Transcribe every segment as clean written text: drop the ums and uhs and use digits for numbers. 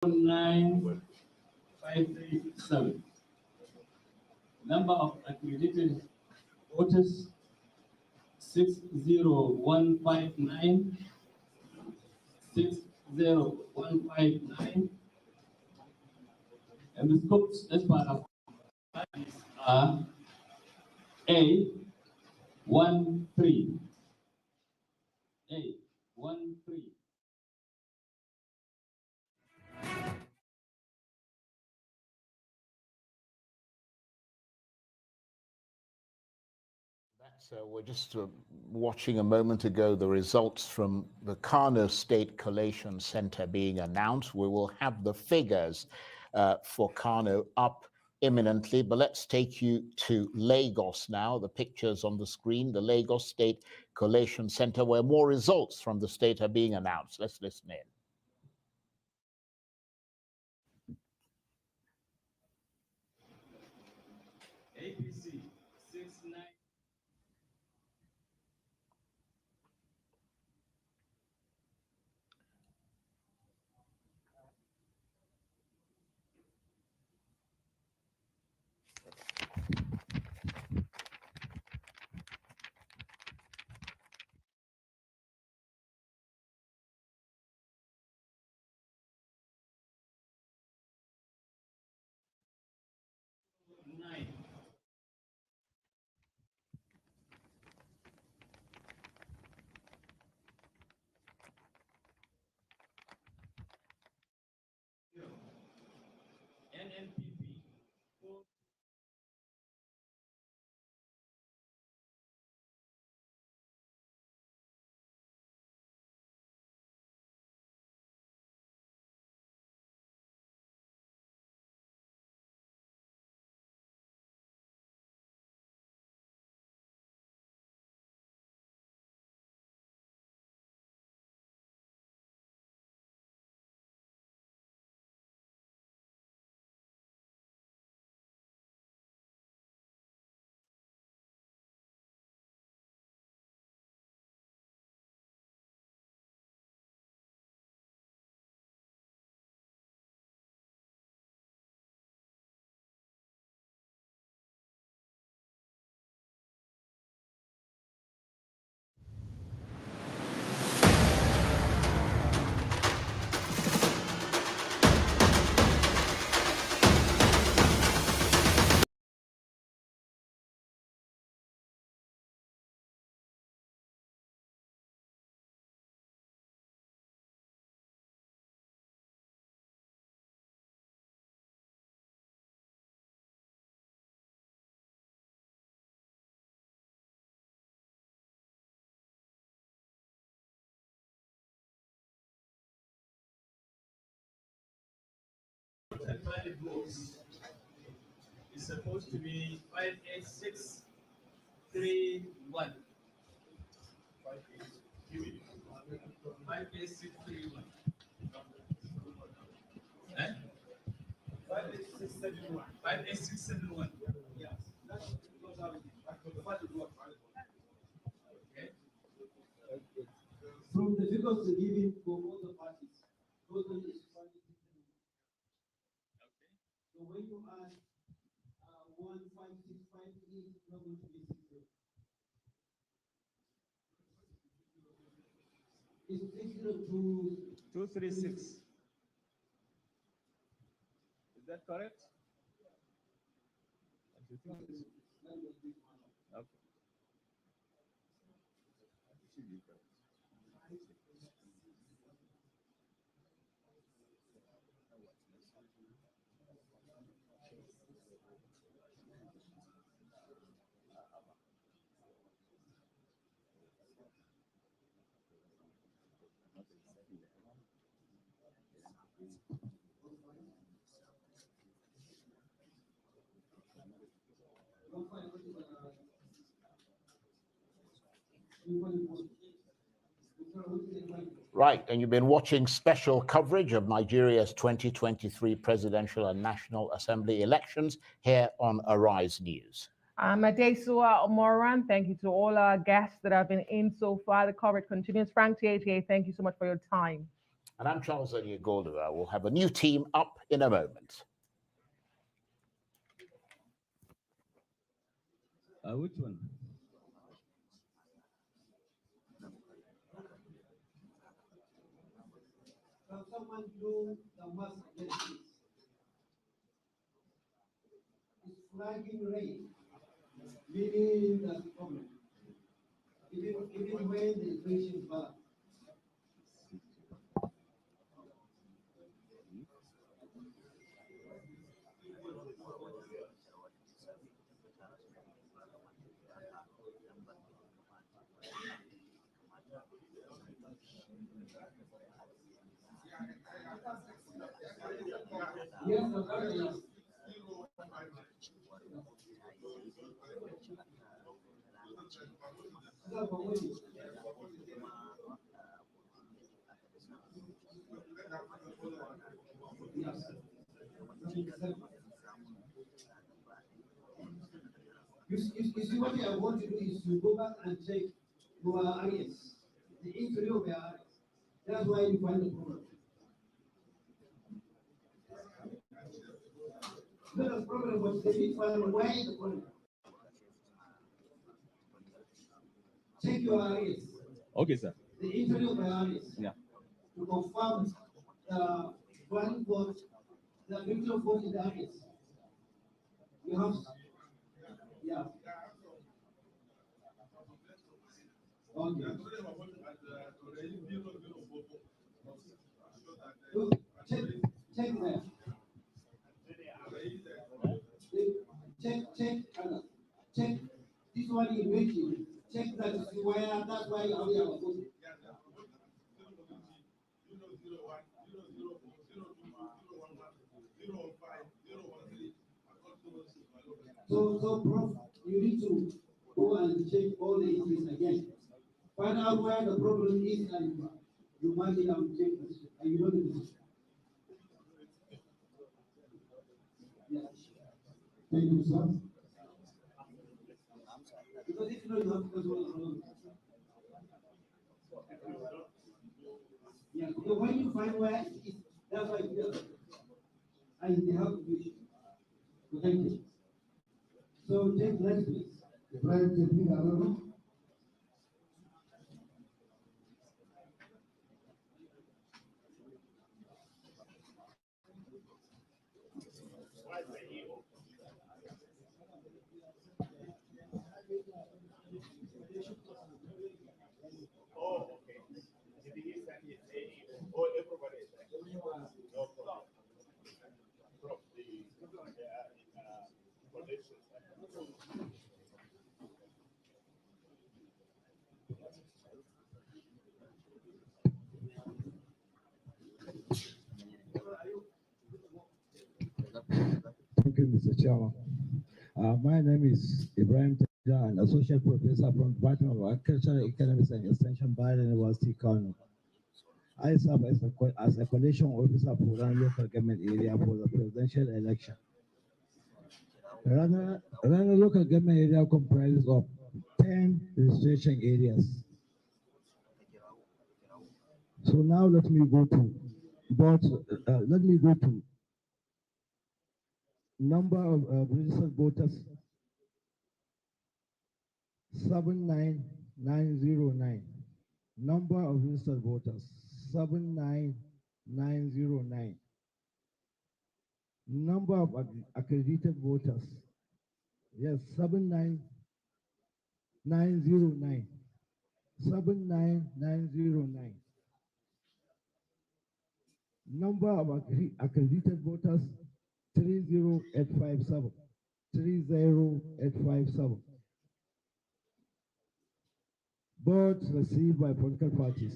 9537. Number of accredited voters 60159. 60159. And the scopes as far as are A13. A13. We're just watching a moment ago the results from the Kano State Collation Center being announced. We will have the figures for Kano up imminently, but let's take you to Lagos now. The pictures on the screen, the Lagos State Collation Center, where more results from the state are being announced. Let's listen in. APC 69. NNPP 4. Valid votes is supposed to be 58631. 58631. 58671. 58671. Yes. Okay. From the figures given for all the parties, total is 58671. Okay. So when you add 15658, it's not going to be 60. It's 60236. Is that correct? Okay. Right, and you've been watching special coverage of Nigeria's 2023 presidential and National Assembly elections here on Arise News. I'm Adesua Omoran. Thank you to all our guests that have been in so far. The coverage continues. Frank THA, thank you so much for your time. And I'm Charles Onyegolu. We'll have a new team up in a moment. Which one? Can someone do the mass analysis? It's flagging red, meaning that's the problem. Even when the equation is bad. Yes, the problem is. You see, what I want to do is to go back and check your areas, the interior of your areas. That's why you find the problem. Not a problem, but the big one, why is the problem? Check your areas. Okay, sir. The interior of your areas. Yeah. To confirm the one vote, the victory vote in the areas. You have, yeah. Okay. Look, check there. Check, Anna. Check this one you mentioned. Check that to see why that's why you only have a vote. So, Prof, you need to go and check all the entries again. Find out where the problem is and you mark it and check this. And you know the decision. Yeah. Thank you, sir. Because if you know you have to go to the problem. Yeah, because when you find where it is, that's why you do it. And they have to do it. So thank you. So take next please. Right, Thank you, Mr. Chairman. My name is Ibrahim Teja, an associate professor from Department of Agricultural Economics and Extension, Bayer University, Kano. I serve as a collation officer for Rana local government area for the presidential election. Rana local government area comprises of 10 registration areas. So now let me go to number of registered voters 79909. Number of registered voters 79909. Number of accredited voters, yes, 79909. 79909. Number of accredited voters 30857. 30857. Votes received by political parties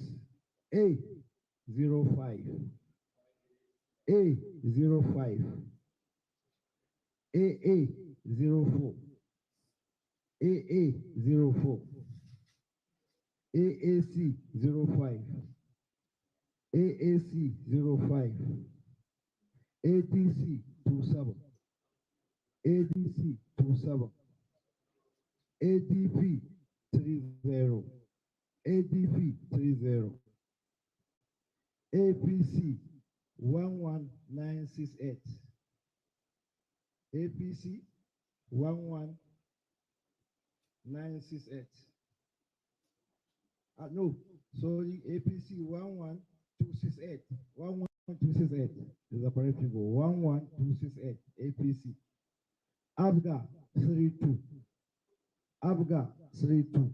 A05, A05, AA04, AA04, AAC05, AAC05, ADC27, ADC27, ADP30, ADP30, APC 11968. APC 11968. No, sorry, APC 11268. 11268 is the correct figure. 11268 APC. ABGA 32. ABGA 32.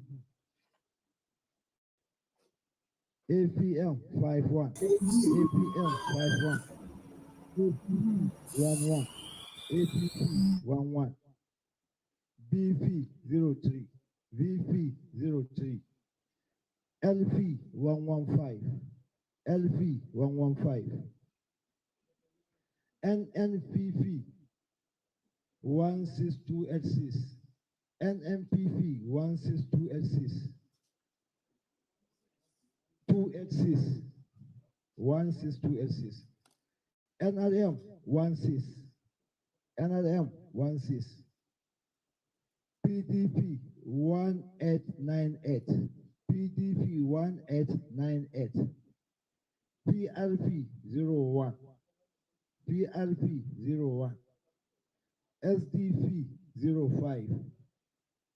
APM 51. APM 51. APP 11. APP 11. BP 03. VP 03. LP 115. LP 115. NNPP 16286. NNPP 16286. 286. 16286. NRM 16. NRM 16. PDP 1898. PDP 1898. PLP 01. PLP 01. SDP 05.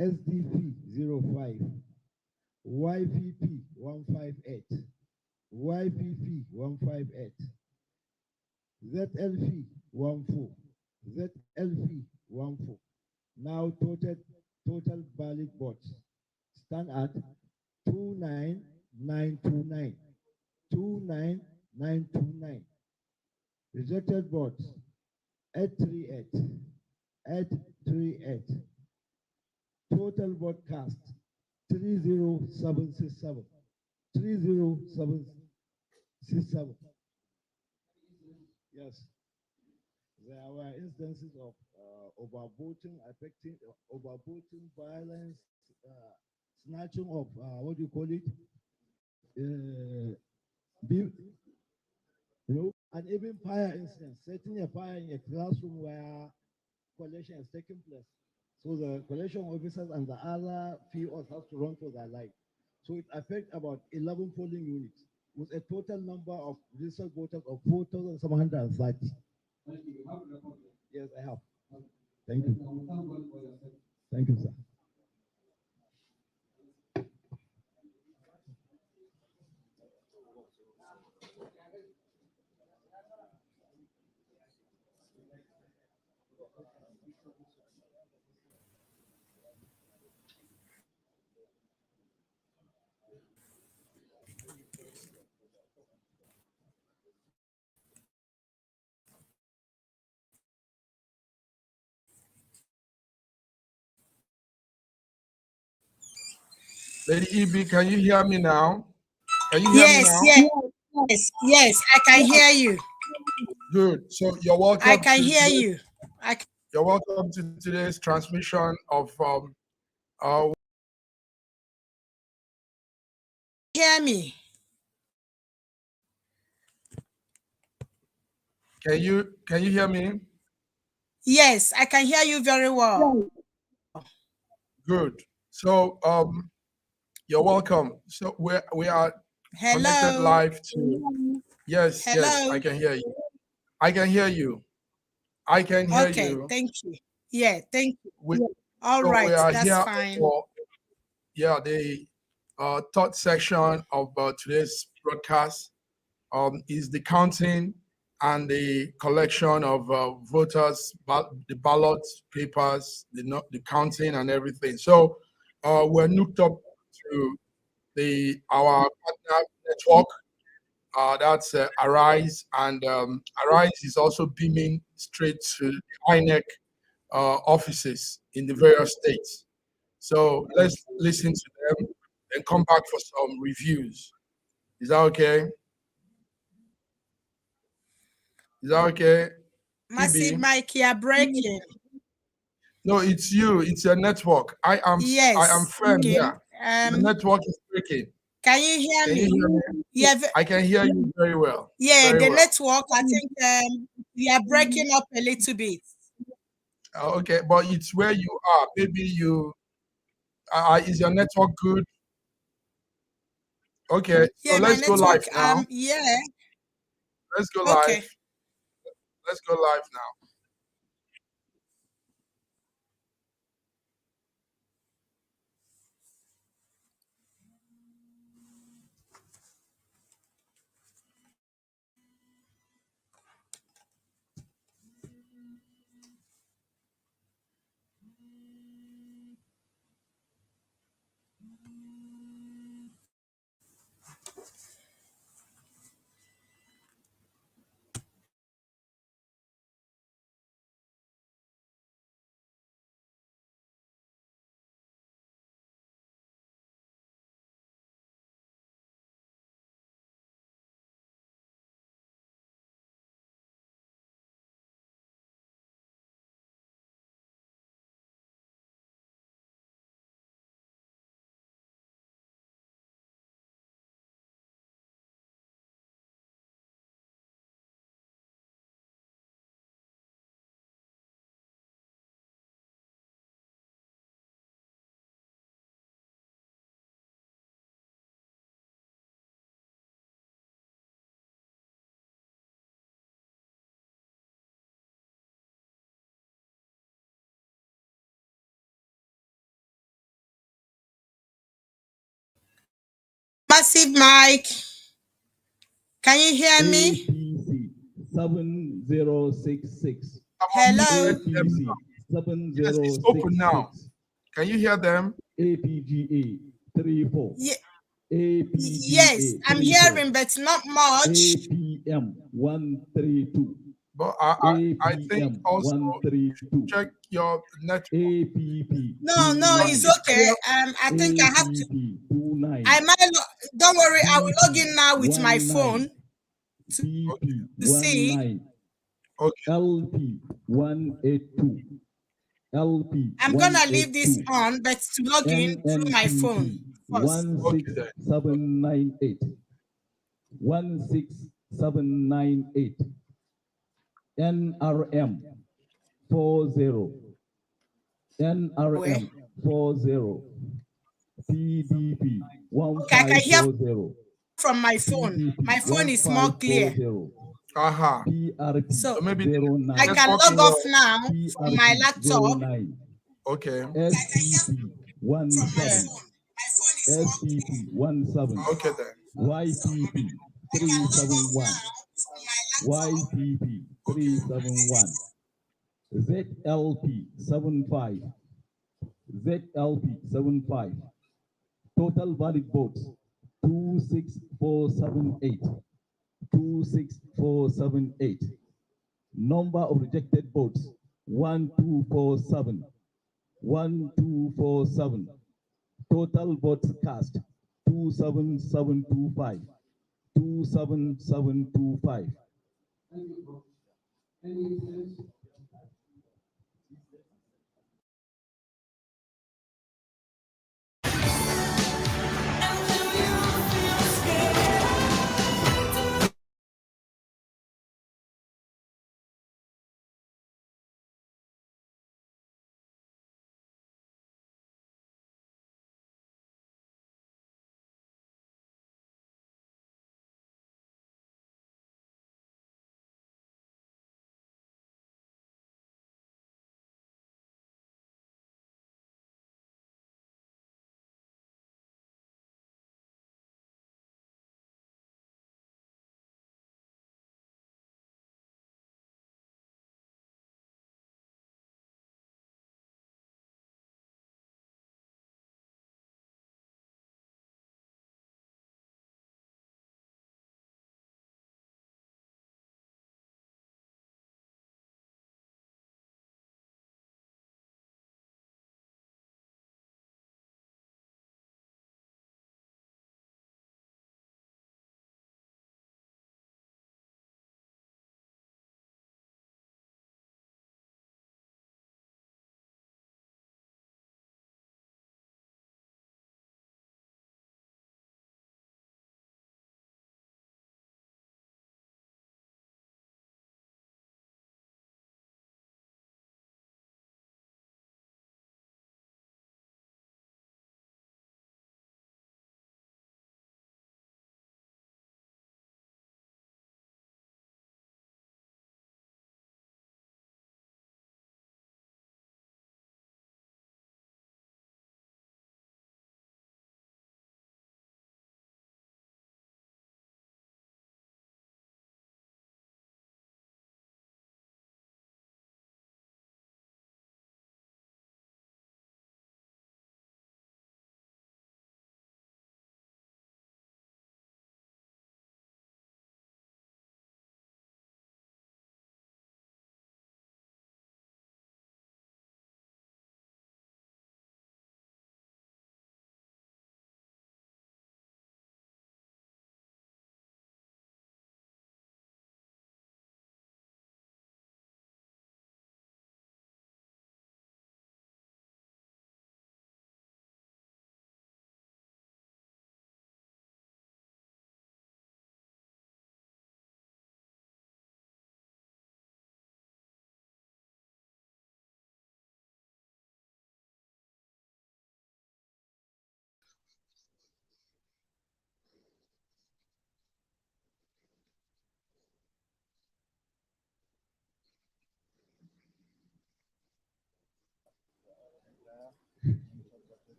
SDP 05. YPP 158. YPP 158. ZLP 14. ZLP 14. Now total valid votes stand at 29929. 29929. Rejected votes 838. 838. Total vote cast 30767. 30767. Yes. There were instances of overvoting, affecting overvoting, violence, snatching of what do you call it? And even fire incidents, setting a fire in a classroom where collection is taking place. So the collection officers and the other POs have to run for their life. So it affects about 11 polling units with a total number of registered voters of 4,730. Thank you. You have a record. Yes, I have. Thank you. Thank you, sir. Lady EB, can you hear me now? Can you hear me now? Yes, I can hear you. Good. So you're welcome. I can hear you. You're welcome to today's transmission of Hear me. Can you hear me? Yes, I can hear you very well. Good. So you're welcome. So we are connected live to. Yes, Hello. yes, I can hear you. I can hear you. I can hear okay, you. Thank you. Yeah, thank you. All so right, we are that's here fine. For, the third section of today's broadcast is the counting and the collection of voters, the ballot papers, the counting and everything. So we're hooked up to our partner network. That's Arise, and Arise is also beaming straight to the INEC offices in the various states. So let's listen to them and come back for some reviews. Is that okay? Is that okay? Massive Mike, you're breaking. No, it's you. It's a network. I am firm here. The network is breaking. Can you hear me? Yeah, I can hear you very well. Yeah, very the well. network, I think we are breaking up a little bit. Okay, but it's where you are. Maybe you is your network good? Okay, so Yeah, let's my go network, live now. yeah. Let's go live. Okay. Let's go live now. Massive Mike. Can you hear me? APC 7066. Hello. APC Yes, it's open now. 7066. Can you hear them? APGA 34. APGA Yes, I'm 34. hearing, but not much. APM 132. But I think also 132. check your network. APP. No, it's okay. I think I have to. 29. I might. Don't worry. I will log in now with my phone PP to see. 19. Okay. LP 182. LP. I'm gonna leave this on, but to log in through my phone first. 16798. 16798. NRM 40. NRM 40. PDP Okay, I can hear 1540. from my phone. My phone is more clear. PRP So maybe 09. I can log off now from my laptop. 09. Okay. SPP 17. SPP 17. Okay then. YPP 371. YPP 371. ZLP 75. ZLP 75. Total valid votes 26478. 26478. Number of rejected votes 1247. 1247. Total votes cast 27725. 27725. Thank you, bro. Any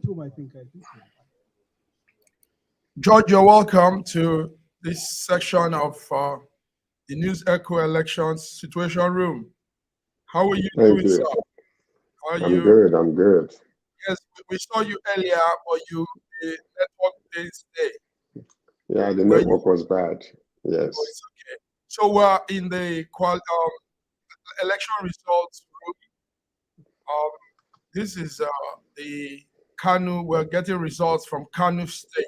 room, I think. George, you're welcome to this section of the News Echo Elections Situation Room. How are you Thank doing, you. sir? How are I'm you? good. I'm good. Yes, we saw you earlier, but the network didn't stay. Yeah, the network was bad. Yes. Oh, it's okay. So we're in the election results room. This is the Kanu. We're getting results from Kanu State,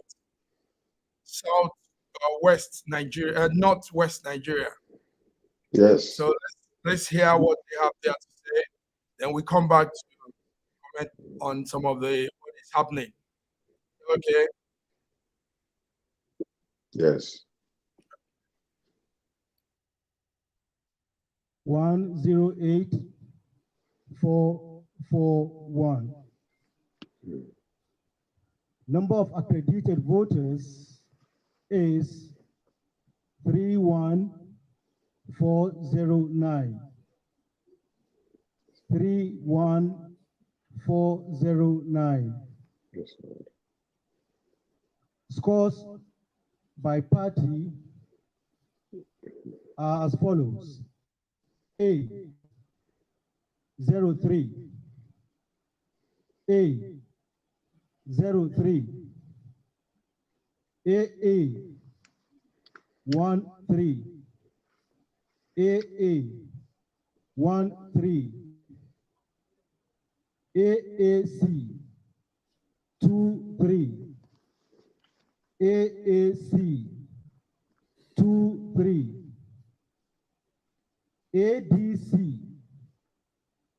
south west Nigeria, northwest Nigeria. Yes. So let's hear what they have there to say. Then we come back to comment on some of what is happening. Okay. Yes. 108441. Number of accredited voters is 31409. 31409. Yes, Lord. Scores by party are as follows. A 03. A 03. AA 13. AA 13. AAC 23. AAC 23. ADC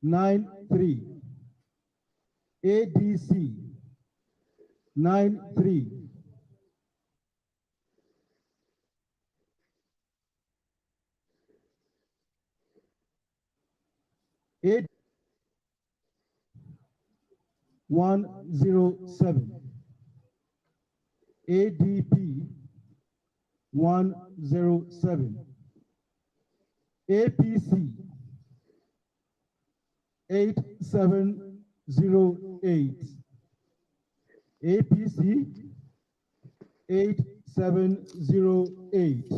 93. ADC 93. AD 107. ADP 107. APC 8708. APC 8708.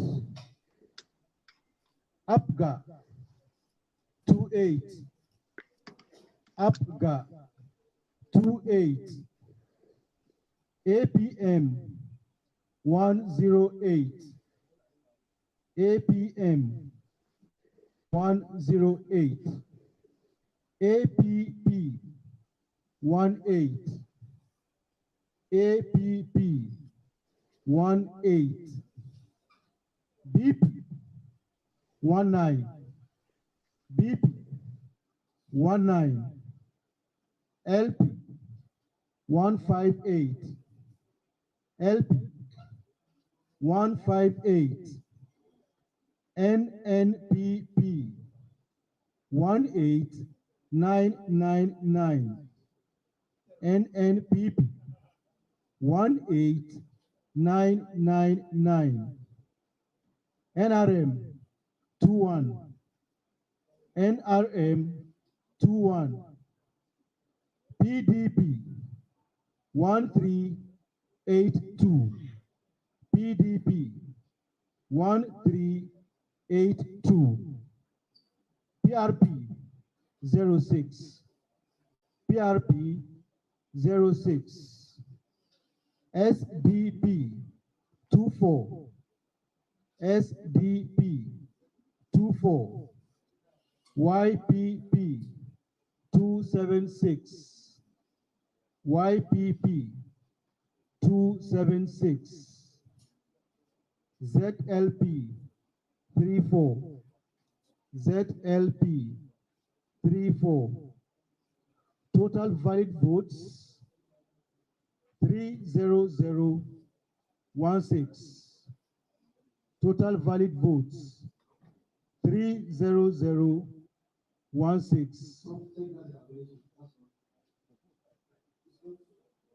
APGA 28. APGA 28. APM 108. APM 108. APP 18. APP 18. BP 19. BP 19. LP 158. LP 158. NNPP 18999. NNPP 18999. NRM 21. NRM 21. PDP 1382. PDP 1382. PRP 06. PRP 06. SDP 24. SDP 24. YPP 276. YPP 276. ZLP 34. ZLP 34. Total valid votes 30016. Total valid votes 30016.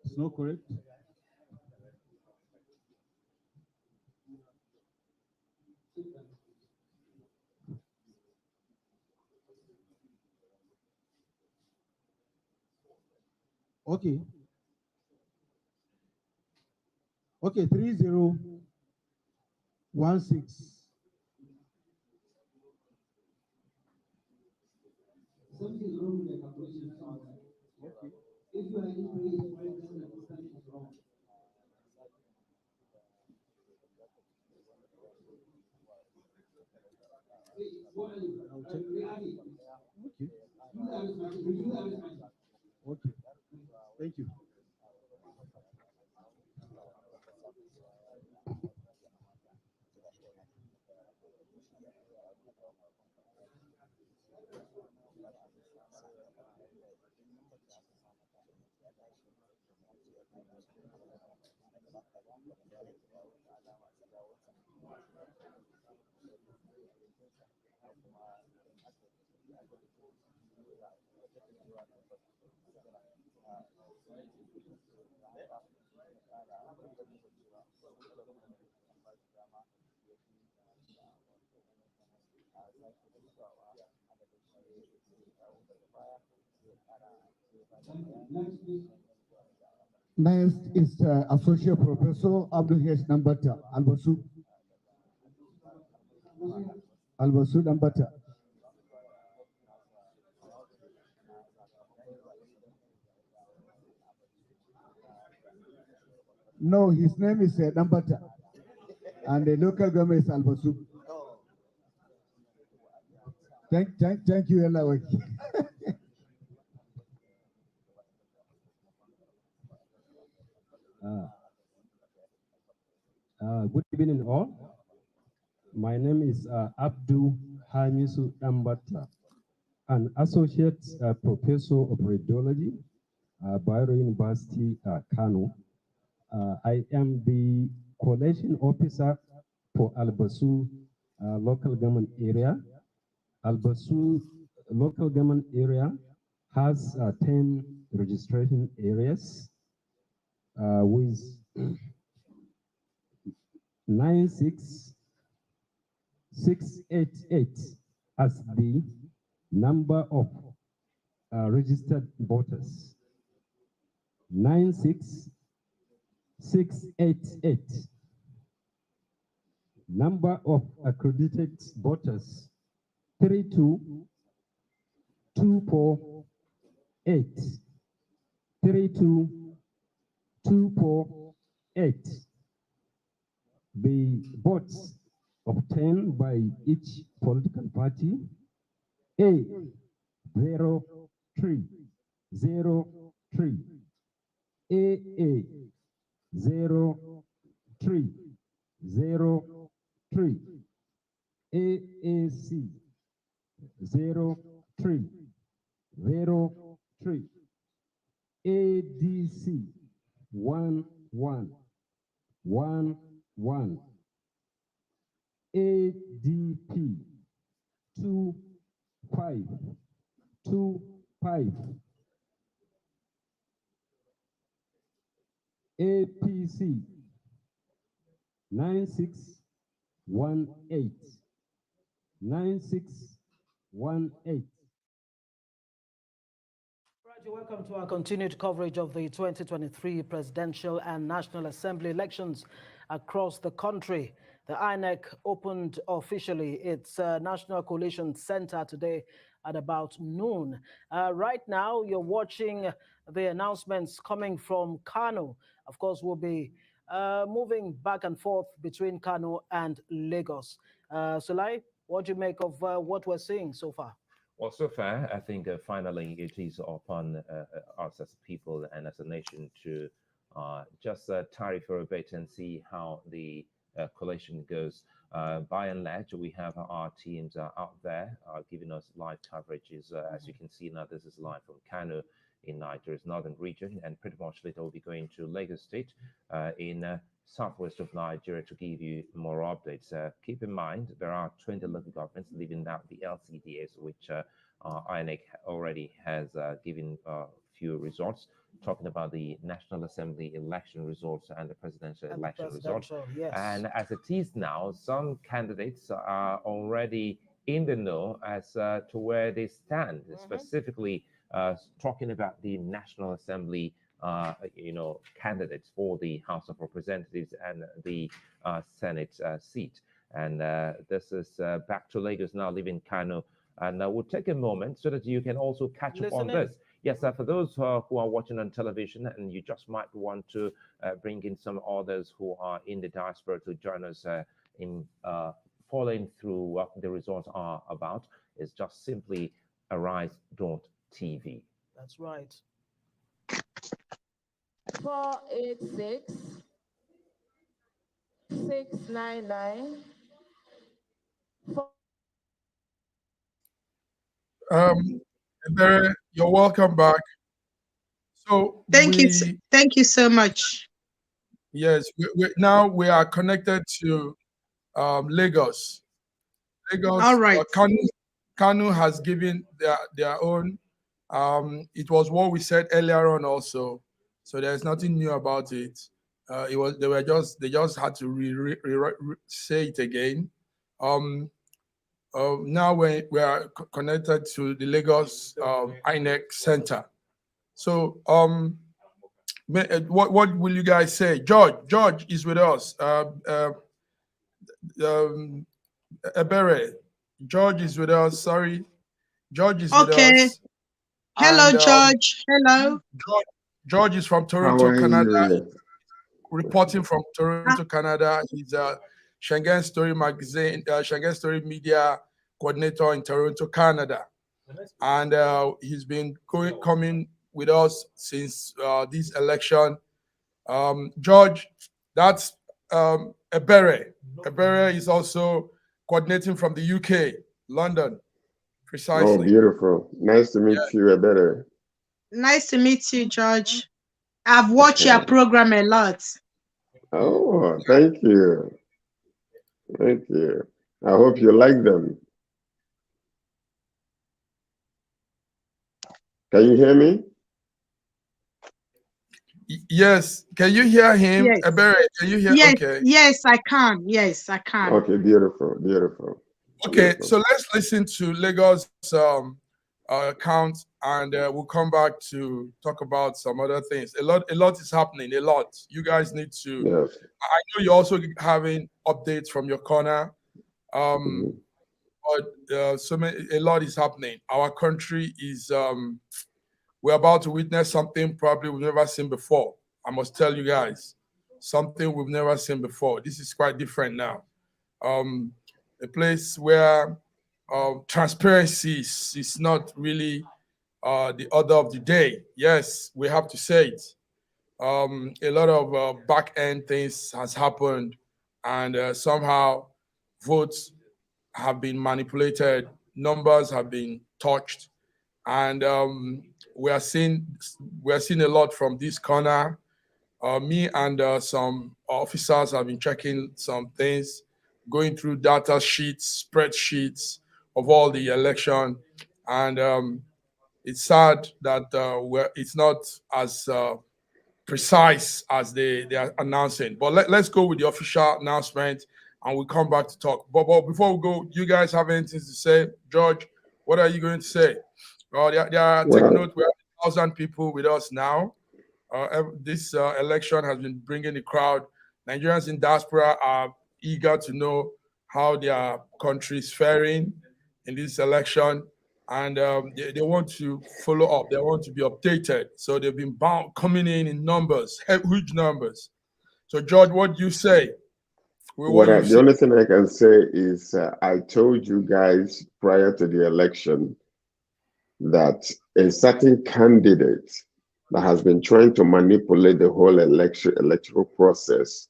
It's not correct. Okay. Okay, 3016. Something is wrong with the calculation outside. Okay. If you are in place, why doesn't the distance is wrong? What are you? Okay. Okay. Okay. Thank you. Next is Associate Professor Abdul H. Nambata, Albasu. Albasu Nambata. No, his name is Nambata, and the local government is Albasu. Thank you, Elawaki. Good evening, all. My name is Abdul Hamisu Ambata, an associate professor of radiology, Bayero University, Kano. I am the coalition officer for Albasu local government area. Albasu local government area has 10 registration areas with 96688 as the number of registered voters. 96688. Number of accredited voters 32248. 32248. The votes obtained by each political party: A 0303, AA 0303, AAC 0303, ADC 1111, ADP 2525, APC 9618, 9618. Welcome to our continued coverage of the 2023 presidential and National Assembly elections across the country. The INEC opened officially its National Coalition Center today at about noon. Right now, you're watching the announcements coming from Kano. Of course, we'll be moving back and forth between Kano and Lagos. Sulai, what do you make of what we're seeing so far? Well, so far, I think finally it is upon us as people and as a nation to just tarry for a bit and see how the coalition goes. By and large, we have our teams out there giving us live coverages. As you can see now, this is live from Kano in Nigeria's northern region, and pretty much later we'll be going to Lagos State in southwest of Nigeria to give you more updates. Keep in mind, there are 20 local governments leaving out the LCDs, which INEC already has given a few results, talking about the National Assembly election results and the presidential election results. Yes. And as it is now, some candidates are already in the know as to where they stand, specifically talking about the National Assembly candidates for the House of Representatives and the Senate seat. And this is back to Lagos now, leaving Kano. And we'll take a moment so that you can also catch up on this. Yes, for those who are watching on television, and you just might want to bring in some others who are in the diaspora to join us in following through what the results are about, is just simply arise.tv. That's right. 486 699. You're welcome back. So thank you so much. Yes, now we are connected to Lagos. All right. Kanu has given their own. It was what we said earlier on also, so there's nothing new about it. They just had to say it again. Now we are connected to the Lagos INEC Center. So what will you guys say? George is with us. Ebere, George is with us. Sorry, George is with us. Hello, And, George. Hello. George is from Toronto, Canada. Reporting from Toronto, Canada. He's a Schengen Story Magazine, Schengen Story Media coordinator in Toronto, Canada, and he's been coming with us since this election. George, that's Ebere. Ebere is also coordinating from the UK, London, precisely. Oh, beautiful. Nice to meet you, Ebere. Nice to meet you, George. I've watched your program a lot. Oh, thank you. Thank you. I hope you like them. Can you hear me? Yes. Can you hear him? Yes. Ebere, can you hear? Yes. Okay. Yes, I can. Yes, I can. Okay, beautiful, beautiful. Okay, beautiful. so let's listen to Lagos account, and we'll come back to talk about some other things. A lot is happening. A lot. You guys need to. Yes. I know you're also having updates from your corner. But a lot is happening. Our country is. We're about to witness something probably we've never seen before. I must tell you guys, something we've never seen before. This is quite different now. A place where transparency is not really the order of the day. Yes, we have to say it. A lot of back-end things has happened, and somehow votes have been manipulated, numbers have been touched, and we are seeing a lot from this corner. Me and some officers have been checking some things, going through data sheets, spreadsheets of all the election, and it's sad that it's not as precise as they are announcing. But let's go with the official announcement, and we'll come back to talk. But before we go, do you guys have anything to say? George, what are you going to say? Take note, we have 1,000 people with us now. This election has been bringing the crowd. Nigerians in diaspora are eager to know how their country is faring in this election, and they want to follow up. They want to be updated. So they've been coming in numbers, huge numbers. So George, what do you say? The only thing I can say is I told you guys prior to the election that a certain candidate that has been trying to manipulate the whole electoral process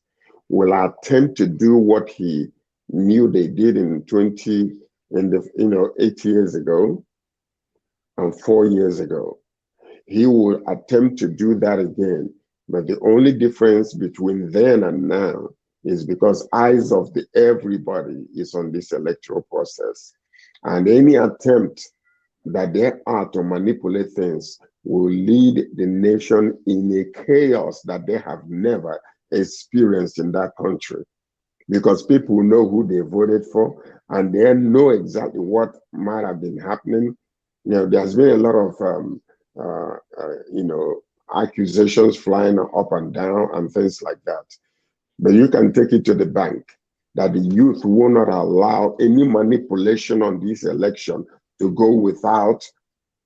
will attempt to do what he knew they did in 8 years ago and 4 years ago. He will attempt to do that again. But the only difference between then and now is because eyes of everybody is on this electoral process. And any attempt that there are to manipulate things will lead the nation in a chaos that they have never experienced in that country, because people know who they voted for and they know exactly what might have been happening. There's been a lot of accusations flying up and down and things like that. But you can take it to the bank that the youth will not allow any manipulation on this election to go without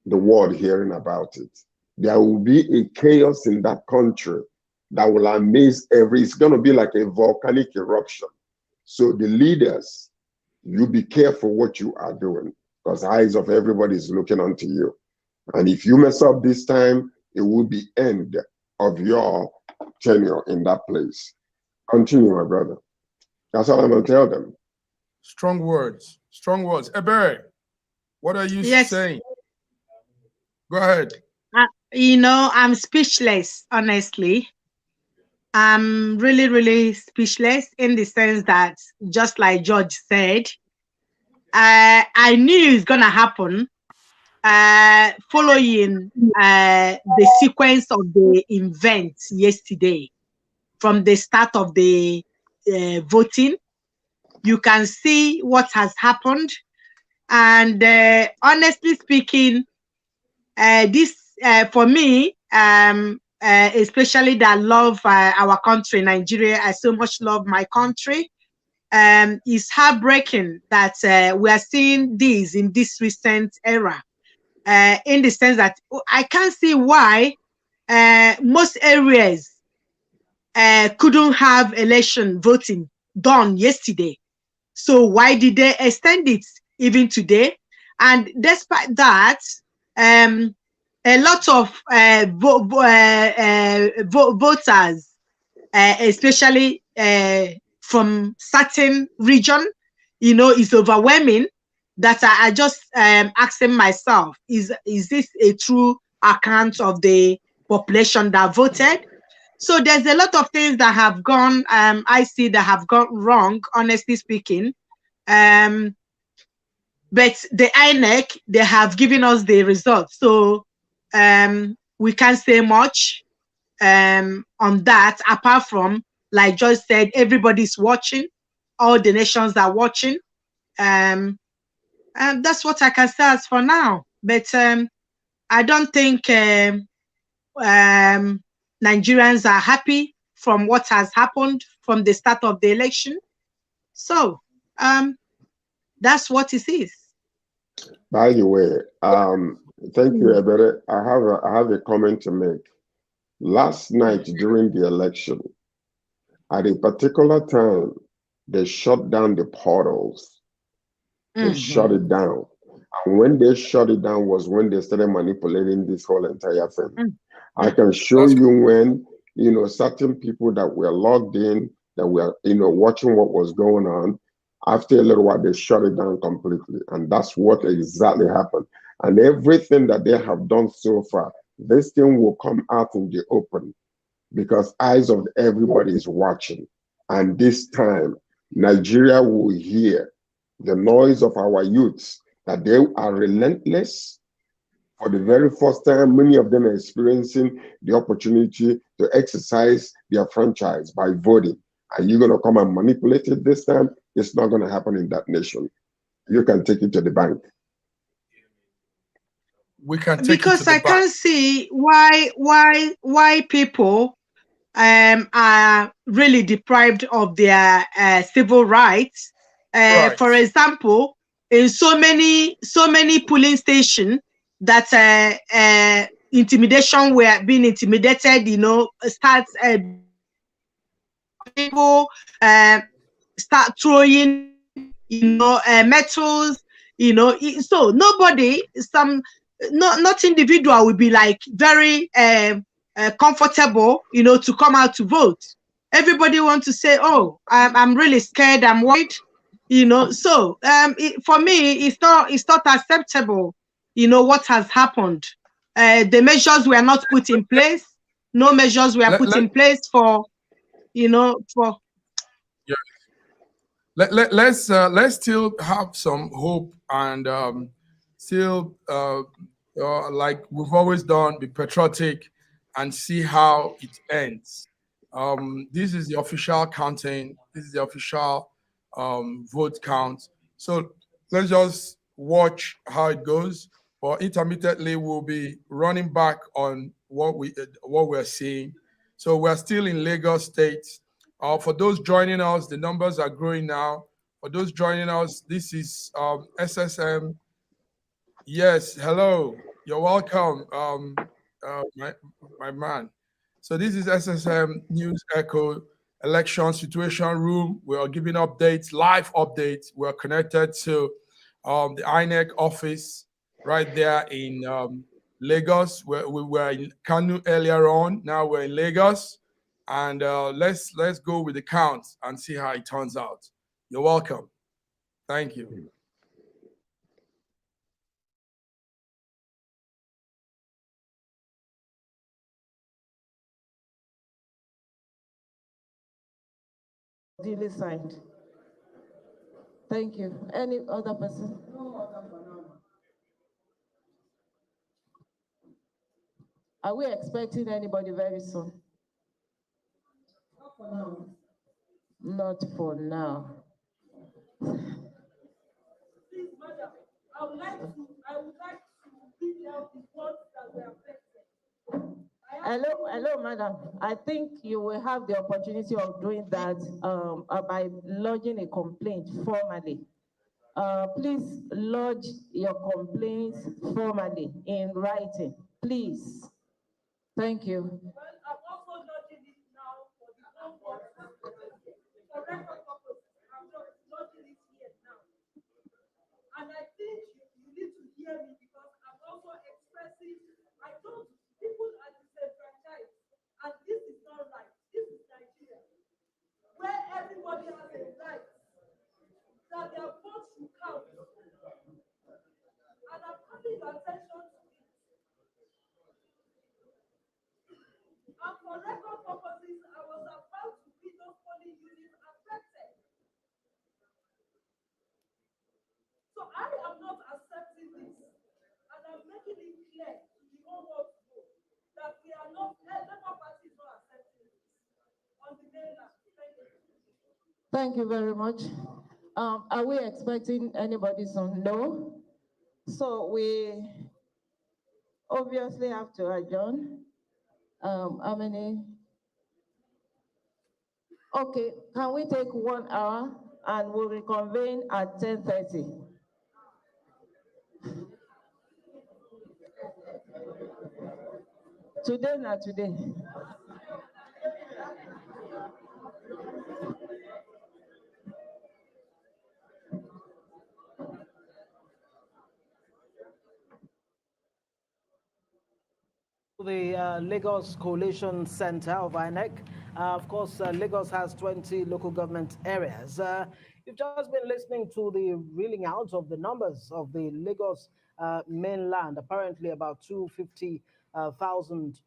the world hearing about it. There will be a chaos in that country that will amaze it's going to be like a volcanic eruption. So the leaders, you be careful what you are doing, because the eyes of everybody is looking onto you. And if you mess up this time, it will be end of your tenure in that place. Continue, my brother. That's all I'm going to tell them. Strong words. Strong words. Ebere, what are you saying? Go ahead. You know, I'm speechless, honestly. I'm really, really speechless in the sense that, just like George said, I knew it's going to happen following the sequence of the events yesterday. From the start of the voting, you can see what has happened. And honestly speaking, this, for me, especially that love our country, Nigeria, I so much love my country, it's heartbreaking that we are seeing this in this recent era, in the sense that I can't see why most areas couldn't have election voting done yesterday. So why did they extend it even today? And despite that, a lot of voters, especially from certain region, you know, is overwhelming. That I just asking myself, is this a true account of the population that voted? So there's a lot of things that have gone, I see that have gone wrong, honestly speaking. But the INEC, they have given us the results. So we can't say much on that, apart from, like George said, everybody's watching, all the nations are watching. And that's what I can say as for now. But I don't think Nigerians are happy from what has happened from the start of the election. So that's what it is. By the way, thank you, Ebere. I have a comment to make. Last night during the election, at a particular time, they shut down the portals. They shut it down. And when they shut it down was when they started manipulating this whole entire thing. I can show you when, you know, certain people that were logged in, that were, you know, watching what was going on. After a little while, they shut it down completely. And that's what exactly happened. And everything that they have done so far, this thing will come out in the open because eyes of everybody is watching. And this time, Nigeria will hear the noise of our youths, that they are relentless. For the very first time, many of them are experiencing the opportunity to exercise their franchise by voting. Are you going to come and manipulate it this time? It's not going to happen in that nation. You can take it to the bank. We can take because it to the I can't see why people are really deprived of their civil rights. Right. For example, in so many polling stations that intimidation were being intimidated, you know, starts people start throwing, you know, metals, you know, so nobody, not individual will be like very comfortable, you know, to come out to vote. Everybody wants to say, oh, I'm really scared, I'm worried, you know. So for me, it's not acceptable, you know, what has happened. The measures were not put in place. No measures were put in place for, you know, for. Yeah. Let's still have some hope and still like we've always done, be patriotic and see how it ends. This is the official counting. This is the official vote count. So let's just watch how it goes. But intermittently, we'll be running back on what we're seeing. So we're still in Lagos State. For those joining us, the numbers are growing now. For those joining us, this is SSM. Yes, hello. You're welcome, my man. So this is SSM News Echo Election Situation Room. We are giving updates, live updates. We are connected to the INEC office right there in Lagos. We were in Kanu earlier on. Now we're in Lagos, and let's go with the count and see how it turns out. You're welcome. Thank you. Duly signed. Thank you. Any other person? Are we expecting anybody very soon? Not for now. Please, madam, I would like to read out the words that were affected. Hello, madam. I think you will have the opportunity of doing that by lodging a complaint formally. Please lodge your complaints formally in writing, please. Thank you. Well, I'm also lodging it now for the whole world. For record purposes, I'm just lodging it here now. And I think you need to hear me because I'm also expressing, I told you, people are disenfranchised. And this is not right. This is Nigeria, where everybody has a right that their vote should count. And I'm calling your attention to it. And for record purposes, I was about to read those polling units affected. So I am not accepting this. And I'm making it clear to the whole world that we are not, Labour Party is not accepting this on the mainland. Thank you. Thank you very much. Are we expecting anybody soon? No. So we obviously have to adjourn. How many? Okay, can we take 1 hour and we'll reconvene at 10:30? Today, not today. The Lagos Coalition Center of INEC. Of course, Lagos has 20 local government areas. You've just been listening to the reeling out of the numbers of the Lagos mainland. Apparently, about 250,000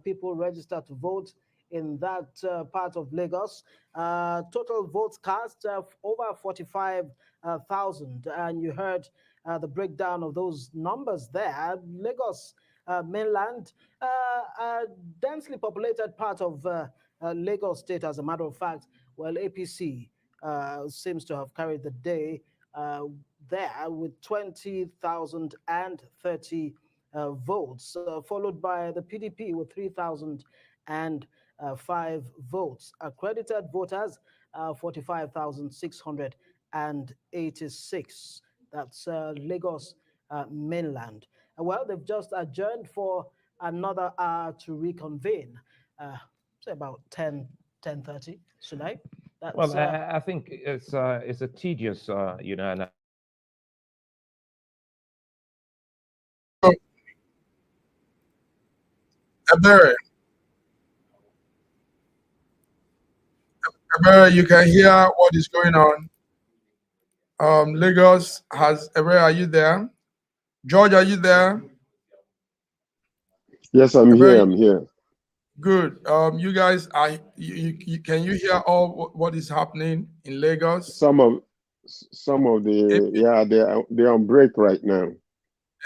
people registered to vote in that part of Lagos. Total votes cast over 45,000. And you heard the breakdown of those numbers there. Lagos mainland, a densely populated part of Lagos State, as a matter of fact. Well, APC seems to have carried the day there with 20,030 votes, followed by the PDP with 3,005 votes. Accredited voters, 45,686. That's Lagos mainland. Well, they've just adjourned for another hour to reconvene. Say about 10:30, should I? That's, well, I think it's a tedious, and Ebere, you can hear what is going on. Lagos has, Ebere, are you there? George, are you there? Yes, I'm here. I'm here. Good. You guys, can you hear all what is happening in Lagos? Some of the they're on break right now.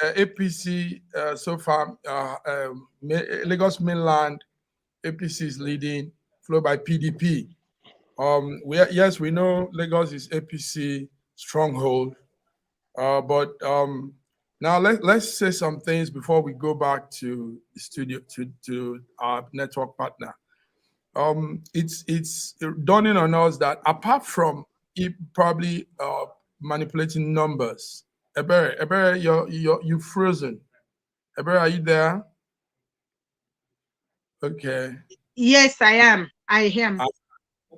APC so far, Lagos mainland, APC is leading, followed by PDP. We know Lagos is APC stronghold, but Now let's say some things before we go back to the studio to our network partner. It's dawning on us that apart from it probably manipulating numbers, Ebere, you're frozen. Ebere, are you there? Okay. Yes, I am. I am.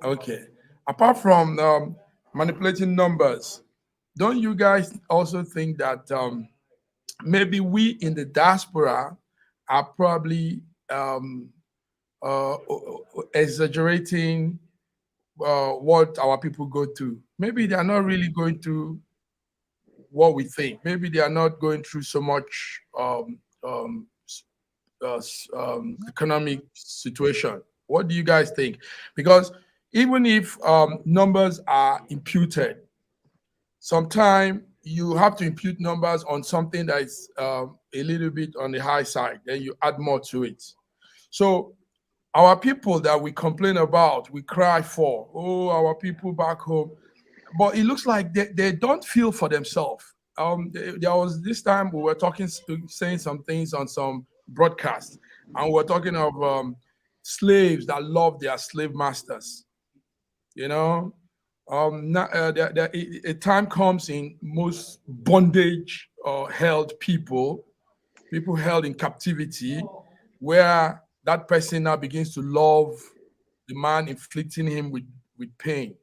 Okay. Apart from manipulating numbers, don't you guys also think that maybe we in the diaspora are probably exaggerating what our people go through? Maybe they are not really going through what we think. Maybe they are not going through so much economic situation. What do you guys think? Because even if numbers are imputed, sometimes you have to impute numbers on something that is a little bit on the high side, then you add more to it. So our people that we complain about, we cry for, oh, our people back home, but it looks like they don't feel for themselves. There was this time we were saying some things on some broadcast, and we were talking of slaves that love their slave masters. You know, a time comes in most bondage or held people held in captivity, where that person now begins to love the man inflicting him with pain,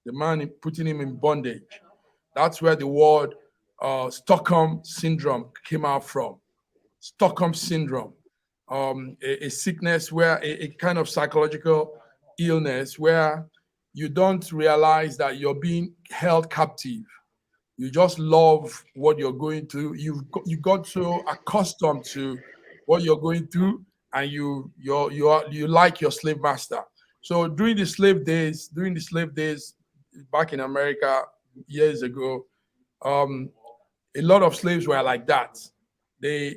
the man putting him in bondage. That's where the word Stockholm syndrome came out from. Stockholm syndrome, a sickness where a kind of psychological illness where you don't realize that you're being held captive. You just love what you're going through. You got so accustomed to what you're going through, and you like your slave master. So during the slave days back in America years ago, a lot of slaves were like that. They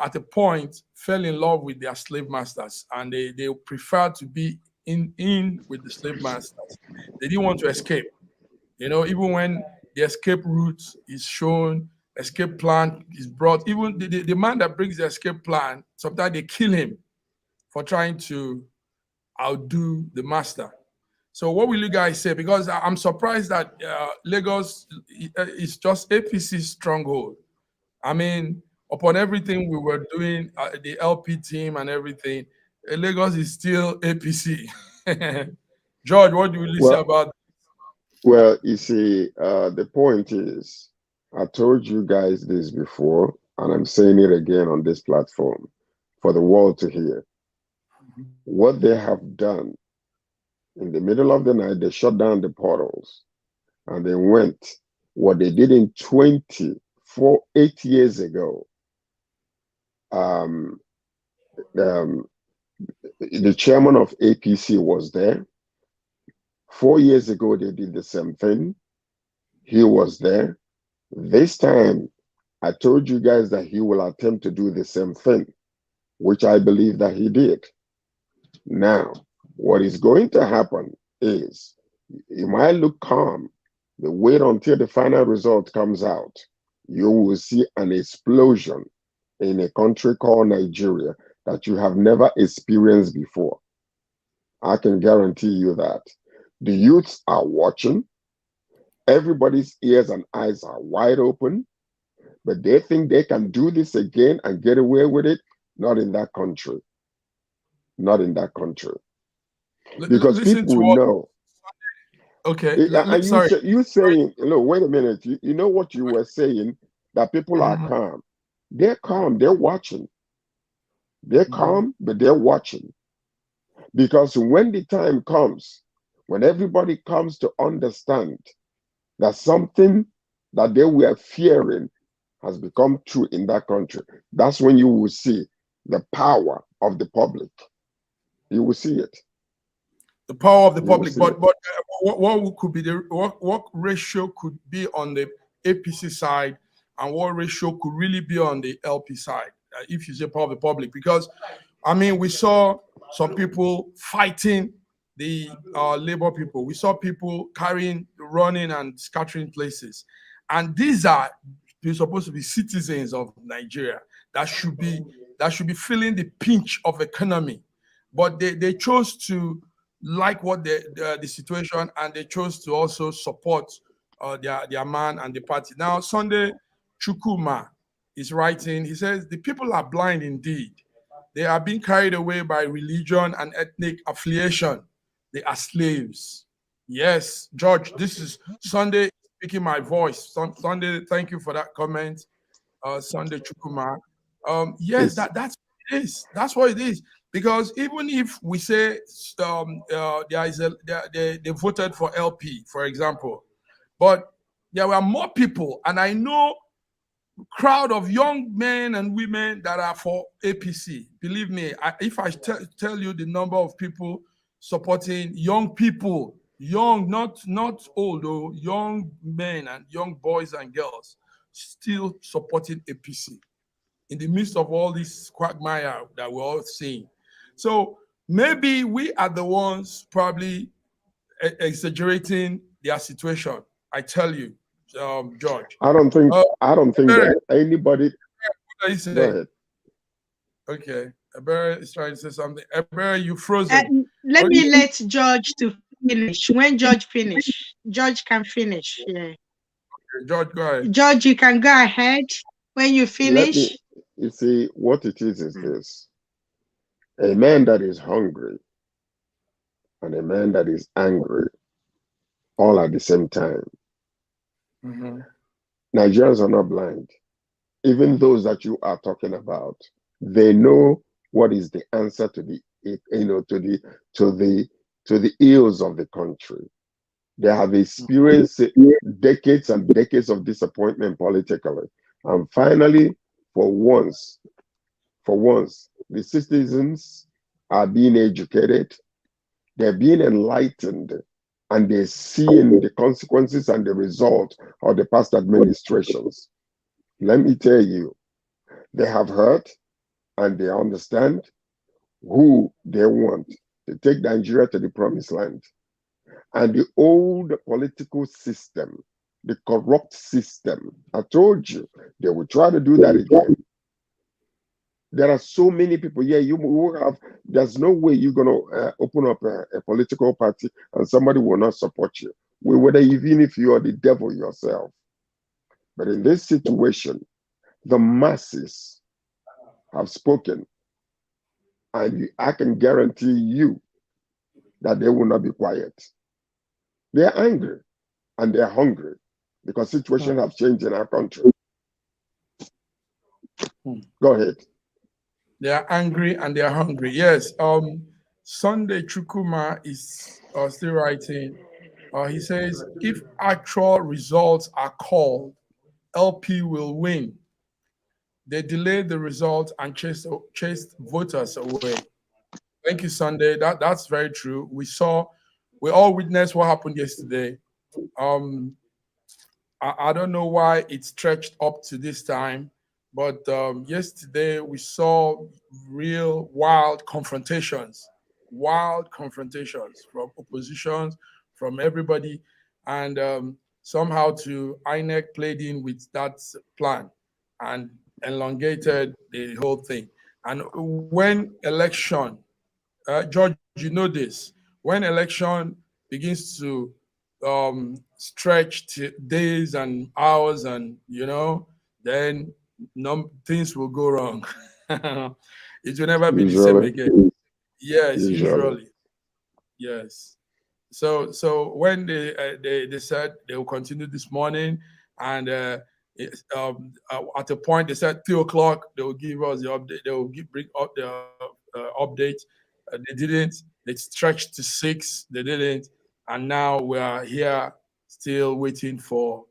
at a point fell in love with their slave masters, and they preferred to be in with the slave masters. They didn't want to escape. You know, even when the escape route is shown, escape plan is brought, even the man that brings the escape plan, sometimes they kill him for trying to outdo the master. So what will you guys say? Because I'm surprised that Lagos is just APC's stronghold. I mean, upon everything we were doing, the LP team and everything, Lagos is still APC. George, what do you say about? Well, you see, the point is, I told you guys this before, and I'm saying it again on this platform for the world to hear. What they have done in the middle of the night, they shut down the portals and they went. What they did in 8 years ago, the chairman of APC was there. 4 years ago, they did the same thing. He was there. This time, I told you guys that he will attempt to do the same thing, which I believe that he did. Now, what is going to happen is, you might look calm, but wait until the final result comes out. You will see an explosion in a country called Nigeria that you have never experienced before. I can guarantee you that. The youths are watching. Everybody's ears and eyes are wide open, but they think they can do this again and get away with it. Not in that country. Not in that country. Because people know. Okay, sorry. You saying, look, wait a minute. You know what you were saying, that people are calm. They're calm. They're watching. They're calm, but they're watching. Because when the time comes, when everybody comes to understand that something that they were fearing has become true in that country, that's when you will see the power of the public. You will see it. The power of the public, but what could be what ratio could be on the APC side, and what ratio could really be on the LP side, if you say power of the public? Because I mean, we saw some people fighting the labor people. We saw people running and scattering places, and these are supposed to be citizens of Nigeria that should be feeling the pinch of economy, but they chose to like what the situation, and they chose to also support their man and the party. Now, Sunday Chukuma is writing. He says the people are blind indeed. They are being carried away by religion and ethnic affiliation. They are slaves. Yes, George, this is Sunday speaking my voice. Sunday, thank you for that comment, Sunday Chukuma. Yes, that's what it is. That's what it is. Because even if we say they voted for LP, for example, but there were more people, and I know crowd of young men and women that are for APC. Believe me, if I tell you the number of people supporting young people, young, not old, though, young men and young boys and girls still supporting APC in the midst of all this quagmire that we're all seeing. So maybe we are the ones probably exaggerating their situation. I tell you, George. I don't think that anybody. What are you saying? Go ahead. Okay, Ebere is trying to say something. Ebere, you frozen. Let me let George to finish. When George finish, George can finish. Yeah. Okay, George, go ahead. George, you can go ahead when you finish. You see, what it is this: a man that is hungry and a man that is angry, all at the same time. Mm-hmm. Nigerians are not blind. Even those that you are talking about, they know what is the answer to the ills of the country. They have experienced decades and decades of disappointment politically, and finally, for once, the citizens are being educated. They're being enlightened, and they're seeing the consequences and the result of the past administrations. Let me tell you, they have heard and they understand who they want to take Nigeria to the promised land. And the old political system, the corrupt system, I told you, they will try to do that again. There are so many people. Yeah, you will have, there's no way you're going to open up a political party and somebody will not support you. Whether even if you are the devil yourself. But in this situation, the masses have spoken. And I can guarantee you that they will not be quiet. They're angry and they're hungry because situations have changed in our country. Go ahead. They are angry and they are hungry. Yes. Sunday Chukuma is still writing. He says, if actual results are called, LP will win. They delayed the result and chased voters away. Thank you, Sunday. That's very true. We all witnessed what happened yesterday. I don't know why it stretched up to this time, but yesterday we saw real wild confrontations from oppositions, from everybody, and somehow INEC played in with that plan and elongated the whole thing. And when election, George, you know this, when election begins to stretch days and hours, and then things will go wrong. It will never be the same again. Yes, usually. Yes. So when they said they will continue this morning, and at a point they said 3:00 they will give us the update. They will bring up the update. They didn't. They stretched to 6. They didn't, and now we are here still waiting for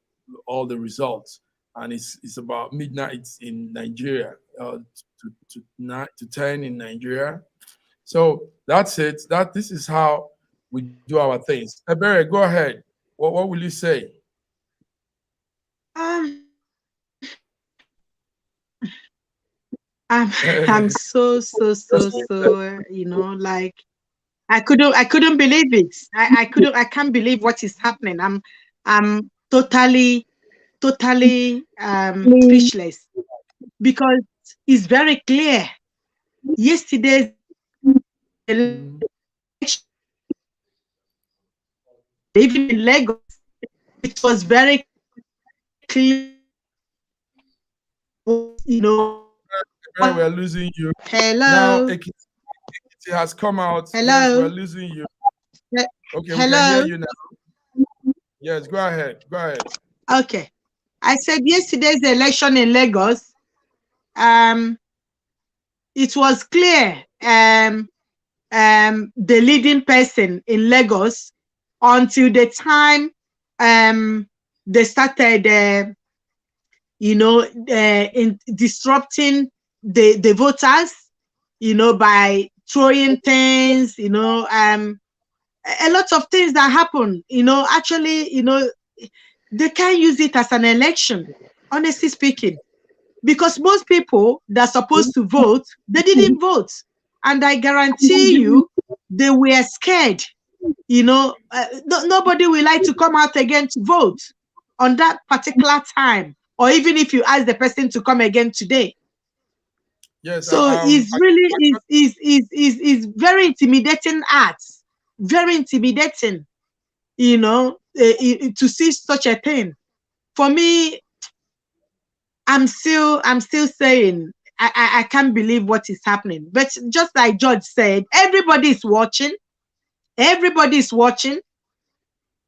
all the results. And it's about midnight in Nigeria, to 10 in Nigeria. So that's it. This is how we do our things. Ebere, go ahead. What will you say? I'm so like I couldn't believe it. I can't believe what is happening. I'm totally totally speechless, because it's very clear. Yesterday's election, even in Lagos, it was very clear. You know, We're losing you. hello. Now it has come out. Hello. Yes, we're losing you. Okay, we can hear you now. Yes, go ahead. Go ahead. Okay. I said yesterday's election in Lagos, it was clear the leading person in Lagos until the time they started in disrupting the voters, by throwing things, a lot of things that happen, actually, they can't use it as an election, honestly speaking, because most people that are supposed to vote, they didn't vote. And I guarantee you, they were scared. Nobody will like to come out again to vote on that particular time, or even if you ask the person to come again today. Yes. So it's really is very intimidating acts, very intimidating, to see such a thing. For me, I'm still saying I can't believe what is happening. But just like George said, everybody is watching. Everybody is watching.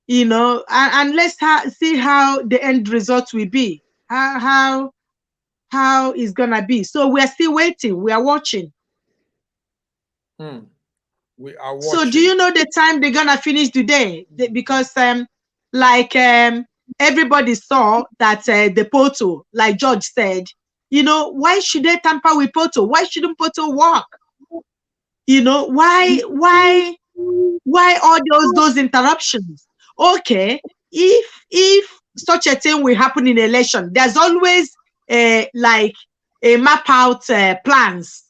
And let's see how the end result will be. How it's gonna be. So we are still waiting. We are watching. We are watching. So do you know the time they're gonna finish today? Because everybody saw that the portal, like George said, why should they tamper with portal? Why shouldn't portal work? Why all those interruptions? Okay, if such a thing will happen in election, there's always like a map out plans.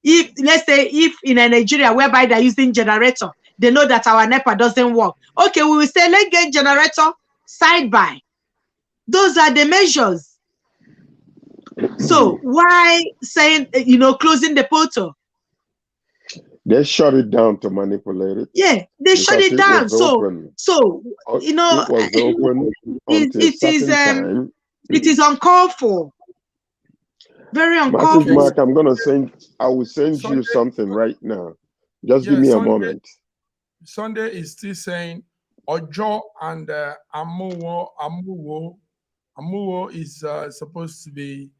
If let's say if in a Nigeria whereby they're using generator, they know that our NEPA doesn't work. Okay, we will say let's get generator side by. Those are the measures. So why saying closing the portal? They shut it down to manipulate it. Yeah, they shut it down. It was open. It was open until it is uncalled for. Very uncalled for. Mark, I will send you something right now. Just give me a moment. Sunday is still saying Ojo and Amuwo is supposed to be,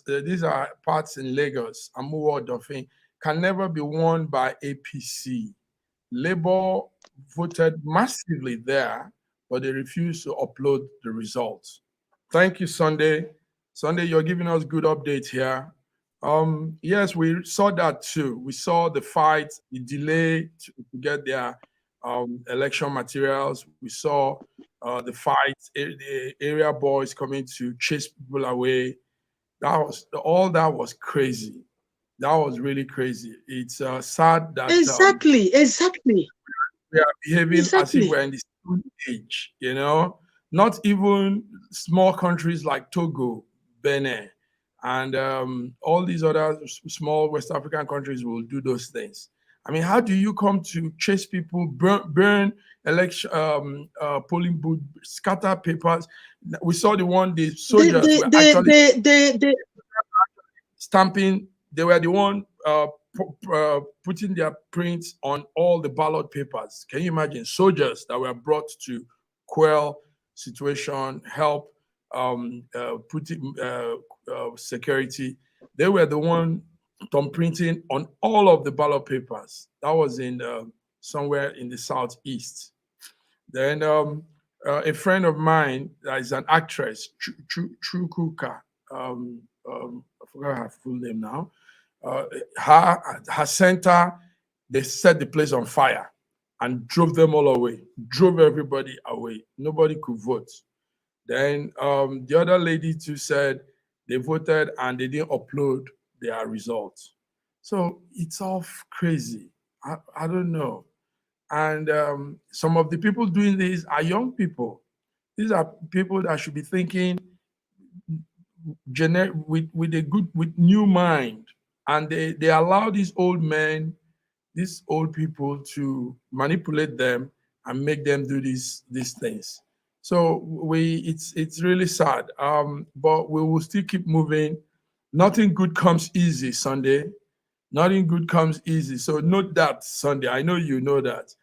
these are parts in Lagos, Amuwo Dauphin, can never be won by APC. Labour voted massively there, but they refused to upload the results. Thank you, Sunday. Sunday, you're giving us good updates here. Yes, we saw that too. We saw the fight, the delay to get their election materials. We saw the fight, the area boys coming to chase people away. All that was crazy. That was really crazy. It's sad that exactly. We are behaving as if we're in the Stone Age, Not even small countries like Togo, Benin, and all these other small West African countries will do those things. I mean, how do you come to chase people, burn election, polling booth, scatter papers? We saw the soldiers were actually stamping. They were the one putting their prints on all the ballot papers. Can you imagine? Soldiers that were brought to quell situation, help putting security. They were the one thumbprinting on all of the ballot papers. That was in somewhere in the southeast. Then a friend of mine that is an actress, Chukuka, I forgot her full name now. Her center, they set the place on fire and drove them all away, drove everybody away. Nobody could vote. Then the other lady too said they voted and they didn't upload their results. So it's all crazy. I don't know. And some of the people doing this are young people. These are people that should be thinking with new mind, and they allow these old men, these old people, to manipulate them and make them do these things. So it's really sad. But we will still keep moving. Nothing good comes easy, Sunday. Nothing good comes easy. So note that, Sunday. I know you know that.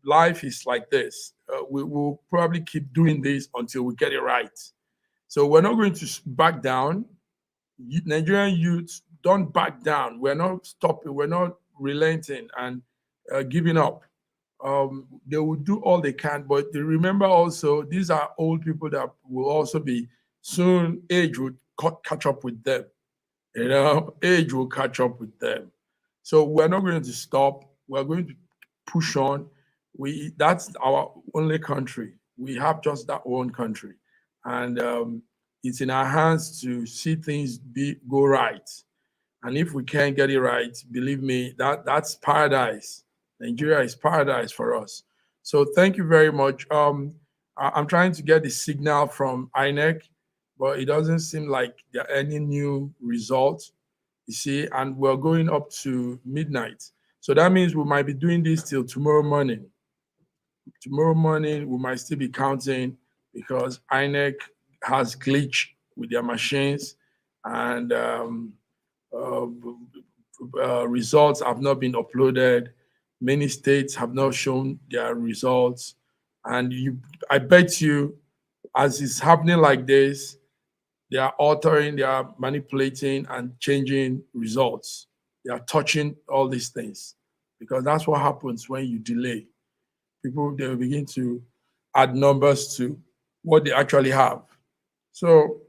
Life is like this. We will probably keep doing this until we get it right. So we're not going to back down. Nigerian youth, don't back down. We're not stopping. We're not relenting and giving up. They will do all they can, but they remember also these are old people that will also be soon. Age will catch up with them. Age will catch up with them. So we're not going to stop. We're going to push on. That's our only country. We have just that one country, and it's in our hands to see things go right. And if we can't get it right, believe me, that's paradise. Nigeria is paradise for us. So thank you very much. I'm trying to get the signal from INEC, but it doesn't seem like there are any new results, you see, and we're going up to midnight. So that means we might be doing this till tomorrow morning. Tomorrow morning, we might still be counting because INEC has glitch with their machines, and results have not been uploaded. Many states have not shown their results. And I bet you, as it's happening like this, they are altering, they are manipulating and changing results. They are touching all these things because that's what happens when you delay. People, they will begin to add numbers to what they actually have. So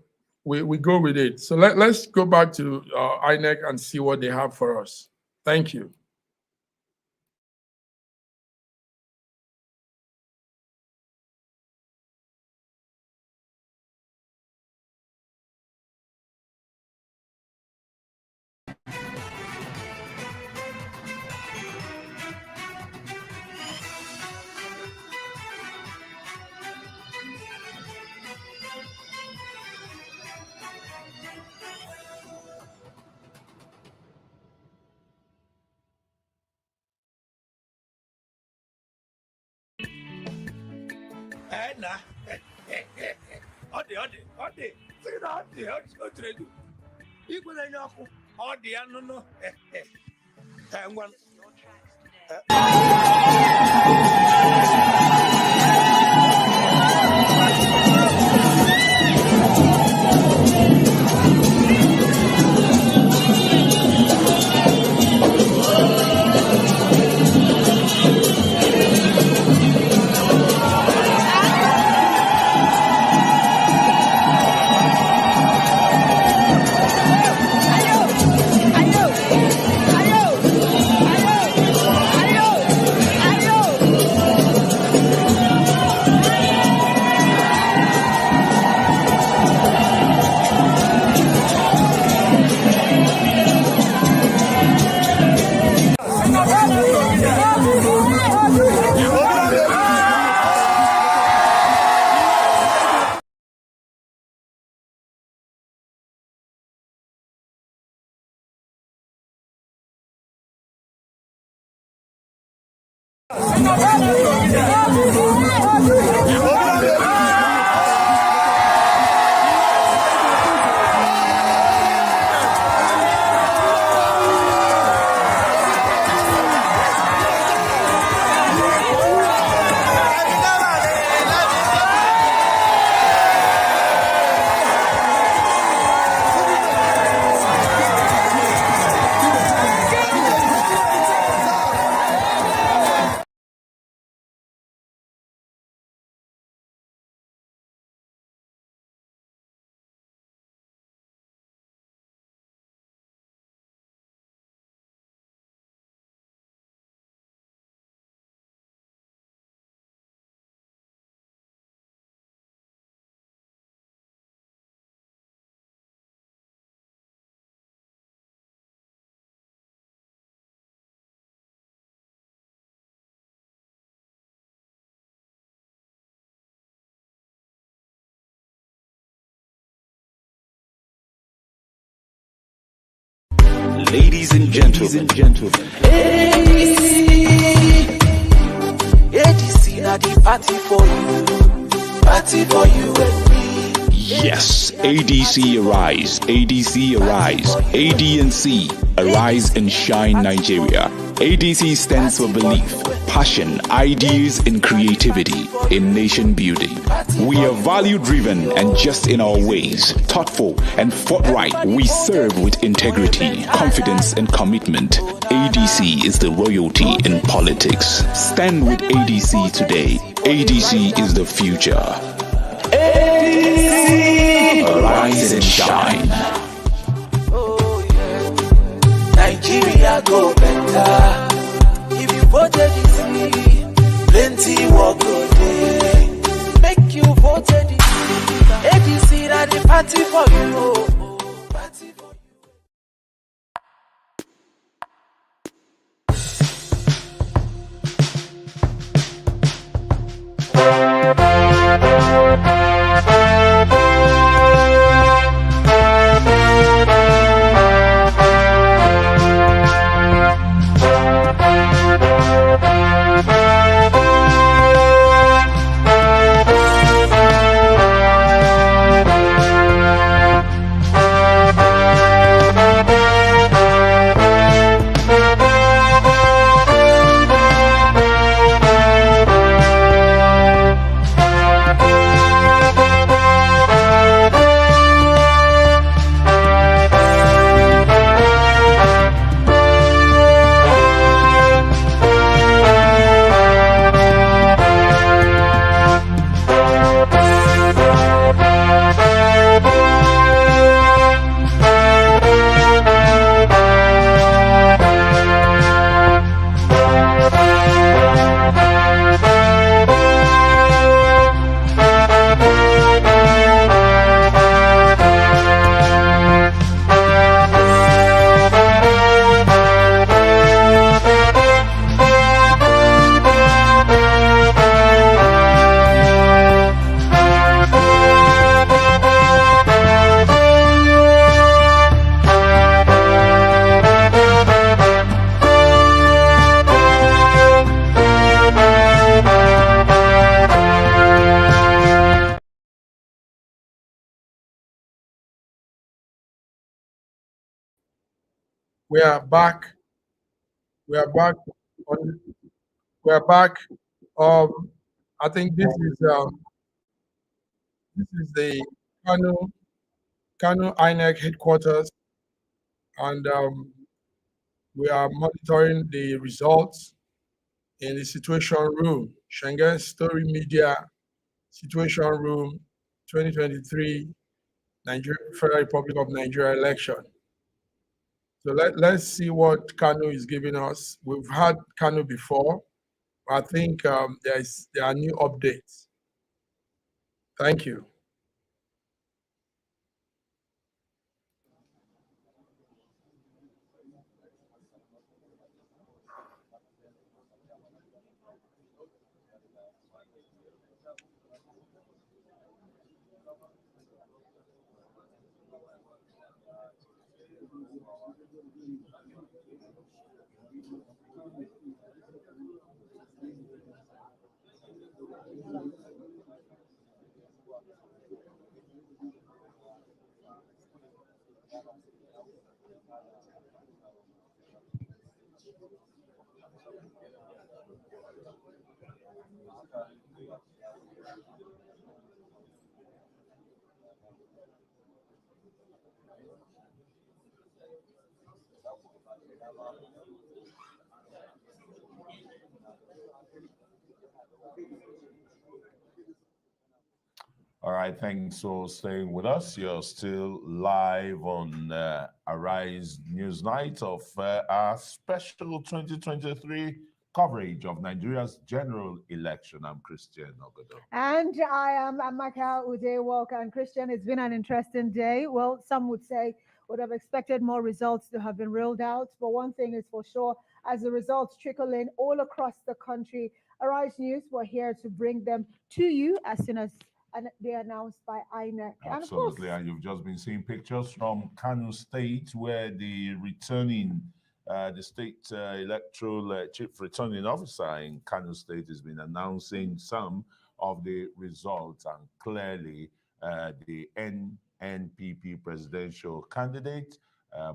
we go with it. So let's go back to INEC and see what they have for us. Thank you. Ladies and gentlemen, ADC, now the party for you and me. Yes, ADC arise, ADC arise, AD&C, arise and shine Nigeria. ADC stands for belief, passion, ideas and creativity in nation building. We are value driven and just in our ways, thoughtful and forthright. We serve with integrity, confidence and commitment. ADC is the royalty in politics. Stand with ADC today. ADC is the future. Arise and shine. Oh yeah, Nigeria go better. If you voted ADC, plenty work go there. Make you voted ADC, that the party for you. Party for you. We are back. We are back. We are back. I think this is the Kano INEC headquarters, and we are monitoring the results in the situation room, Schengen Story Media Situation Room 2023 Federal Republic of Nigeria election. So let's see what Kano is giving us. We've had Kano before. I think there are new updates. Thank you. All right, thanks for staying with us. You're still live on Arise News Night of our special 2023 coverage of Nigeria's general election. I'm Christian Ogodo. And I am Amaka Udewalker. And Christian, it's been an interesting day. Well, some would say would have expected more results to have been rolled out. But one thing is for sure, as the results trickle in all across the country, Arise News, we're here to bring them to you as soon as and they announced by INEC. Absolutely, and you've just been seeing pictures from Kano State, where the returning, the state electoral chief returning officer in Kano State has been announcing some of the results, and clearly the NNPP presidential candidate,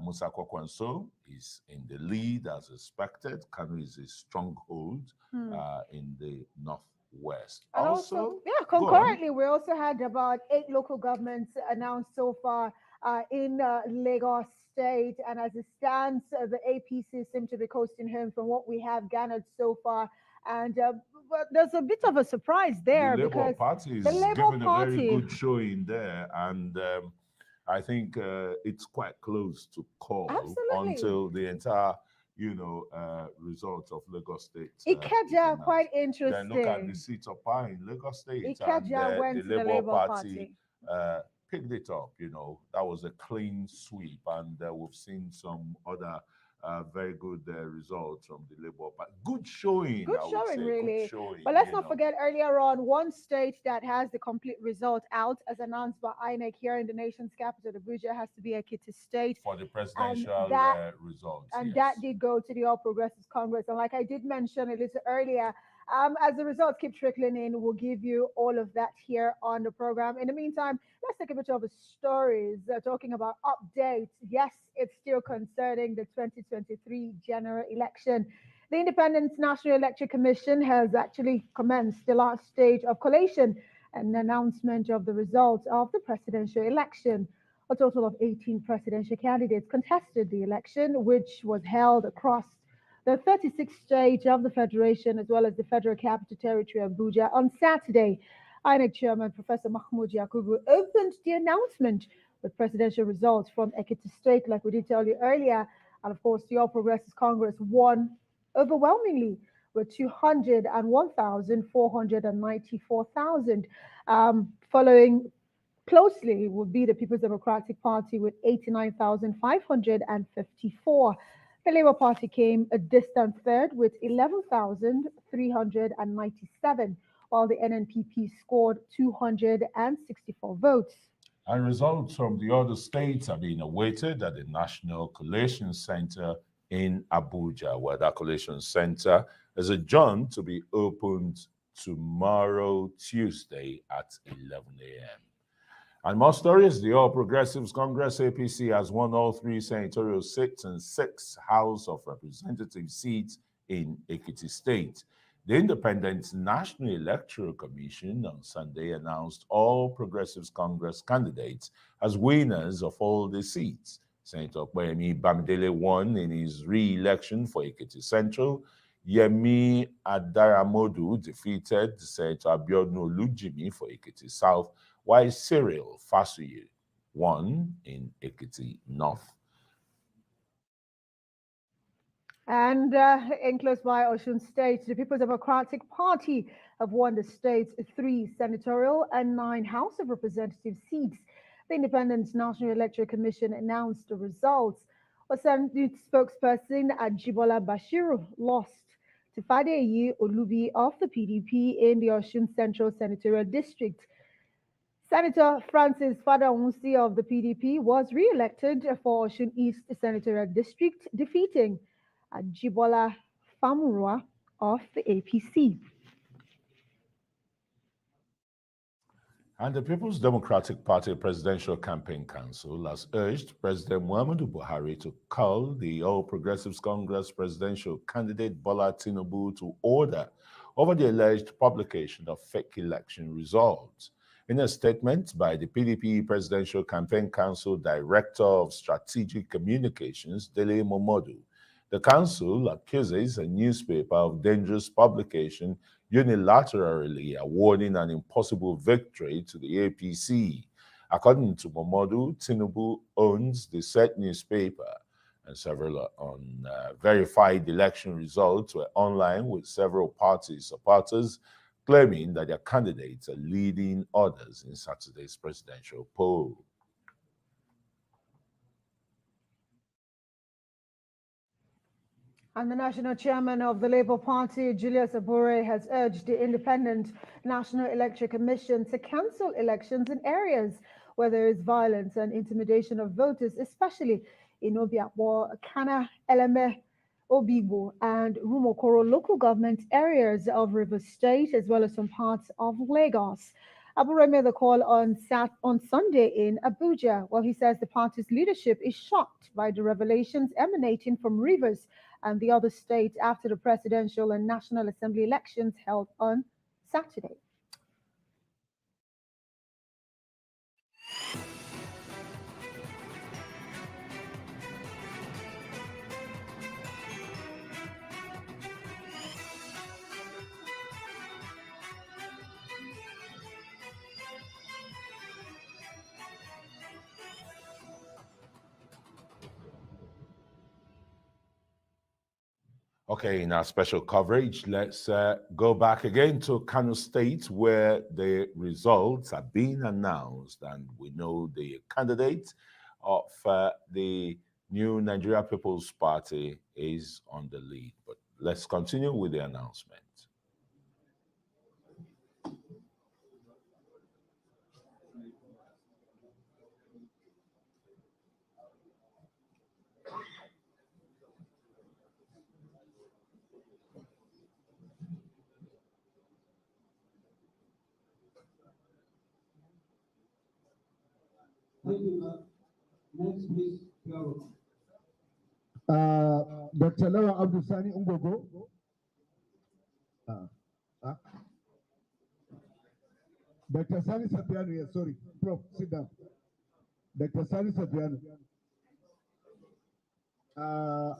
Musa Kwakwanso, is in the lead as expected. Kano is a stronghold in the northwest. And also, yeah, concurrently, we also had about 8 local governments announced so far in Lagos State. And as it stands, the APC seem to be coasting home from what we have garnered so far. And but there's a bit of a surprise there, the Labour because Party is the Labour giving a Party, very good showing there, and I think it's quite close to call until the entire, results of Lagos State. Ikeja, quite interesting. Then look at the seat of power in Lagos State, Ikeja and went the to the Labour Labour Party picked it up. That was a clean sweep, and we've seen some other very good results from the Labour Party. Good showing, Good I would showing, say. really. Good showing, But let's not forget, earlier on, one state that has the complete result out, as announced by INEC here in the nation's capital, Abuja, has to be Ekiti State. for the presidential results. And yes. that did go to the All Progressives Congress. And like I did mention a little earlier, as the results keep trickling in, we'll give you all of that here on the program. In the meantime, let's take a bit of the stories talking about updates. Yes, it's still concerning the 2023 general election. The Independent National Electoral Commission has actually commenced the last stage of collation and announcement of the results of the presidential election. A total of 18 presidential candidates contested the election, which was held across the 36th stage of the Federation, as well as the Federal Capital Territory, Abuja, on Saturday. INEC Chairman Professor Mahmoud Yakubu opened the announcement with presidential results from Ekiti State, like we did tell you earlier. And of course, the All Progressives Congress won overwhelmingly with 201,494,000. Following closely would be the People's Democratic Party with 89,554. The Labour Party came a distant third with 11,397, while the NNPP scored 264 votes. And results from the other states are being awaited at the National Collation Center in Abuja, where that collation center is adjourned to be opened tomorrow, Tuesday at 11 a.m. And more stories, the All Progressives Congress APC has won all 3 senatorial seats and 6 House of Representative seats in Ekiti State. The Independent National Electoral Commission on Sunday announced all Progressives Congress candidates as winners of all the seats. Senator Yemi Bamidele won in his re-election for Ekiti Central. Yemi Adaramodu defeated Senator Abiodun Olujimi for Ekiti South, while Cyril Fasuye won in Ekiti North. And enclosed by Osun State, the People's Democratic Party have won the state's 3 senatorial and 9 House of Representative seats. The Independent National Electoral Commission announced the results. Osun spokesperson Ajibola Bashiru lost to Fadeyi Olubi of the PDP in the Osun Central Senatorial District. Senator Francis Fadawunsi of the PDP was re-elected for Osun East Senatorial District, defeating Ajibola Famurwa of the APC. And the People's Democratic Party Presidential Campaign Council has urged President Muhammadu Buhari to call the All Progressives Congress presidential candidate Bola Tinubu to order over the alleged publication of fake election results. In a statement by the PDP Presidential Campaign Council Director of Strategic Communications, Dele Momodu, the council accuses a newspaper of dangerous publication unilaterally awarding an impossible victory to the APC. According to Momodu, Tinubu owns the said newspaper, and several verified election results were online with several party supporters claiming that their candidates are leading others in Saturday's presidential poll. And the national chairman of the Labour Party, Julius Abure, has urged the Independent National Electoral Commission to cancel elections in areas where there is violence and intimidation of voters, especially in Obiakpo, Kana, Eleme, Obigbo, and Rumokoro local government areas of Rivers State, as well as some parts of Lagos. Abure made the call on Sunday in Abuja, where he says the party's leadership is shocked by the revelations emanating from Rivers and the other states after the presidential and National Assembly elections held on Saturday. Okay, in our special coverage, let's go back again to Kano State, where the results have been announced, and we know the candidate of the new Nigeria People's Party is on the lead. But let's continue with the announcement. Thank you. Next, please, Carol. Dr. Lawa Abdusani Ungogo. Dr. Sani Sapiano, yes, sorry. Prof, sit down. Dr. Sani Sapiano.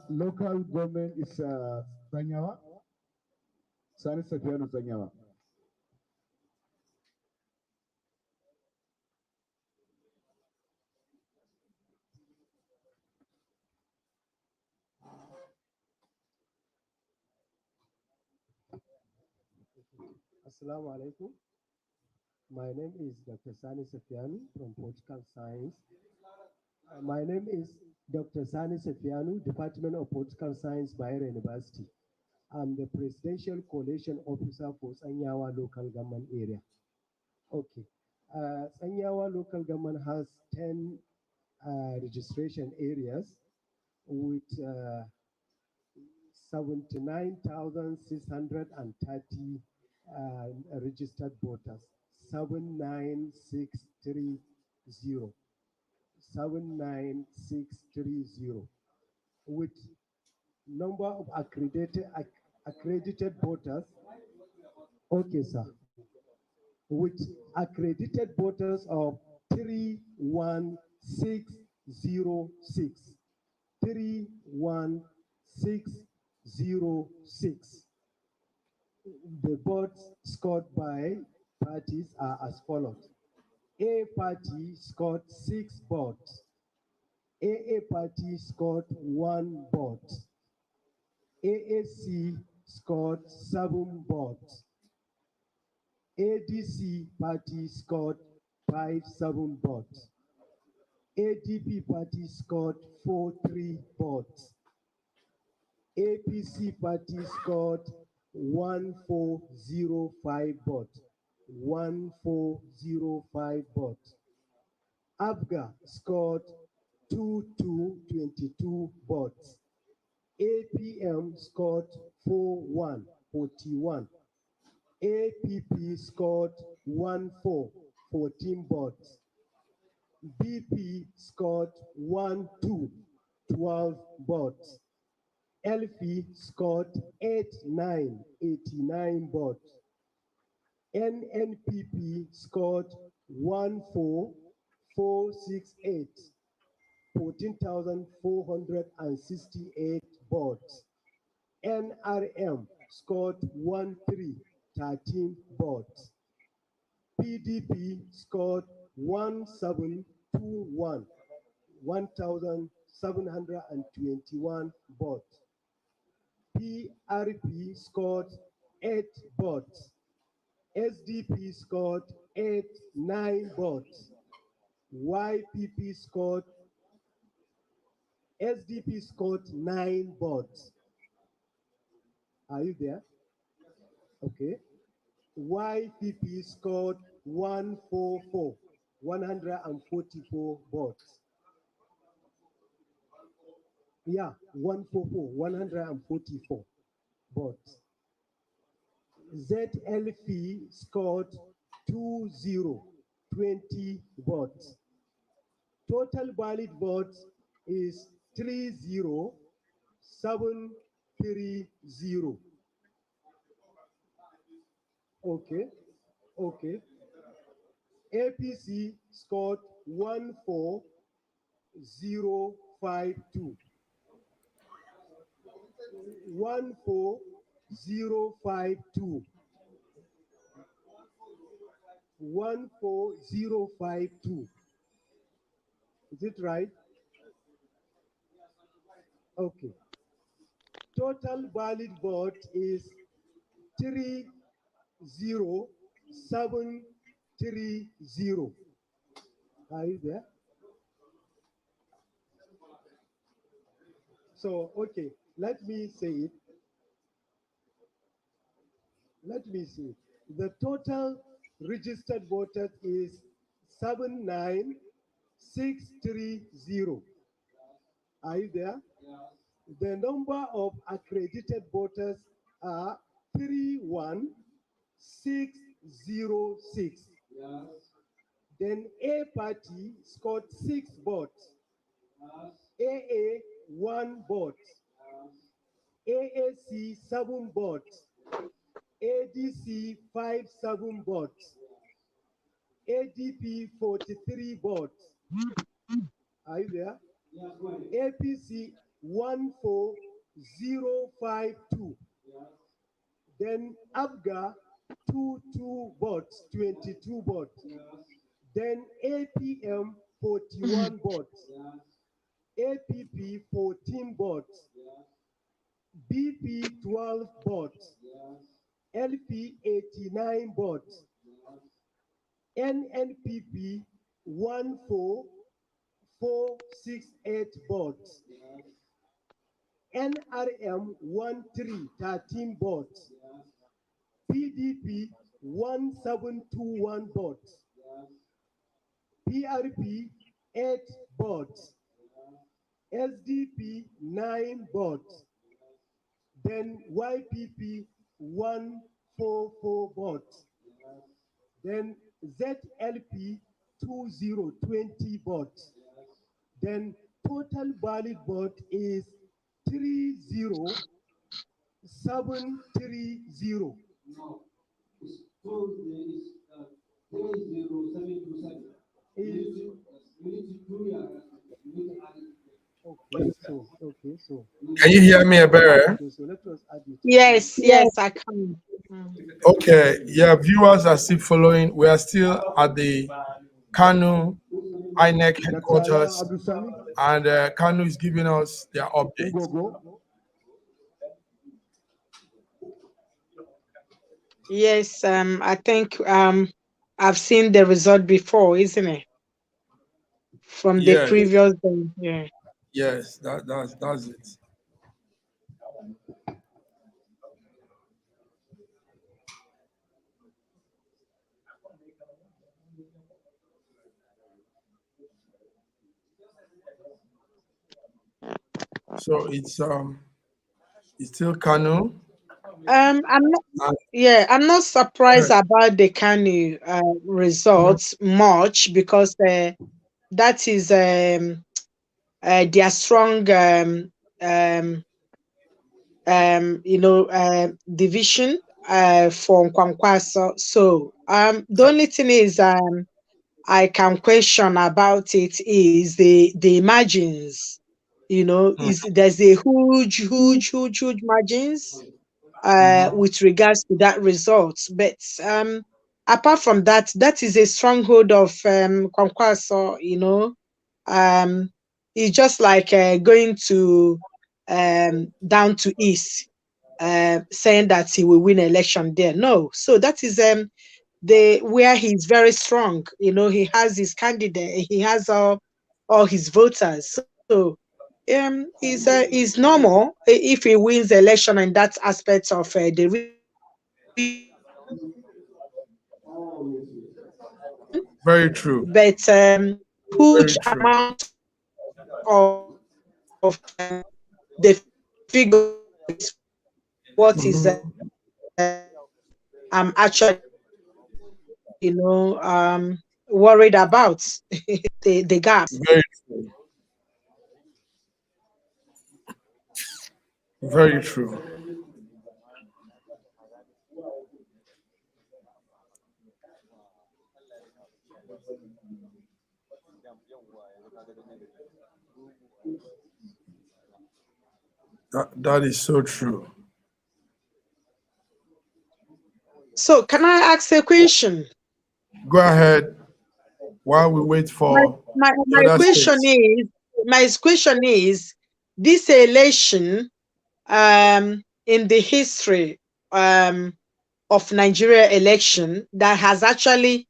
Local government is Sanyawa. Sani Sapiano Sanyawa. Assalamu alaikum. My name is Dr. Sani Safianu from Political Science. My name is Dr. Sani Safianu, Department of Political Science, Bayero University. I'm the Presidential Coalition Officer for Sanyawa Local Government Area. Okay. Sanyawa Local Government has 10 registration areas with 79,630 registered voters, 79630. 79630, with number of accredited voters. Okay, sir. With accredited voters of 31606. 31606. The votes scored by parties are as follows. A party scored 6 votes. AA party scored 1 vote. AAC scored 7 votes. ADC party scored 7 votes. ADP party scored 43 votes. APC party scored 1405 votes. 1405 votes. ABGA scored 2222 votes. APM scored 4141. APP scored 1414 votes. BP scored 1212 votes. LP scored 8989 votes. NNPP scored 14468, 14,468 votes. NRM scored 1313 votes. PDP scored 1721, 1,721 votes. PRP scored 8 votes. SDP scored 9 votes. YPP scored, SDP scored 9 votes. Are you there? Okay. YPP scored 144 votes. Yeah, 144 votes. ZLP scored 20 votes. Total valid votes is 30730. Okay, okay. APC scored 14052. 14052. 14052. Is it right? Okay. Total valid vote is 30730. Are you there? So, okay, let me say it. Let me see. The total registered voters is 79630. Are you there? The number of accredited voters are 31606. Then A party scored 6 votes. AA 1 vote. AAC 7 votes. ADC 57 votes. ADP 43 votes. Are you there? APC 14052. Then ABGA 22 votes, 22 votes. Then APM 41 votes. APP 14 votes. BP 12 votes. LP 89 votes. NNPP 14468 votes. NRM 13 votes. PDP 1721 votes. PRP 8 votes. SDP 9 votes. Then YPP 144 votes. Then ZLP 2020 votes. Then total valid vote is 30730. No, it's 30727. You need to do your, you need to add it. Okay, so. Can you hear me better? Okay, so let us add it. Yes, yes, I can. Okay, yeah, viewers are still following. We are still at the Kanu INEC headquarters, and Kanu is giving us their updates. Yes, I think I've seen the result before, isn't it? From the Yes, previous day. Yeah. yes, that's it. So it's still Kanu. I'm not. Yeah, I'm not surprised about the Kanu results much because that is their strong division for Nkwankwaso. So the only thing is I can question about it is the margins. There's a huge margins with regards to that result. But apart from that, that is a stronghold of Kwankwaso. It's just like going to down to east, saying that he will win election there. No, so that is where he's very strong. He has his candidate, he has all his voters. So is normal if he wins the election in that aspect of the Very true. but Very huge true. amount of the figure is what is I'm actually worried about the gaps. Very true. Very true. That is so true. So can I ask a question? Go ahead while we wait for My the other question states. is this election in the history of Nigeria election that has actually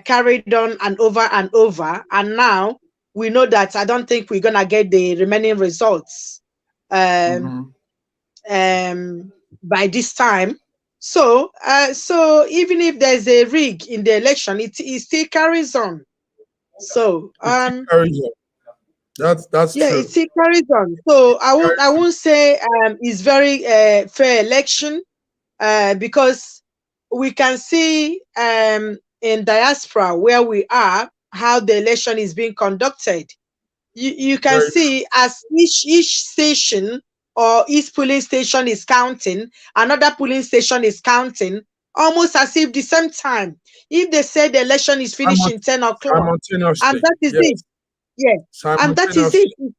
carried on and over, and now we know that I don't think we're gonna get the remaining results Mhm. by this time. So even if there's a rig in the election, it still carries on. So It still carries on. That's yeah, it true. still carries on. So I won't say it's very fair election because we can see in diaspora where we are how the election is being conducted. You can Very true. see as each station or each polling station is counting, another polling station is counting, almost as if the same time. If they say the election is finishing 10 o'clock, and Simultaneously. that is it. Yes. Yeah. And that is Simultaneously. it.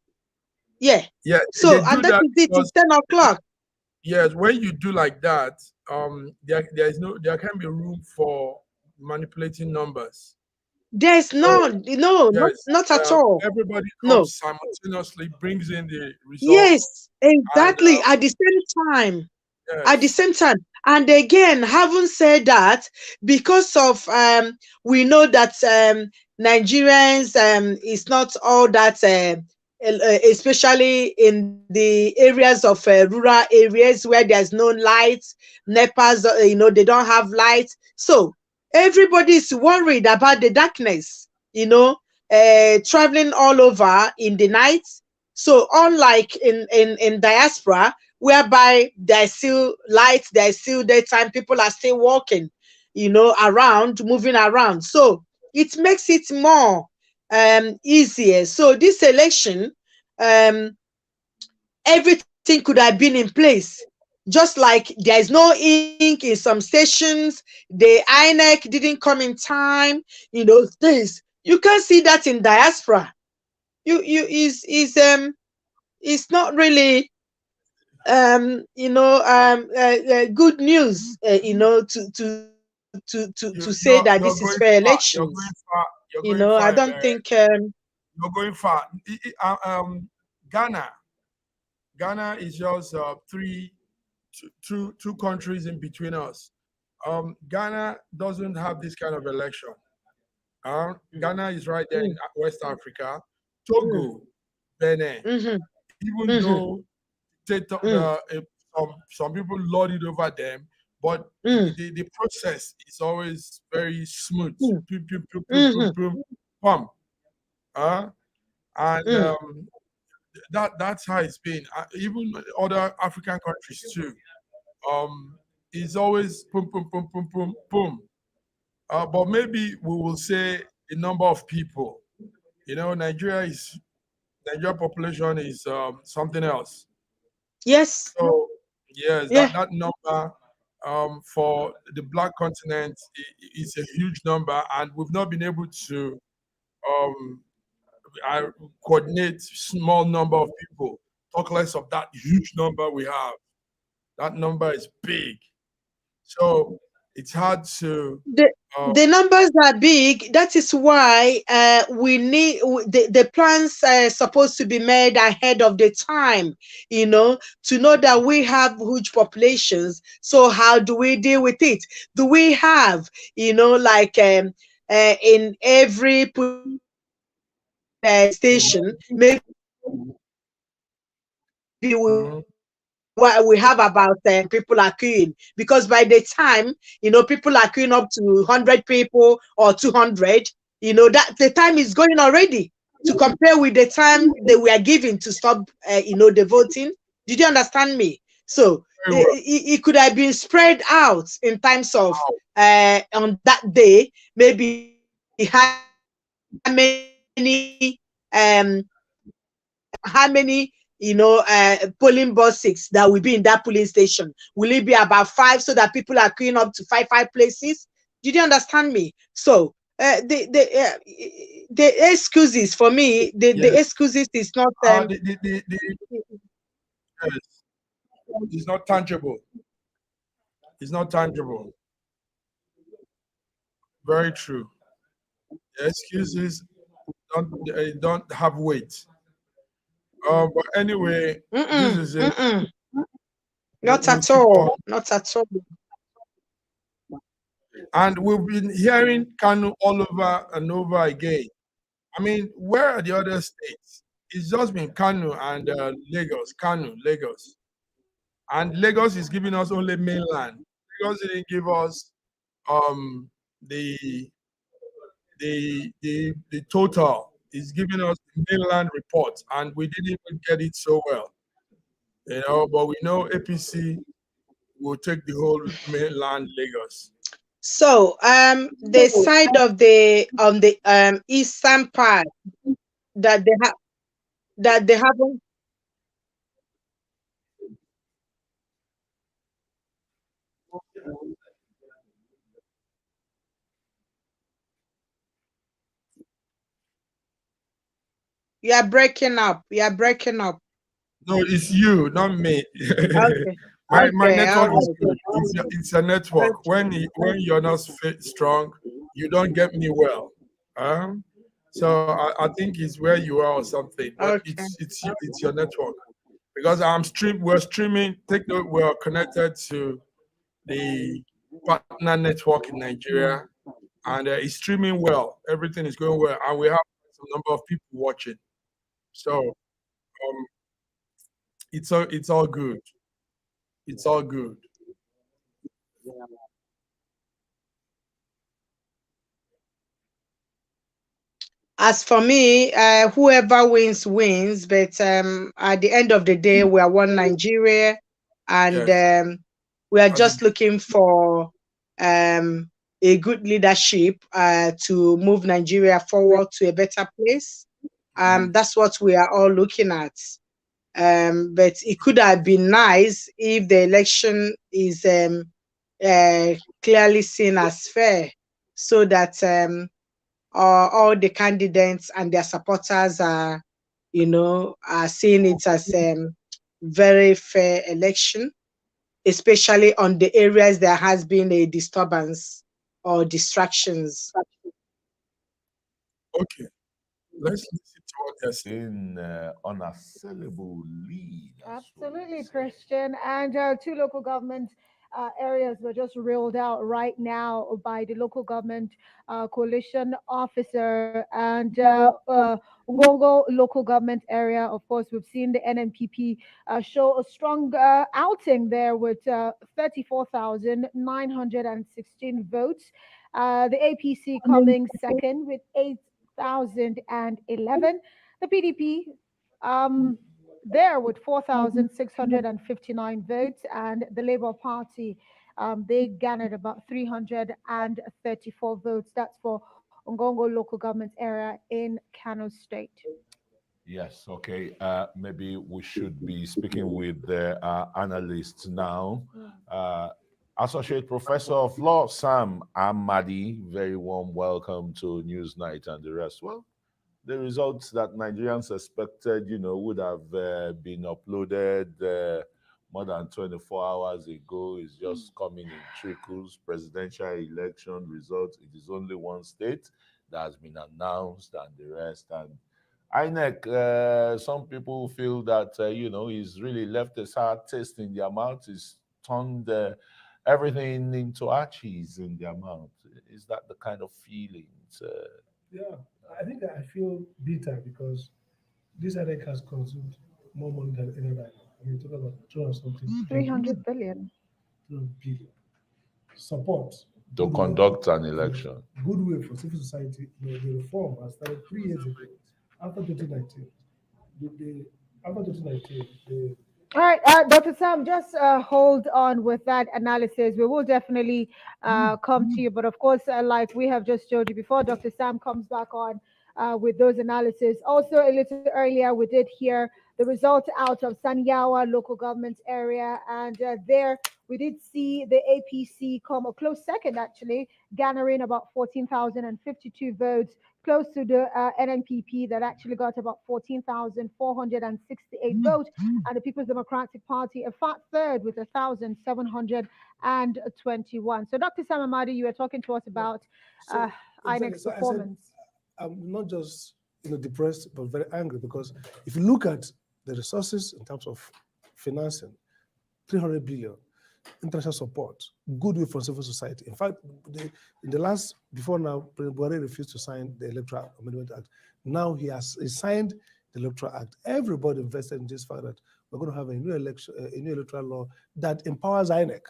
Yeah. Yeah, they So, and do that that is it. It's because 10 o'clock. yes, when you do like that, there can be room for manipulating numbers. There's So no, yes, not at all. everybody No. comes simultaneously, brings in the results, Yes, and exactly. At the same time. At the yes, same time. And again, having said that, because of we know that Nigerians is not all that especially in the areas of rural areas where there's no light, NEPAs, they don't have light. So everybody's worried about the darkness, traveling all over in the night. So unlike in diaspora, whereby there's still light, there's still daytime, people are still walking, around, moving around. So it makes it more easier. So this election, everything could have been in place. Just like there is no ink in some stations, the INEC didn't come in time, things. You can see that in diaspora. You is not really good news, to say that you're this is going fair far. You're going elections. far. You're going I far. don't think. You're going far. Ghana. Ghana is just two countries in between us. Ghana doesn't have this kind of election. Ghana is right there in West Africa. Togo, Benin. Even though some people lord it over them, but the process is always very smooth. Pum, pum, pum, pum, pum, pum, pum. And that's how it's been. Even other African countries too. It's always boom, boom, boom, boom, boom, boom. But maybe we will say the number of people. Nigeria population is something else. Yes. So yes, Yeah. that number for the Black continent is a huge number, and we've not been able to um, coordinate small number of people. Talk less of that huge number we have. That number is big, so it's hard to. The numbers are big. That is why we need the plans are supposed to be made ahead of the time, to know that we have huge populations. So how do we deal with it? Do we have, like in every station, maybe we have about people are queuing, because by the time people are queuing up to 100 people or 200, that the time is going already, to compare with the time they were given to stop the voting. Did you understand me? So it could have been spread out in terms of on that day, maybe how many polling buses that will be in that polling station. Will it be about 5, so that people are queuing up to five places? Did you understand me? So the excuses for me, the excuses is not yes, it's not tangible. It's not tangible. Very true. The excuses don't have weight. But anyway, this is it. Not at all. Not at all. And we've been hearing Kanu all over and over again. I mean, where are the other states? It's just been Kanu and Lagos, Kanu, Lagos. And Lagos is giving us only mainland. Lagos didn't give us the total. It's giving us the mainland report, and we didn't even get it so well. But we know APC will take the whole mainland Lagos. So the side of on the eastern part that they haven't. You are breaking up. You are breaking up. No, it's you, not me. Okay. My Okay, network all is right. good. It's a network. When you're not strong, you don't get me well. So I think it's where you are or something. But Okay. it's your network, because we're streaming. Take note, we're connected to the partner network in Nigeria, and it's streaming well. Everything is going well, and we have some number of people watching. So it's all good. It's all good. As for me, whoever wins wins. But at the end of the day, we are one Nigeria, and we are just looking for a good leadership to move Nigeria forward to a better place. That's what we are all looking at. But it could have been nice if the election is clearly seen as fair, so that all the candidates and their supporters are seeing it as very fair election, especially on the areas there has been a disturbance or distractions. Okay, let's listen to what they're saying. In unassailable lead. Absolutely, Christian. And 2 local government areas were just rolled out right now by the local government coalition officer. And Ngongo local government area, of course, we've seen the NNPP show a strong outing there with 34,916 votes. The APC coming second with 8,011. The PDP there with 4,659 votes, and the Labour Party, they garnered about 334 votes. That's for Ngongo local government area in Kano State. Yes, okay. Maybe we should be speaking with our analysts now. Associate Professor of Law, Sam Amadi, very warm welcome to Newsnight and the rest. Well, the results that Nigerians expected, would have been uploaded more than 24 hours ago is just coming in trickles. Presidential election results, it is only one state that has been announced and the rest. And INEC, some people feel that, he's really left a sour taste in their mouth. He's turned everything into archies in their mouth. Is that the kind of feelings Yeah, I think I feel bitter because this headache has consumed more money than any other. I mean, talk about 200 something. 300 billion. 200 billion. Support. To goodwill, conduct an election. Goodwill for civil society. The reform has started 3 years ago. After 2019. After 2019, All right, Dr. Sam, just hold on with that analysis. We will definitely come to you. But of course, like we have just showed you before, Dr. Sam comes back on with those analysis. Also, a little earlier, we did hear the result out of Sanyawa local government area. And there we did see the APC come a close second, actually, garnering about 14,052 votes, close to the NNPP that actually got about 14,468 votes, and the People's Democratic Party a fat third with 1,721. So, Dr. Sam Amadi, you were talking to us about INEC's performance. I'm not just depressed, but very angry because if you look at the resources in terms of financing, 300 billion, international support, goodwill from civil society. In fact, in the last, before now, President Buhari refused to sign the Electoral Amendment Act. Now he signed the Electoral Act. Everybody invested in this fact that we're going to have a new electoral law that empowers INEC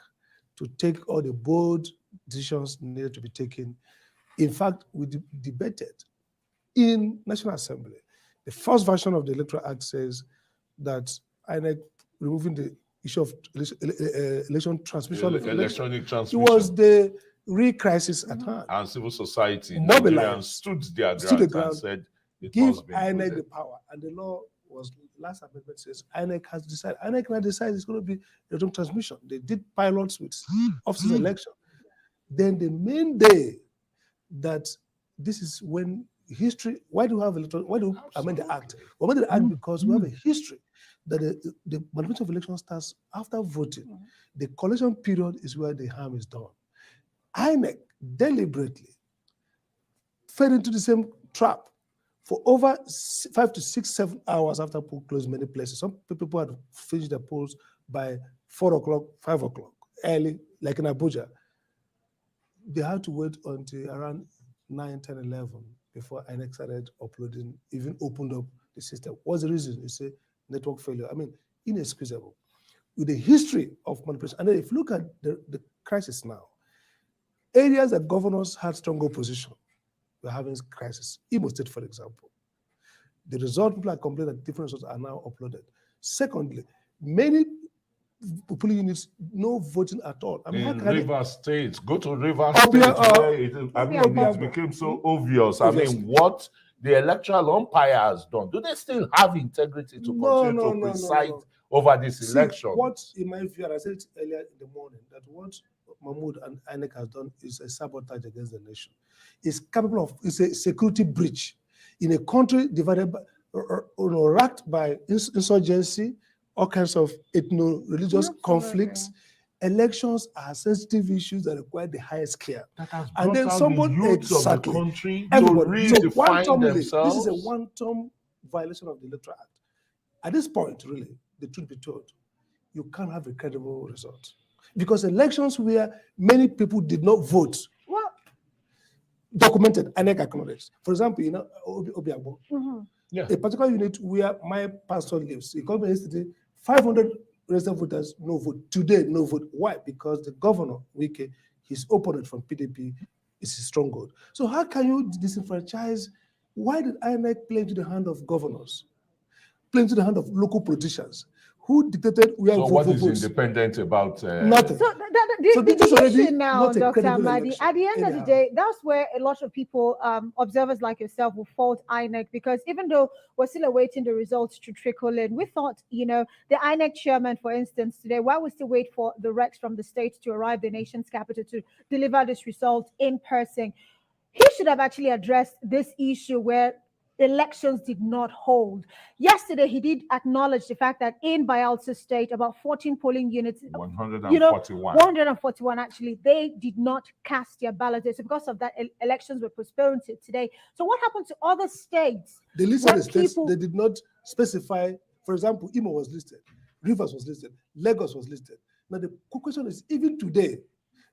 to take all the bold decisions needed to be taken. In fact, we debated in National Assembly. The first version of the Electoral Act says that INEC removing the issue of election transmission. Electronic transmission. It was the real crisis at hand. And civil society, Mobilized, Nigerians stood their ground and said it give must be INEC the power. And the law was, last amendment says, INEC has decided. INEC now decides it's going to be electronic transmission. They did pilots with officers election. Then the main day that this is when history, why do we have electoral, why do we amend the act? We amend the act because we have a history that the management of election starts after voting. The collation period is where the harm is done. INEC deliberately fell into the same trap for over 5 to 6, 7 hours after poll closed many places. Some people had finished their polls by 4 o'clock, 5 o'clock, early, like in Abuja. They had to wait until around 9, 10, 11 before INEC started uploading, even opened up the system. What's the reason? It's a network failure. I mean, inexcusable. With the history of manipulation, and then if you look at the crisis now, areas that governors had strong opposition, we're having crisis. Imo State, for example. The result, people are complaining that different results are now uploaded. Secondly, many polling units, no voting at all. I mean, in River State, go to River State where it became so obvious. I mean, what the electoral umpire has done. Do they still have integrity to continue to preside over this election? What, in my view, and I said it earlier in the morning, that what Mahmoud and INEC has done is a sabotage against the nation. It's capable of, it's a security breach in a country divided by, racked by insurgency, all kinds of ethno-religious conflicts. Elections are sensitive issues that require the highest care. And then somebody of the country to redefine themselves. This is a one-term violation of the Electoral Act. At this point, really, the truth be told, you can't have a credible result. Because elections where many people did not vote, documented, INEC acknowledged. For example, Obi a particular unit where my pastor lives, he called me yesterday, 500 registered voters, no vote. Today, no vote. Why? Because the governor, Wike, his opponent from PDP, is a stronghold. So how can you disenfranchise? Why did INEC play into the hand of governors? Play into the hand of local politicians? Who dictated where so what is independent about nothing? So the issue now, Dr. Amadi, at the end of the day, that's where a lot of people, observers like yourself, will fault INEC, because even though we're still awaiting the results to trickle in, we thought, the INEC chairman, for instance, today, why we still wait for the recs from the states to arrive the nation's capital to deliver this result in person? He should have actually addressed this issue where elections did not hold. Yesterday, he did acknowledge the fact that in Bayelsa State, about 14 polling units, 141 actually, they did not cast their ballots. So because of that, elections were postponed to today. So what happened to other states? The list of the states, they did not specify. For example, Imo was listed, Rivers was listed, Lagos was listed. Now the question is, even today,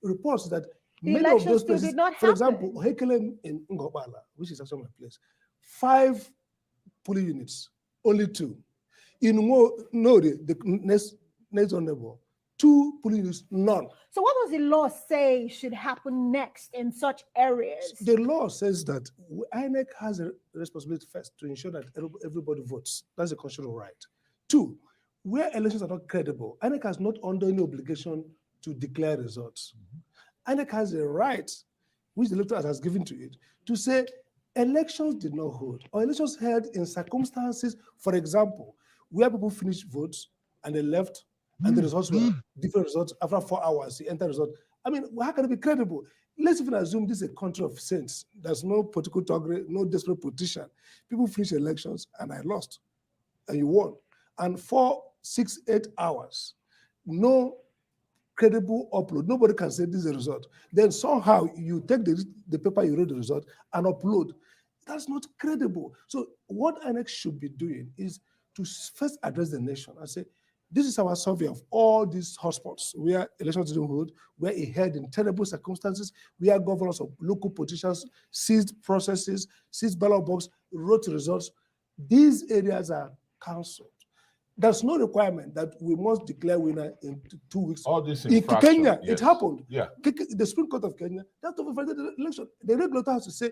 reports that The Many of election those still places, did not for example, happen. Hekelem in Ngobala, which is actually my place, 5 polling units, only 2. In the next door neighbor, 2 polling units, none. So what does the law say should happen next in such areas? The law says that INEC has a responsibility first to ensure that everybody votes. That's a constitutional right. 2, where elections are not credible, INEC has not under any obligation to declare results. INEC has a right, which the electorate has given to it, to say elections did not hold, or elections held in circumstances, for example, where people finished votes and they left, and the results were different results after 4 hours, the entire result. I mean, how can it be credible? Let's even assume this is a country of saints. There's no political target, no desperate politician. People finish elections and I lost, and you won. And 4, 6, 8 hours, no credible upload. Nobody can say this is a result. Then somehow you take the paper you read the result and upload. That's not credible. So what INEC should be doing is to first address the nation and say, this is our survey of all these hotspots where elections didn't hold, where it held in terrible circumstances, where governors of local politicians seized processes, seized ballot box, wrote results. These areas are cancelled. There's no requirement that we must declare winner in 2 weeks. All this in Kenya, yes. it happened. Yeah. The Supreme Court of Kenya, that overrided the election. The regulator has to say,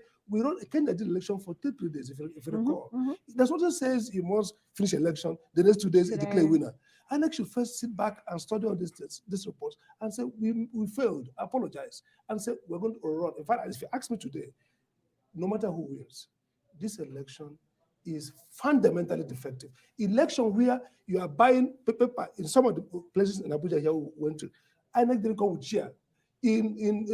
Kenya did election for 3 days, if you recall. That's what it says you must finish election, the next 2 days, declare winner. INEC should first sit back and study all these reports and say, we failed, apologize, and say, we're going to run. In fact, if you ask me today, no matter who wins, this election is fundamentally defective. Election where you are buying paper in some of the places in Abuja here we went to, INEC didn't come with chair. In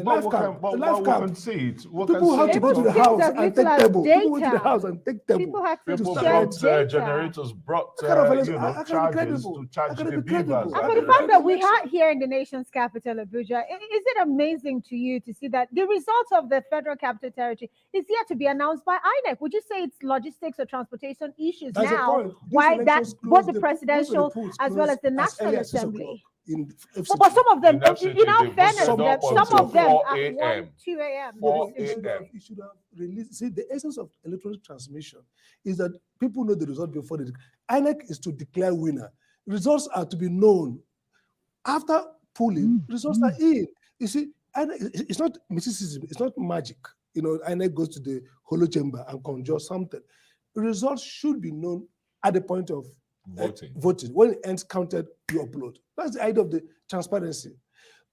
life camp, people have to go to the house and take table. People went to the house and take table. People had to People share brought data. generators, brought charges to charge the beavers. And for the fact that we had here in the nation's capital, Abuja, is it amazing to you to see that the results of the Federal Capital Territory is yet to be announced by INEC? Would you say it's logistics or transportation issues That's now? Why that both the presidential as well as the National Assembly? But some of them, in all fairness, some of them at 1, 2 a.m. You should have released. See, the essence of electronic transmission is that people know the result before they. INEC is to declare winner. Results are to be known after polling. Results are in. You see, it's not mysticism. It's not magic. INEC goes to the hollow chamber and conjures something. The results should be known at the point of voting. When it ends counted, you upload. That's the idea of the transparency.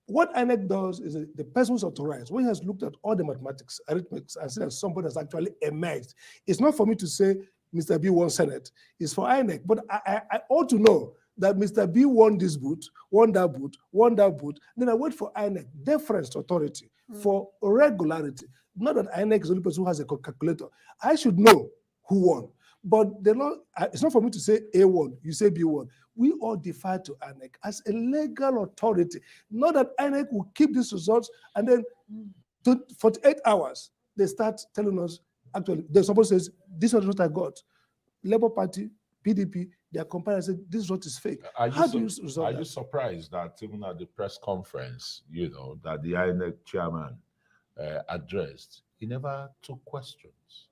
What INEC does is the person who's authorized, when he has looked at all the mathematics, arithmetic, and seen that somebody has actually emerged, it's not for me to say Mr. B won Senate. It's for INEC. But I ought to know that Mr. B won this booth, won that booth, won that booth. Then I wait for INEC, deference to authority, for regularity. Not that INEC is the only person who has a calculator. I should know who won. But it's not for me to say A1, you say B1. We all defer to INEC as a legal authority. Not that INEC will keep these results and then 48 hours, they start telling us, actually, somebody says, this is what I got. Labour Party, PDP, they are comparing and say, this result is fake. How do you resolve that? Are you surprised that even at the press conference, that the INEC chairman addressed, he never took questions?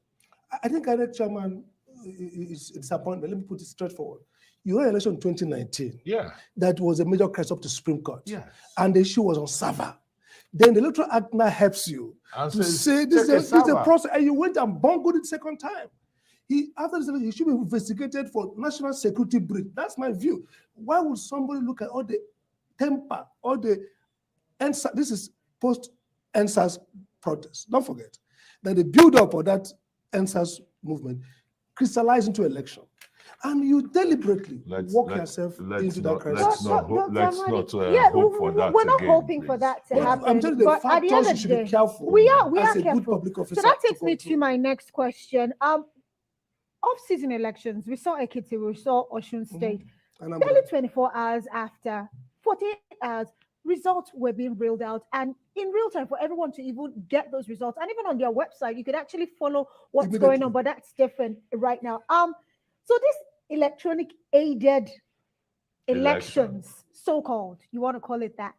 I think INEC chairman is disappointment. Let me put it straightforward. You had an election in 2019. Yeah. That was a major case up to Supreme Court. Yes. And the issue was on server. Then the Electoral Act now helps you and to say this is a process. And you went and bungled it second time. After this election, he should be investigated for national security breach. That's my view. Why would somebody look at all the temper, all the NSAS, this is post-NSAS protest. Don't forget that the build-up of that NSAS movement crystallize into election, and you deliberately walk yourself into that crisis. Let's not hope for that. We're not again, hoping please. for that to happen. I'm telling you, but at the end of the day, we are careful. So that takes me to my next question. Off-season elections, we saw Ekiti, we saw Osun State. Barely 24 hours after, 48 hours, results were being reeled out, and in real time for everyone to even get those results. And even on their website, you could actually follow what's going on, but that's different right now. So this electronic aided elections, so-called, you want to call it that,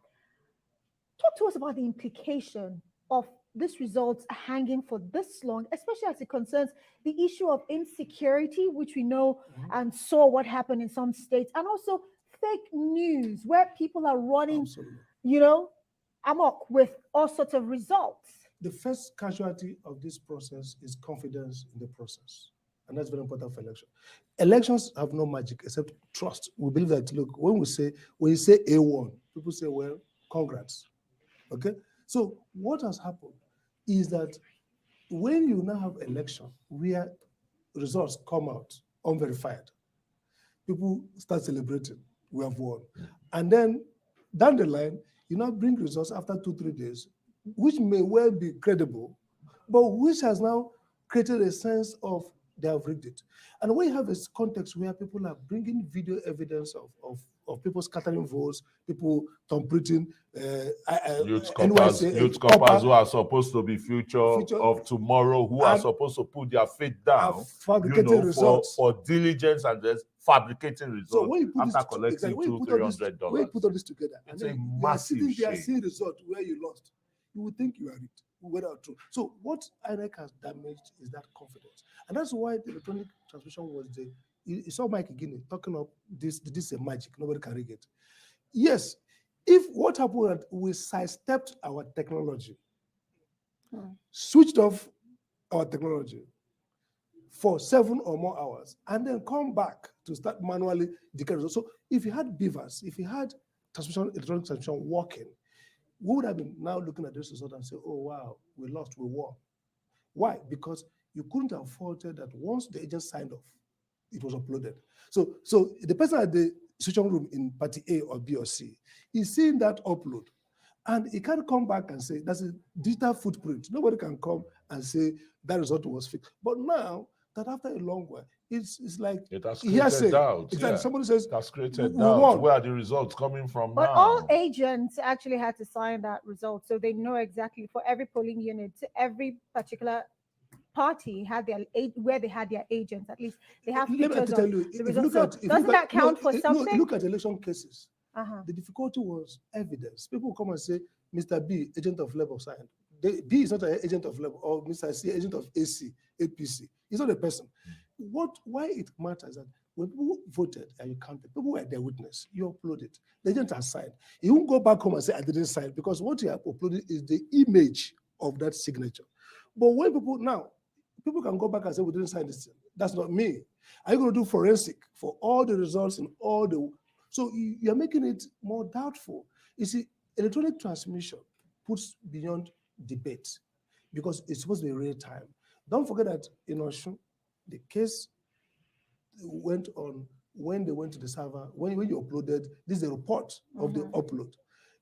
Talk to us about the implication of these results hanging for this long, especially as it concerns the issue of insecurity, which we know and saw what happened in some states, and also fake news where people are running, amok with all sorts of results. The first casualty of this process is confidence in the process. And that's very important for election. Elections have no magic except trust. We believe that, look, when you say A1, people say, well, congrats. Okay? So what has happened is that when you now have election where results come out unverified, people start celebrating, we have won. And then down the line, you now bring results after 2-3 days, which may well be credible, but which has now created a sense of they have rigged it. And when you have this context where people are bringing video evidence of people scattering votes, people tampering, youth coppers who are supposed to be future of tomorrow, who are supposed to put their faith down, for diligence and just fabricating results so when you put after this, collecting $200-300. When you put all this together, it's and a then massive you are shame. seeing result where you lost, you would think you are it. Whether or true. So what INEC has damaged is that confidence. And that's why the electronic transmission was you saw Mike Guinea talking of this is a magic, nobody can rig it. Yes, if what happened, we sidestepped our technology, switched off our technology for 7 or more hours, and then come back to start manually declaring results. So if you had beavers, if you had electronic transmission working, we would have been now looking at this result and say, oh, wow, we lost, we won. Why? Because you couldn't have faulted that once the agent signed off, it was uploaded. So the person at the switching room in party A or B or C is seeing that upload, and he can't come back and say, that's a digital footprint. Nobody can come and say that result was fixed. But now, that after a long while, it's like it has created doubt. It's like somebody says, it has created doubt. Where are the results coming from but now? all agents actually had to sign that result, so they know exactly for every polling unit, every particular party had their where they had their agents. At least they have pictures of the results. So doesn't that count for something? Look at election cases. The difficulty was evidence. People come and say, Mr. B, agent of Labour, signed. B is not an agent of Labour, or Mr. C, agent of AC, APC. He's not a person. Why it matters that when people voted and you counted, people were their witness. You upload it. The agent has signed. You won't go back home and say, I didn't sign, because what you have uploaded is the image of that signature. But when people can go back and say, we didn't sign this. That's not me. Are you going to do forensic for all the results and all the... So you're making it more doubtful. You see, electronic transmission puts beyond debate because it's supposed to be real time. Don't forget that in Osun, the case went on when they went to the server, when you uploaded, this is the report of the upload.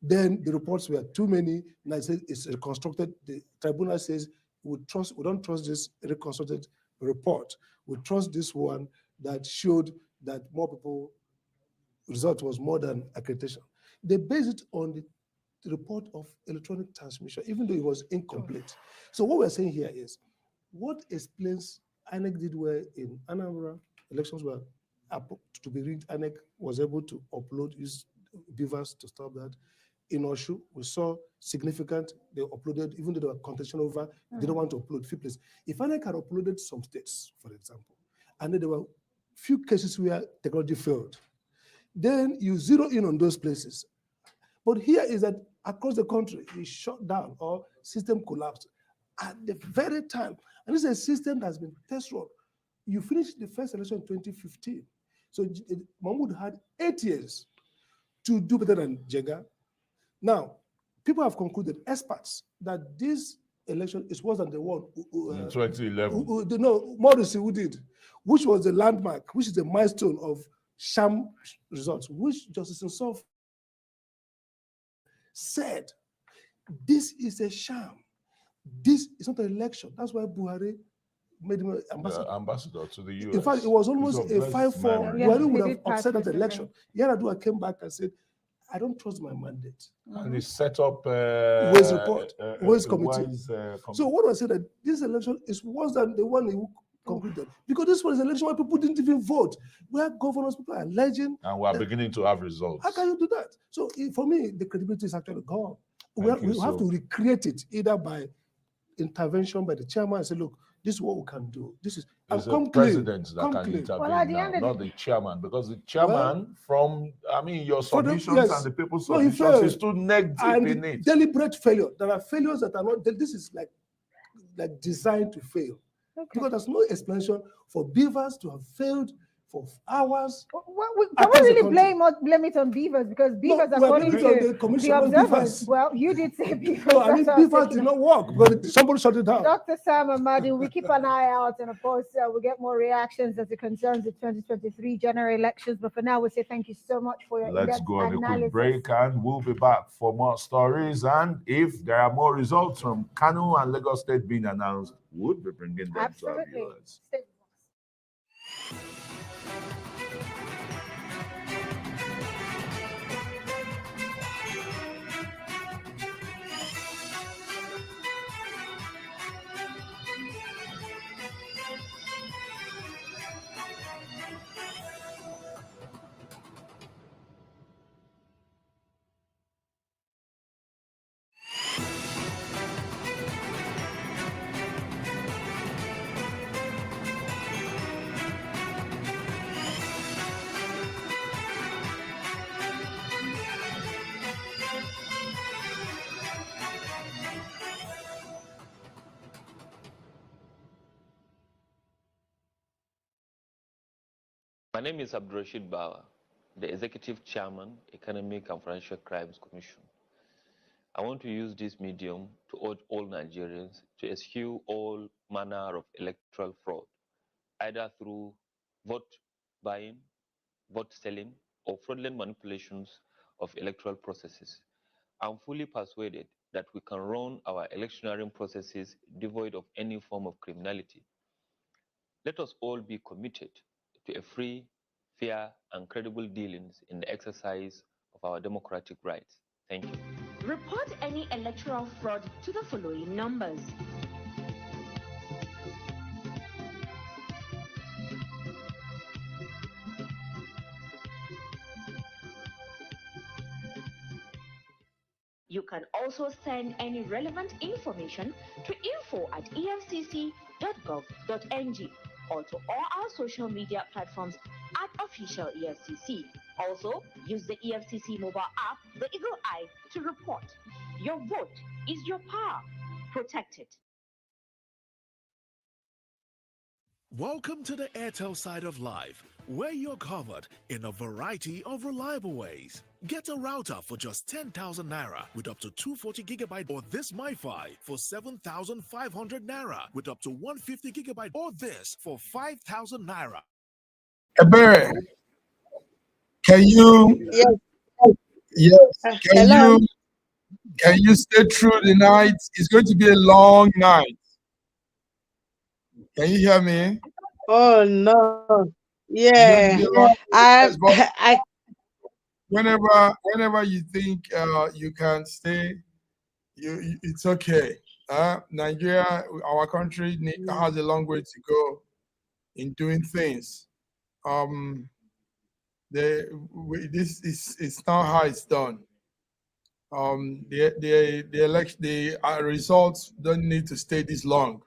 Then the reports were too many, and I said it's reconstructed. The tribunal says we don't trust this reconstructed report. We trust this one that showed that more people, result was more than accreditation. They based it on the report of electronic transmission, even though it was incomplete. So what we're saying here is, what explains INEC did well in Anambra, elections were to be rigged, INEC was able to upload, use beavers to stop that. In Oshu, we saw significant, they uploaded, even though they were contestation over, they didn't want to upload few places. If INEC had uploaded some states, for example, and then there were few cases where technology failed, then you zero in on those places. But here is that across the country, it shut down or system collapsed at the very time. And this is a system that's been test run. You finished the first election in 2015. So Mahmoud had 8 years to do better than Jega. Now, people have concluded, experts, that this election is worse than the one in 2011. No, Morrissey who did, which was the landmark, which is the milestone of sham results, which Justice Nsof said, this is a sham. This is not an election. That's why Buhari made him ambassador to the US. In fact, it was almost a 5-4. Buhari would have upset that election. Yar'Adua came back and said, I don't trust my mandate. And he set up Ways report, Ways committee. So what was said that this election is worse than the one he concluded, because this was an election where people didn't even vote, where governors, people are alleging. And we are beginning to have results. How can you do that? So for me, the credibility is actually gone. we have to recreate it either by intervention by the chairman and say, look, this is what we can do. This is It's the president that can intervene now, not the chairman, because the chairman, your submissions and the people's submissions is too negative in it. Deliberate failure. There are failures that are not. This is like designed to fail, because there's no explanation for beavers to have failed for hours. Can we really blame it on beavers? Because beavers, according to the observers, well, you did say beavers. No, I mean, beavers did not work, but somebody shut it down. Dr. Sam Amadi, we keep an eye out, and of course, we'll get more reactions as it concerns the 2023 general elections. But for now, we say thank you so much for your Let's go on analysis. a quick break, and we'll be back for more stories. And if there are more results from Kano and Lagos State being announced, we'll be bringing them to our viewers. My name is Abdurrashid Bawa, the Executive Chairman, Economic and Financial Crimes Commission. I want to use this medium to urge all Nigerians to eschew all manner of electoral fraud, either through vote buying, vote selling, or fraudulent manipulations of electoral processes. I'm fully persuaded that we can run our electioneering processes devoid of any form of criminality. Let us all be committed to a free, fair, and credible dealings in the exercise of our democratic rights. Thank you. Report any electoral fraud to the following numbers. You can also send any relevant information to info@efcc.gov.ng or to all our social media platforms @official EFCC. Also, use the EFCC mobile app, the Eagle Eye, to report. Your vote is your power. Protect it. Welcome to the Airtel side of life, where you're covered in a variety of reliable ways. Get a router for just 10,000 Naira with up to 240 gigabyte, or this MiFi for 7,500 Naira with up to 150 gigabyte, or this for 5,000 Naira. Ebere, can you? Yes. Can you stay through the night? It's going to be a long night. Can you hear me? Oh no. Yeah. Whenever you think you can stay, it's okay. Nigeria, our country, has a long way to go in doing things. This is not how it's done. The results don't need to stay this long.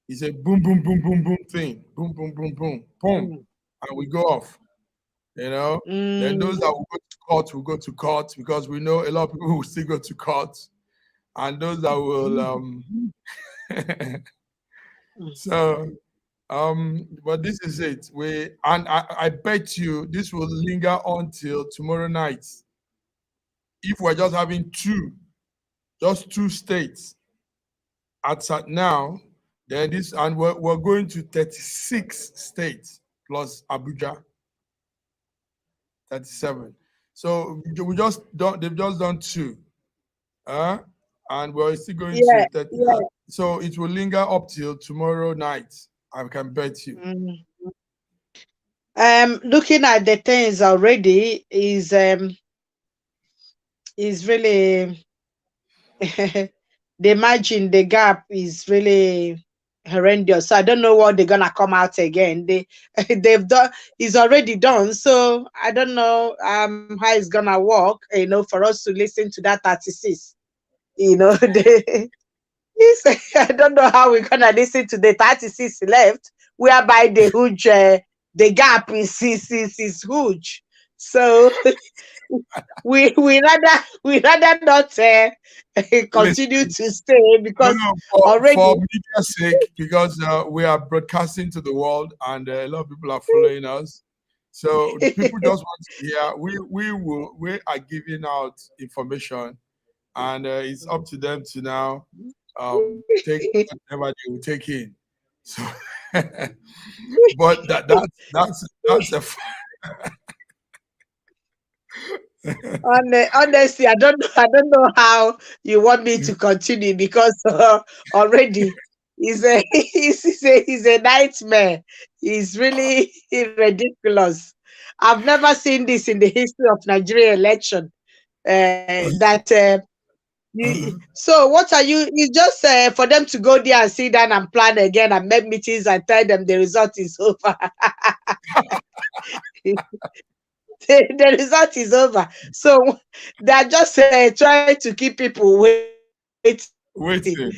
It's a boom, boom, boom, boom, boom thing. Boom, boom, boom, boom, boom. And we go off. Then those that will go to court because we know a lot of people will still go to court. And those that will but this is it. I bet you this will linger until tomorrow night. If we're just having two states at now, then we're going to 36 states plus Abuja, 37. So they've just done two, and we're still going to 30. So it will linger up till tomorrow night. I can bet you. Looking at the things already is really the margin, the gap is really horrendous. So I don't know what they're gonna come out again. They've done, it's already done. So I don't know how it's gonna work, for us to listen to that 36. I don't know how we're gonna listen to the 36 left, whereby the huge, the gap is huge. So we rather not continue Listen, to stay because for already. media's sake, because we are broadcasting to the world and a lot of people are following us. So the people just want to hear. We are giving out information, and it's up to them to now take whatever they will take in. So, but that's a. Honestly, I don't know how you want me to continue because already it's a nightmare. It's really ridiculous. I've never seen this in the history of Nigeria election. So what are you? It's just for them to go there and sit down and plan again and make meetings and tell them the result is over. The result is over. So they're just trying to keep people waiting.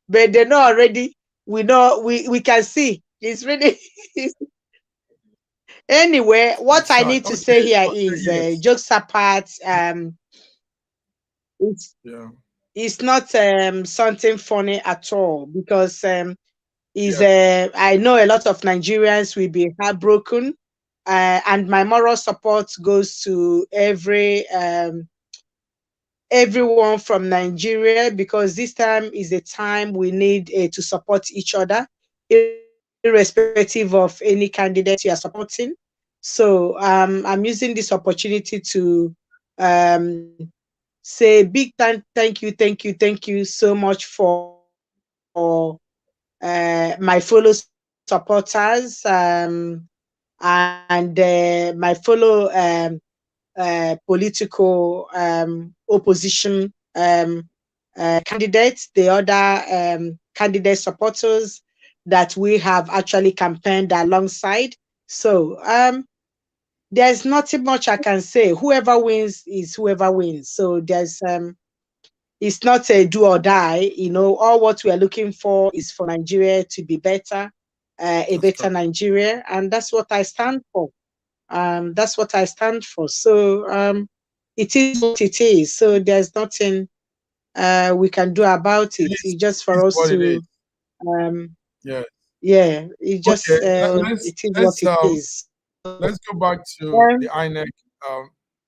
But they know already. We know we can see. It's really anyway. What I need to say here is yes. jokes apart. It's not something funny at all because I know a lot of Nigerians will be heartbroken. And my moral support goes to everyone from Nigeria because this time is a time we need to support each other, irrespective of any candidate you are supporting. So I'm using this opportunity to say big thank you so much for my fellow supporters and my fellow political opposition candidates, the other candidate supporters that we have actually campaigned alongside. So there's nothing much I can say. Whoever wins is whoever wins. So there's it's not a do or die. All what we are looking for is for Nigeria to be better, a better Nigeria, and that's what I stand for. That's what I stand for. So it is what it is. So there's nothing we can do about it. It's just for us to it's just it is what it is. Let's go back to the INEC,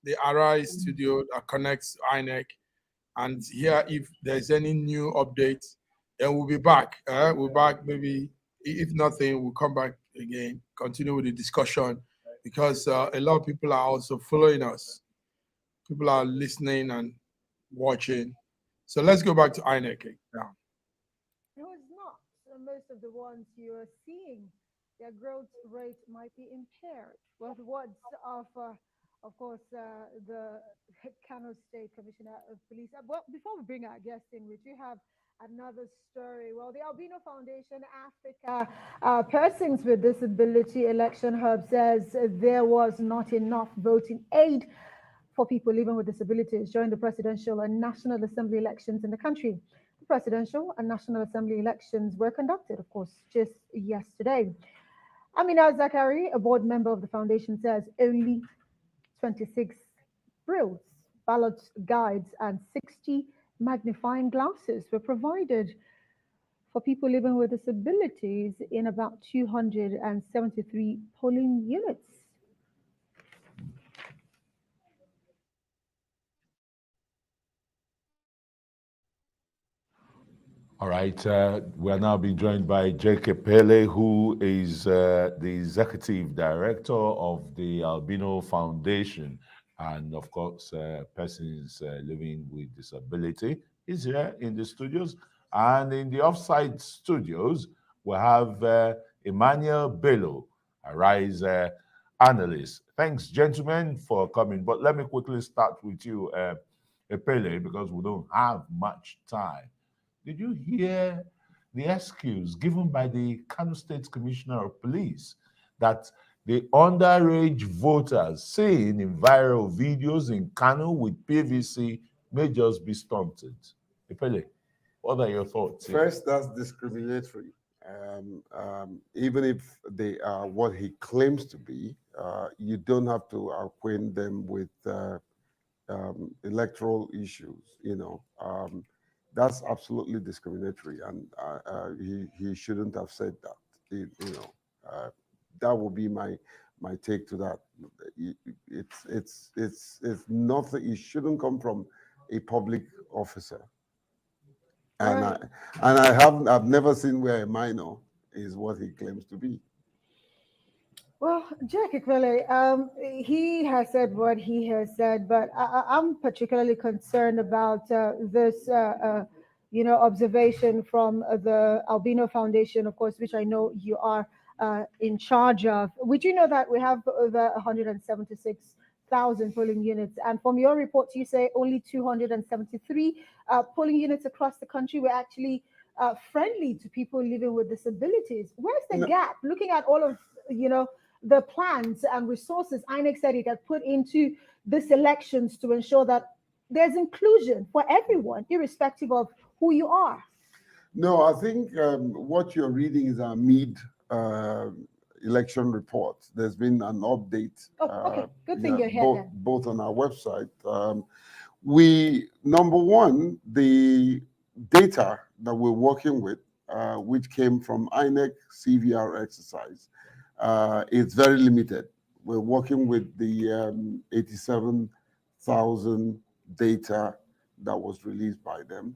the Arise studio that connects to INEC, and hear if there's any new updates. Then we'll be back. We're back. Maybe if nothing, we'll come back again, continue with the discussion, because a lot of people are also following us. People are listening and watching. So let's go back to INEC now. No, it's not. Most of the ones you are seeing, their growth rate might be impaired. Well, the words of course, the Kano State Commissioner of Police. Well, before we bring our guest in, we do have another story. Well, the Albino Foundation Africa Persons with Disability Election Hub says there was not enough voting aid for people living with disabilities during the presidential and National Assembly elections in the country. The presidential and National Assembly elections were conducted, of course, just yesterday. Amina Zakari, a board member of the foundation, says only 26 brills, ballot guides, and 60 magnifying glasses were provided for people living with disabilities in about 273 polling units. All right, we're now being joined by Jake Pele, who is the Executive Director of the Albino Foundation, and of course, persons living with disability. He's here in the studios, and in the offsite studios, we have Emmanuel Bello, Arise analyst. Thanks, gentlemen, for coming. But let me quickly start with you, Pele, because we don't have much time. Did you hear the excuse given by the Kano State Commissioner of Police that the underage voters seen in viral videos in Kano with PVC may just be stunted? Ipele, what are your thoughts? First, that's discriminatory. Even if they are what he claims to be, you don't have to acquaint them with electoral issues. That's absolutely discriminatory, and he shouldn't have said that. That would be my take to that. It's nothing. It shouldn't come from a public officer. And Right. I've never seen where a minor is what he claims to be. Well, Jack Ikwele, he has said what he has said, but I'm particularly concerned about this, observation from the Albino Foundation, of course, which I know you are in charge of. Would you know that we have over 176,000 polling units? And from your report, you say only 273 polling units across the country were actually friendly to people living with disabilities. Where's the gap? Looking at all of, the plans and resources INEC said it had put into these elections to ensure that there's inclusion for everyone, irrespective of who you are. No, I think what you're reading is our election report. There's been an update. Okay, good thing you're here then. Both on our website. Number one, the data that we're working with, which came from INEC CVR exercise, it's very limited. We're working with the 87,000 data that was released by them,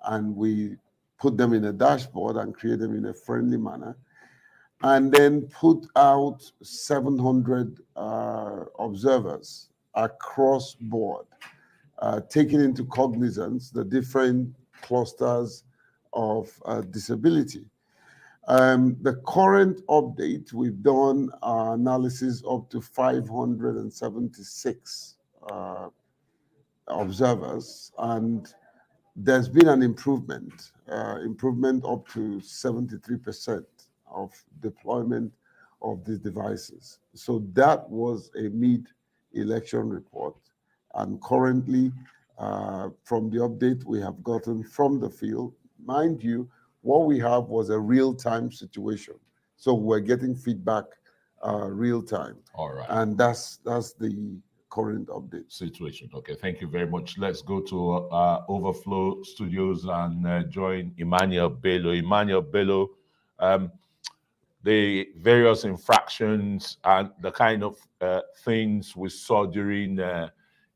and we put them in a dashboard and create them in a friendly manner, and then put out 700 observers across board, taking into cognizance the different clusters of disability. The current update, we've done analysis up to 576 observers, and there's been an improvement up to 73% of deployment of these devices. So that was a mid-election report, and currently, from the update we have gotten from the field, mind you, what we have was a real-time situation. So we're getting feedback real-time. All right. And that's the current update. Situation. Okay, thank you very much. Let's go to Overflow Studios and join Emmanuel Bello. Emmanuel Bello, the various infractions and the kind of things we saw during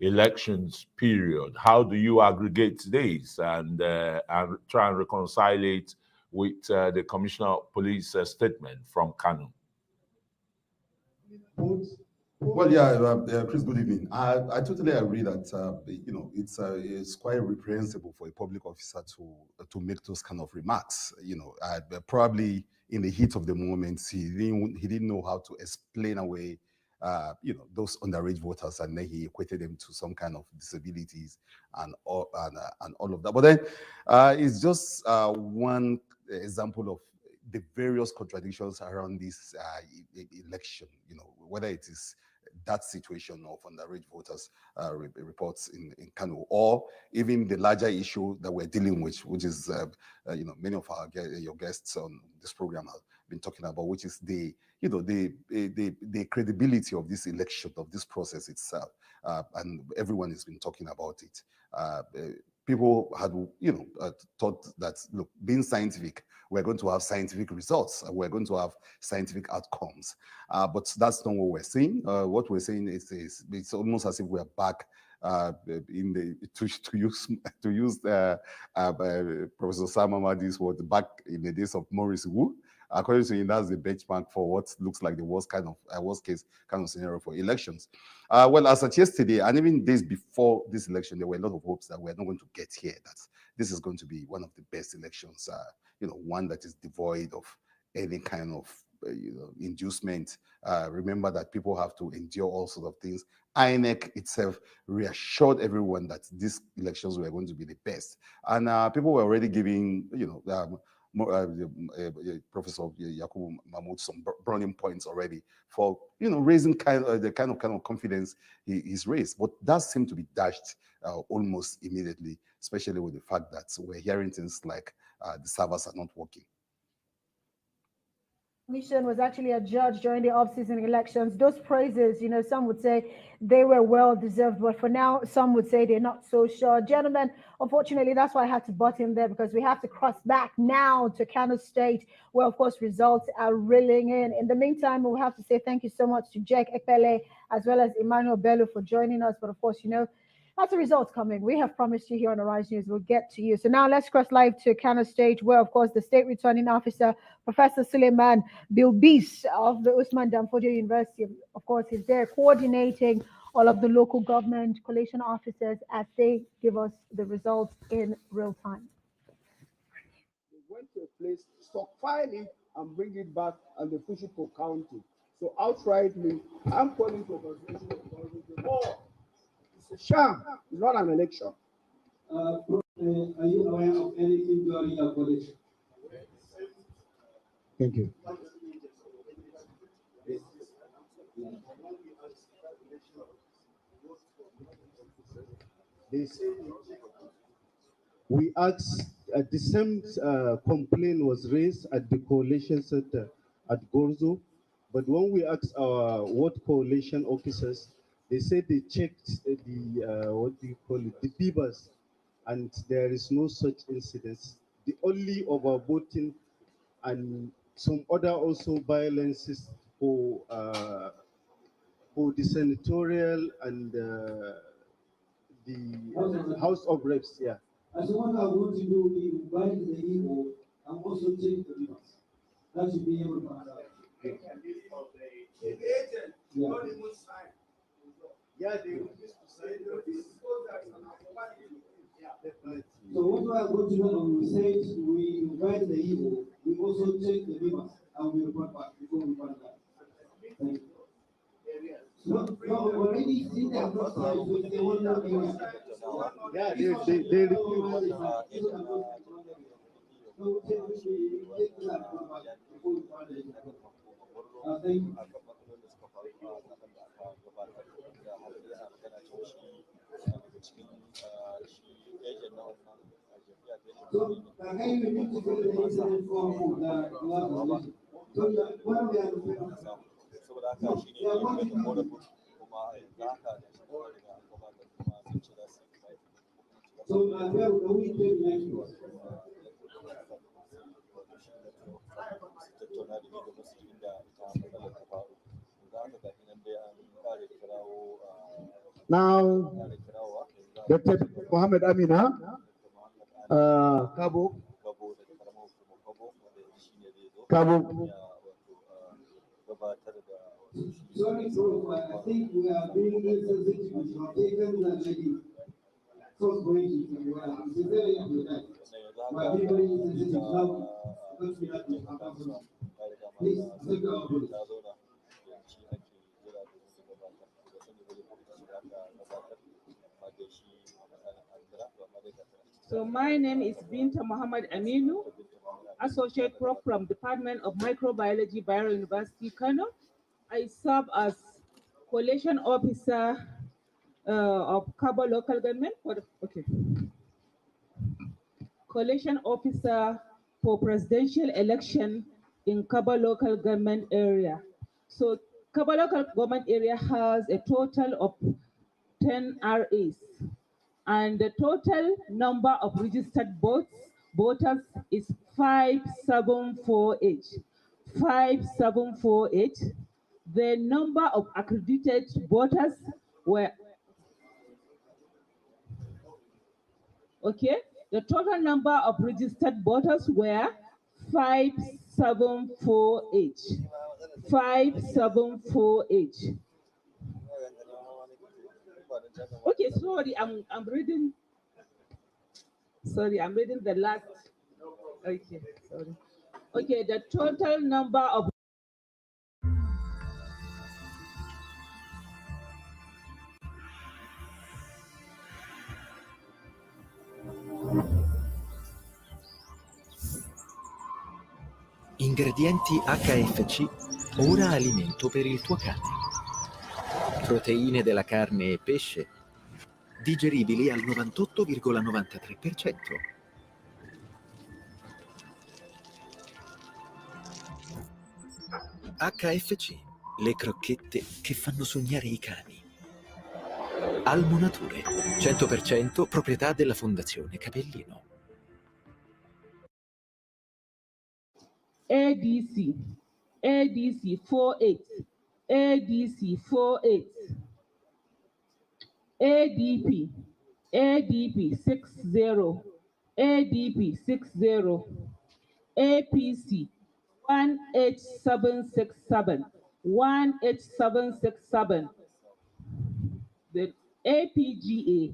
elections period. How do you aggregate these and try and reconcile it with the Commissioner of Police statement from Kano? Well, yeah, Chris, good evening. I totally agree that it's quite reprehensible for a public officer to make those kind of remarks. Probably in the heat of the moment, he didn't know how to explain away those underage voters, and then he equated them to some kind of disabilities and all of that. But then it's just one example of the various contradictions around this election. Whether it is that situation of underage voters reports in Kano, or even the larger issue that we're dealing with, which is many of your guests on this program have been talking about, which is the credibility of this election, of this process itself, and everyone has been talking about it. People had thought that, look, being scientific, we're going to have scientific results, we're going to have scientific outcomes, but that's not what we're seeing. What we're saying is it's almost as if we're back in the to use Professor Sam Amadi's word, back in the days of Maurice Wu. According to him, that's the benchmark for what looks like the worst case kind of scenario for elections. Well, as of yesterday, and even days before this election, there were a lot of hopes that we're not going to get here, that this is going to be one of the best elections, one that is devoid of any kind of inducement. Remember that people have to endure all sorts of things. INEC itself reassured everyone that these elections were going to be the best, and people were already giving Professor Yakubu Mahmoud some burning points already for raising the kind of confidence he's raised, but that seemed to be dashed almost immediately, especially with the fact that we're hearing things like the servers are not working. Commission was actually adjudged during the off-season elections. Those praises, some would say they were well deserved, but for now, some would say they're not so sure. Gentlemen, unfortunately, that's why I had to butt in there, because we have to cross back now to Kano State, where, of course, results are reeling in. In the meantime, we'll have to say thank you so much to Jake Ekpele as well as Emmanuel Bello for joining us. But of course, that's the results coming. We have promised you here on Arise News. We'll get to you. So now let's cross live to Kano State, where, of course, the state returning officer, Professor Suleiman Bilbis of the Usman Danfodio University, of course, is there coordinating all of the local government collation officers as they give us the results in real time. They went to a place, stockpile it, and bring it back, and they push it for counting. So outrightly, I'm calling for constitution of government. It's a sham. It's not an election. Are you aware of anything during your college? Thank you. We asked, the same complaint was raised at the coalition center at Gorzo, but when we asked our ward coalition officers, they said they checked the beavers, and there is no such incidents. The only overvoting and some other also violences for the senatorial and the House of Reps, yeah. As what I want to do is invite the Igbo and also take the rivers. That should be able to answer. Yeah, they refuse to sign. So what I want to know, we said we invite the Igbo, we also take the rivers, and we report back before we find that. Thank you. No, already see they have not signed, so they will not be. Yeah, they refuse. Thank you. So, can you repeat the incident form that you have mentioned? So, what we are so, where we take next? Now, Dr. Mohammed Amina, Cabo. Sorry, bro, I think we are being insensitive. We have taken the lady. Cross going to the very end of that. We are being very insensitive now. Let's be happy. Please, take our vote. So my name is Binta Muhammad Aminu, Associate Prof from Department of Microbiology, Bayero University, Kano. I serve as Collation Officer of Kabo Local Government. Collation Officer for Presidential Election in Kabo Local Government Area. So Kabo Local Government Area has a total of 10 RAs. And the total number of registered voters is 5748. 5748. The number of accredited voters were, the total number of registered voters were 5748. 5748. Okay, sorry, I'm reading. Sorry, I'm reading the last. Okay, sorry. Okay, the total number of Ingredienti HFC, ora alimento per il tuo cane. Proteine della carne e pesce, digeribili al 98,93%. HFC, le crocchette che fanno sognare i cani. Almonature, 100% proprietà della Fondazione Capellino. ADC 48, ADC 48, ADP 60, ADP 60, APC 18767, 18767, the APGA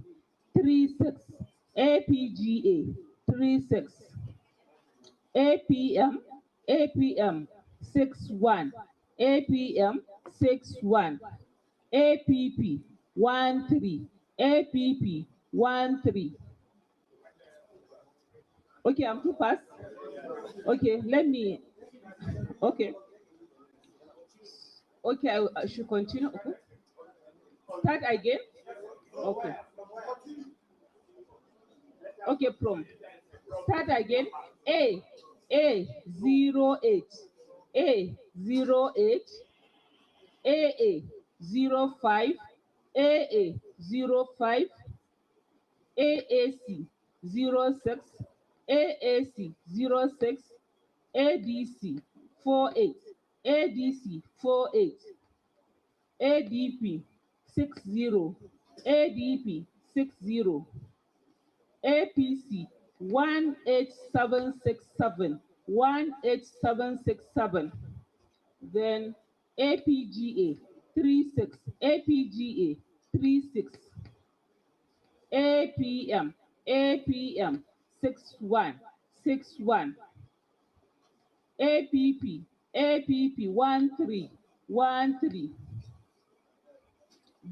36, APGA 36, APM 61, APM 61, APP 13, APP 13. Okay, I'm too fast. Okay, let me. Okay. Okay, I should continue. Okay. Start again. Okay. Okay, from. Start again. A 08, A 08, AA 05, AA 05, AAC 06, AAC 06, ADC 48, ADC 48, ADP 60, ADP 60, APC 18767, 18767, then APGA 36, APGA 36, APM 61, 61, APP 13, 13,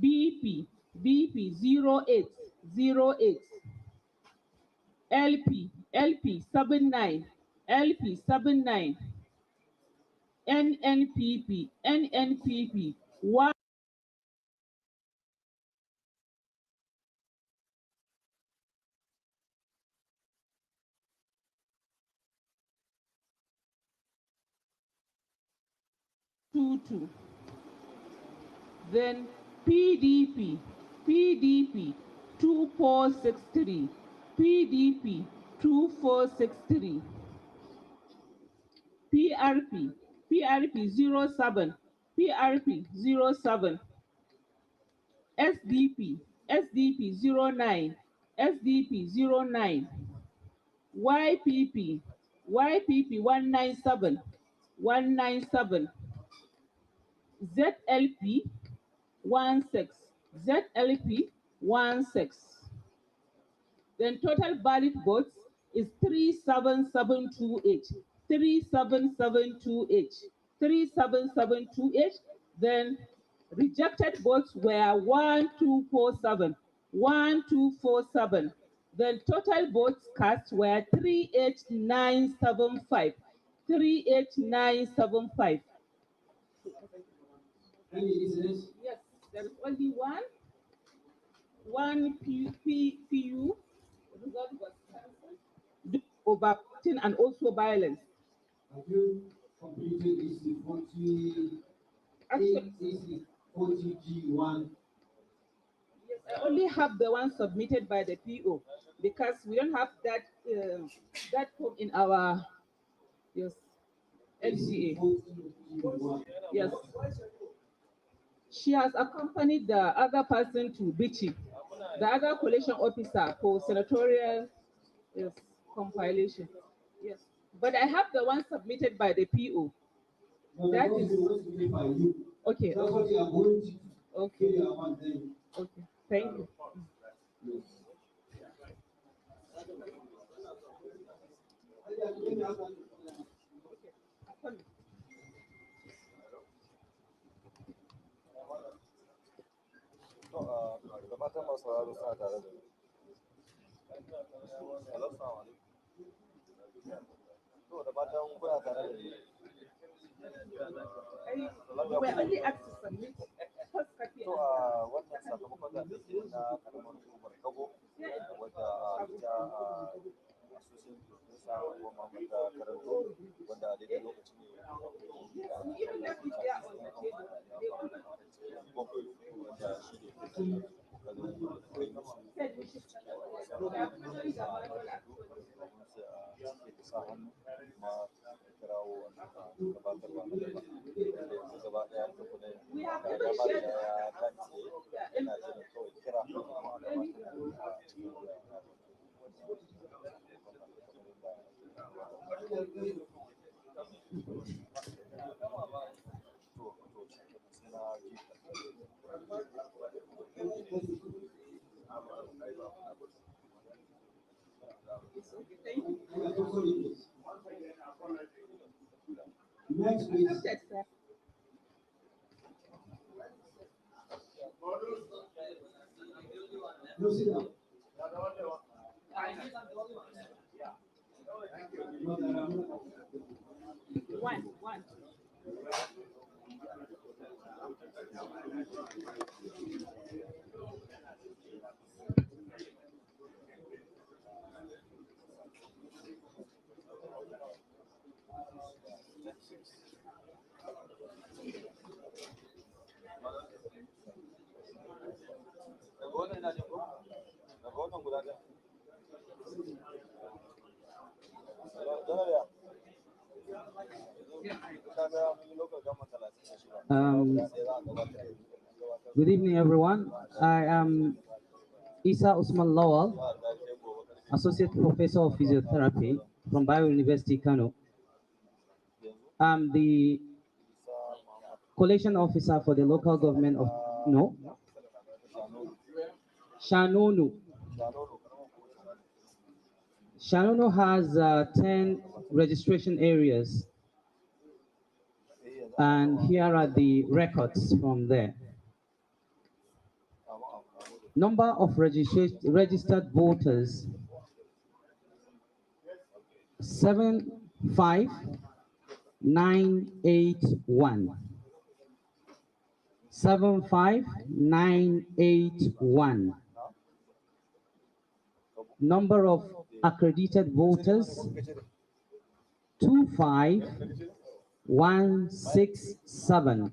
BP 08, 08, LP 79, LP 79, NNPP 1. Then PDP 2463, PDP 2463, PRP 07, PRP 07, SDP 09, SDP 09, YPP 197, 197, ZLP 16, ZLP 16. Then total ballot votes is 37728, 37728, 37728. Then rejected votes were 1247, 1247. Then total votes cast were 38975, 38975. Yes, there is only one PU result was cancelled, overvoting and also violence. Have you completed this 40G1? Yes, I only have the one submitted by the PO because we don't have that that form in our LCA. Yes. She has accompanied the other person to Bichi, the other collation officer for senatorial compilation. Yes. But I have the one submitted by the PO. That is okay. That's what you are going to. Okay. Okay. Thank you. Da fatan masu sauraro suna tare da ni. Hello, salamu alaikum. To da fatan kuna tare da ni. We're only asked to submit. To wannan sakamakon zaɓe ke na karamar hukumar Kago wadda ita associate professor ko Muhammad Karanto wanda daidai lokacin ne wanda shi ne sa hannu kuma kirawo gabatarwa na gaba ɗaya da kuma da dama da ya dace yana jiran kawai kira kuma a gabatar a cikin Next, please. No, sit down. One. Good evening, everyone. I am Isa Usman Lawal, Associate Professor of Physiotherapy from Bio University, Kano. I'm the Collation Officer for the local government of Shanonu. Shanonu has 10 registration areas, and here are the records from there. Number of registered voters, 75981. 75981. Number of accredited voters, 25167.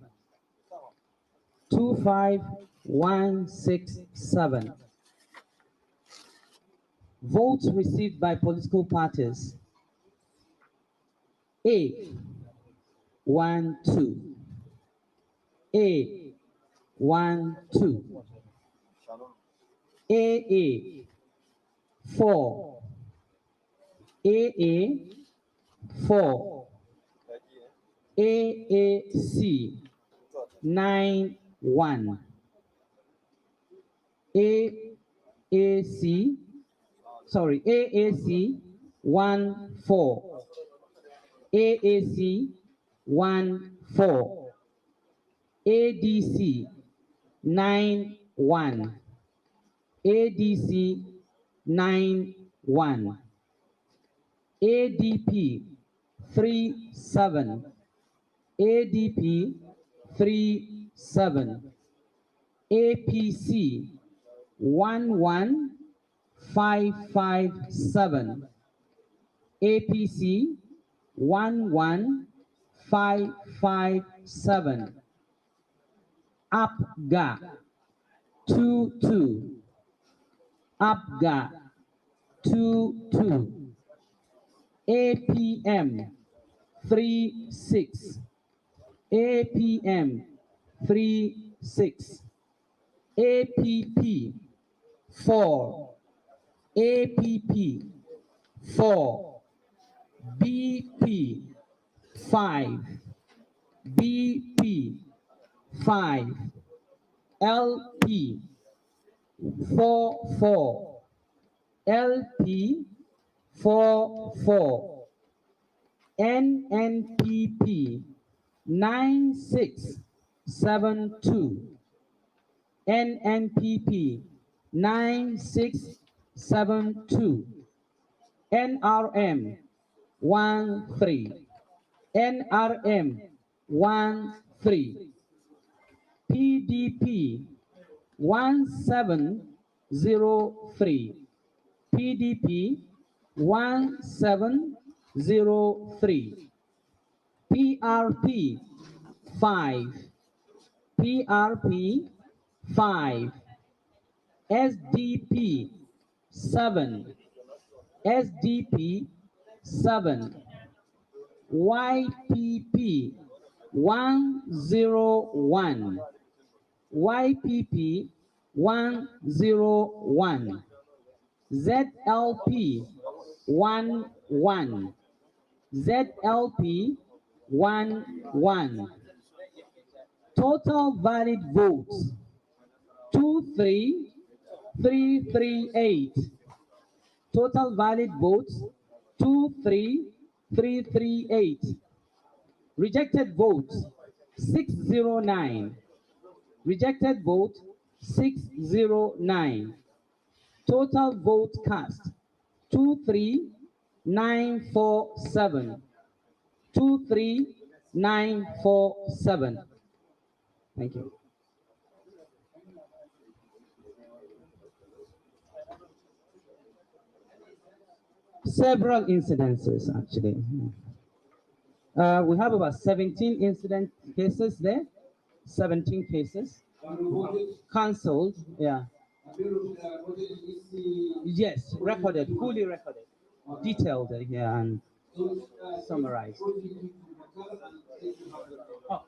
25167. Votes received by political parties, A 12. A 12. AA 4. AA 4. AAC 91. AAC 14. AAC 14. ADC 91. ADC 91. ADP 37. ADP 37. APC 11557. APC 11557. APGA 22. APGA 22. APM 36. APM 36. APP 4. APP 4. BP 5. BP 5. LP 44. LP 44. NNPP 9672. NNPP 9672. NRM 13. NRM 1703. PDP 1703. PDP 1703. PRP 5. PRP 5. SDP 7. SDP 7. YPP 101. YPP 101. ZLP 11. ZLP 11. Total valid votes 23338. Total valid votes 23338. Rejected votes 609. Rejected vote 609. Total vote cast 23947. 23947. Thank you. Several incidences, actually. We have about 17 incident cases there. 17 cases. Cancelled, yeah. Yes, recorded, fully recorded. Detailed, yeah, and summarized. Oh.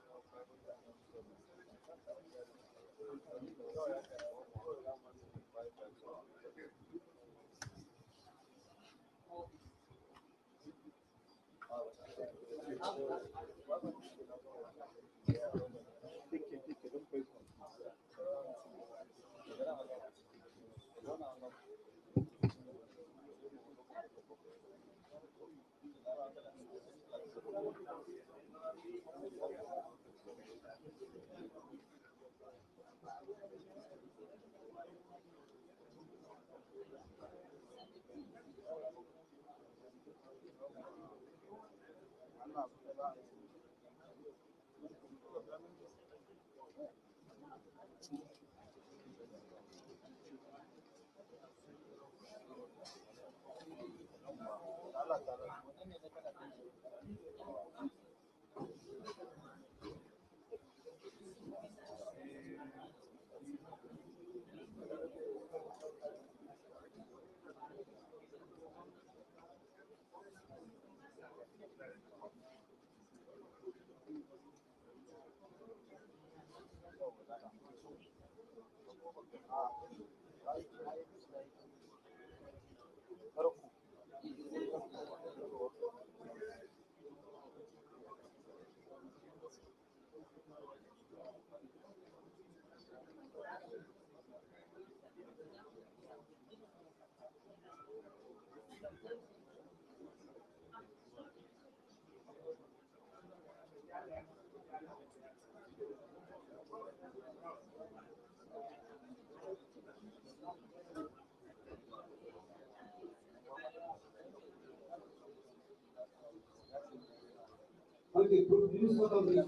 Okay, produce what of this?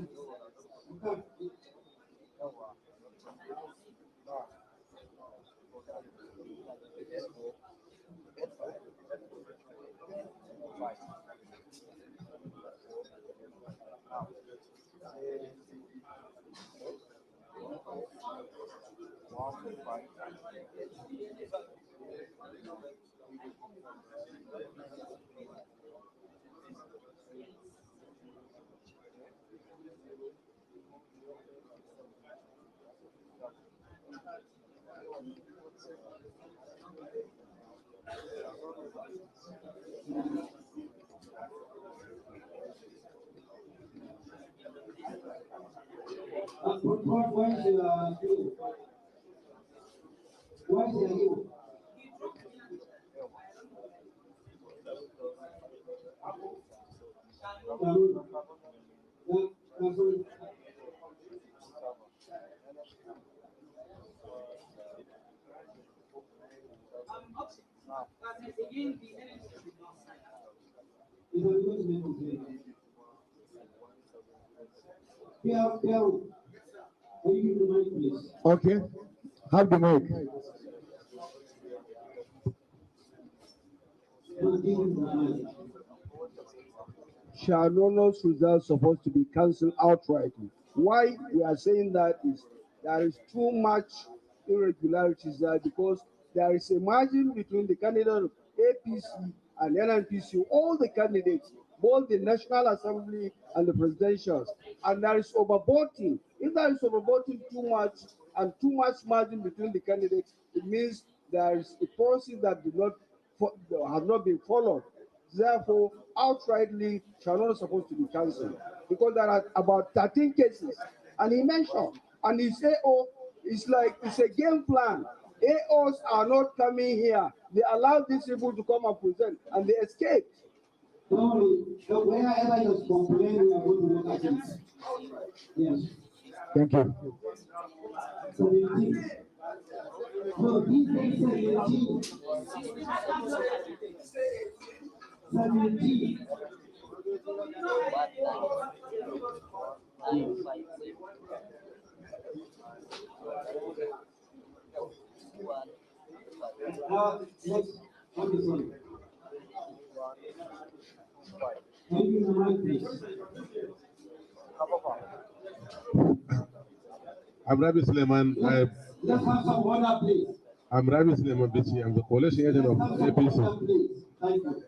Why is you? Why is you? Pierre, can you give the mic, please? Okay, have the mic. Shanono's results supposed to be cancelled outrightly. Why we are saying that is there is too much irregularities there because there is a margin between the candidate of APC and NNPC, all the candidates, both the National Assembly and the presidentials, and there is overvoting. If there is overvoting too much and too much margin between the candidates, it means there is a policy that have not been followed. Therefore, outrightly, Shannon is supposed to be cancelled because there are about 13 cases, and he mentioned, and he said, "Oh, it's like it's a game plan. AOs are not coming here. They allow these people to come and present, and they escape." Wherever you complain, we are going to look at it. Yes. Thank you. 17. No, he said 17. 17. Next, what is on? Thank you, Mike, please. I'm Rabi Suleiman. Let's have some water, please. I'm Rabi Suleiman Bichi. I'm the coalition agent of APC. Thank you.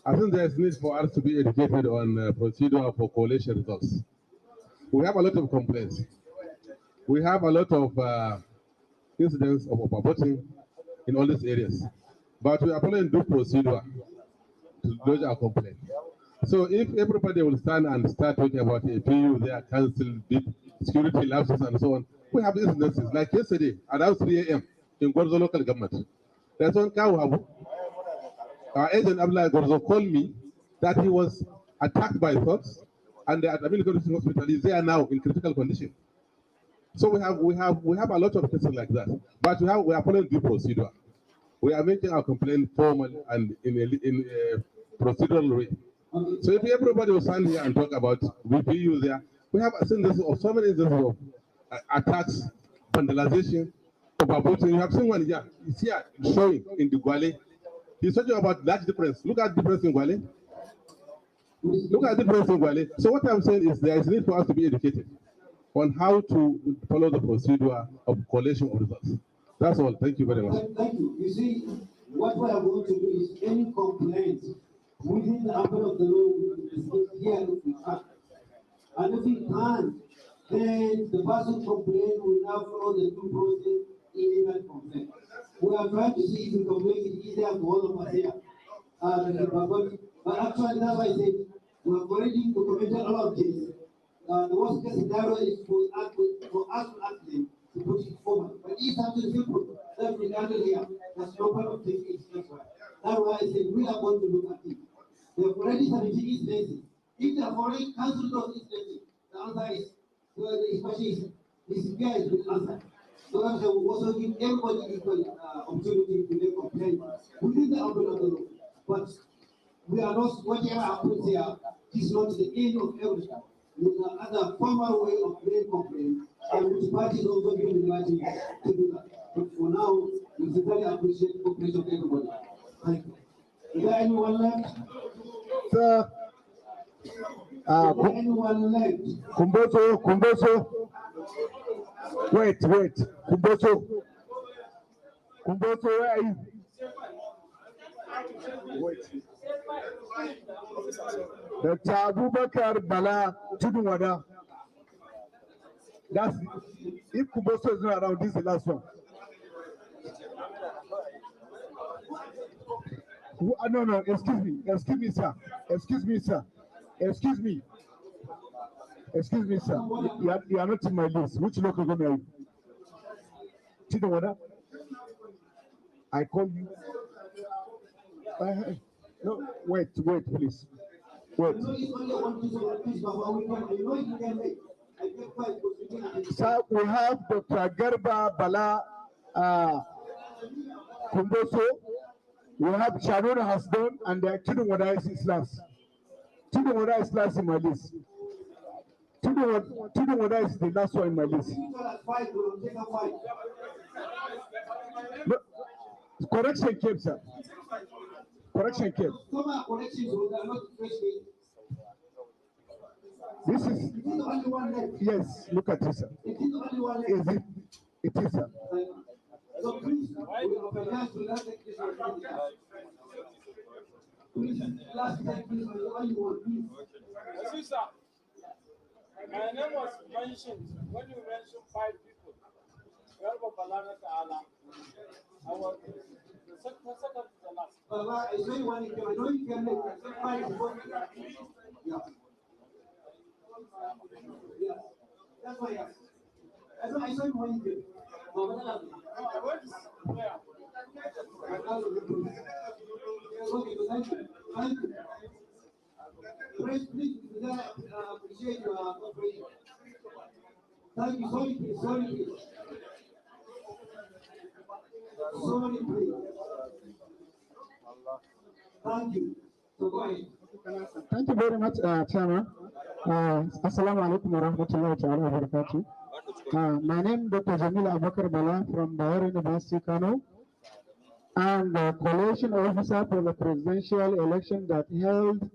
I think there is need for us to be educated on procedure for coalition results. We have a lot of complaints. We have a lot of incidents of overvoting in all these areas. But we are following due procedure to lodge our complaint. So if everybody will stand and start talking about a PU, they are cancelled, security lapses and so on, we have incidences. Like yesterday, around 3 a.m. in Gorzo local government, there's one cow. Our agent Abdullah Gorzo called me that he was attacked by thugs, and the American hospital is there now in critical condition. So we have a lot of cases like that. But we are following due procedure. We are making our complaint formal and in a procedural way. So if everybody will stand here and talk about VPU there, we have seen this of so many instances of attacks, vandalization, overvoting. You have seen one here. It's here showing in the Gwale. He's talking about that difference. Look at the difference in Gwale. Look at the difference in Gwale. So what I'm saying is there is need for us to be educated on how to follow the procedure of collation of results. That's all. Thank you very much. Thank you. You see, what we are going to do is any complaint within the ambit of the law here if we can. And if we can't, then the person complaining will now follow the due process in even complaint. We are trying to see if we can make it easier for all of us here. But actually, that's why I said we have already documented a lot of this. The worst case scenario is for us to ask them to put it forward. But if something simple that we handle here, that's no part of this is that's why. That's why I said we are going to look at it. They have already 17 instances. If they have already cancelled those instances, the answer is the question is where is the answer. So that's why we also give everybody equal opportunity to make complaint within the umbrella of the law. But we are not whatever happens here is not the end of everything. There's another formal way of making complaint, and which parties also given the right to do that. But for now, we sincerely appreciate the cooperation of everybody. Thank you. Is there anyone left? Sir, is there anyone left? Kumboso. Wait. Kumboso, where are you? Wait. Dr. Abubakar Bala Tudunwada. That's if Kumboso is not around, this is the last one. No, excuse me, sir. Excuse me, sir. You are not in my list. Which local government are you? Tudunwada? I call you. No, wait, please. Wait. Sir, we have Dr. Garba Bala Kumboso. We have Sharon has done, and Tudunwada is last. Tudunwada is last in my list. Tudunwada is the last one in my list. No, correction came, sir. Correction came. This is, yes, look at this, sir. Is it? It is, sir. My name was mentioned when you mentioned 5 people. I was the second to the last. That's why I saw you when you came. Thank you. Please, appreciate your cooperation. Thank you. Sorry, please. Thank you. So go ahead. Thank you very much, Chairman. Assalamu alaikum wa rahmatullahi wa barakatuh. My name is Dr. Jamila Abakar Bala from Bayero University, Kano. I'm the collation officer for the presidential election that held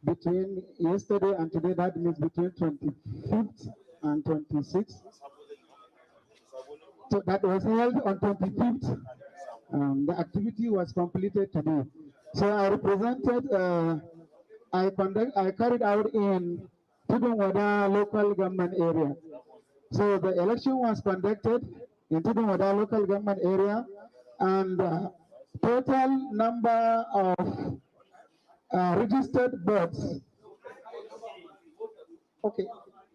between yesterday and today, that means between 25th and 26th. So that was held on 25th. The activity was completed today. So I represented, I carried out in Tudunwada local government area. So the election was conducted in Tudunwada local government area, and total number of registered votes. Okay,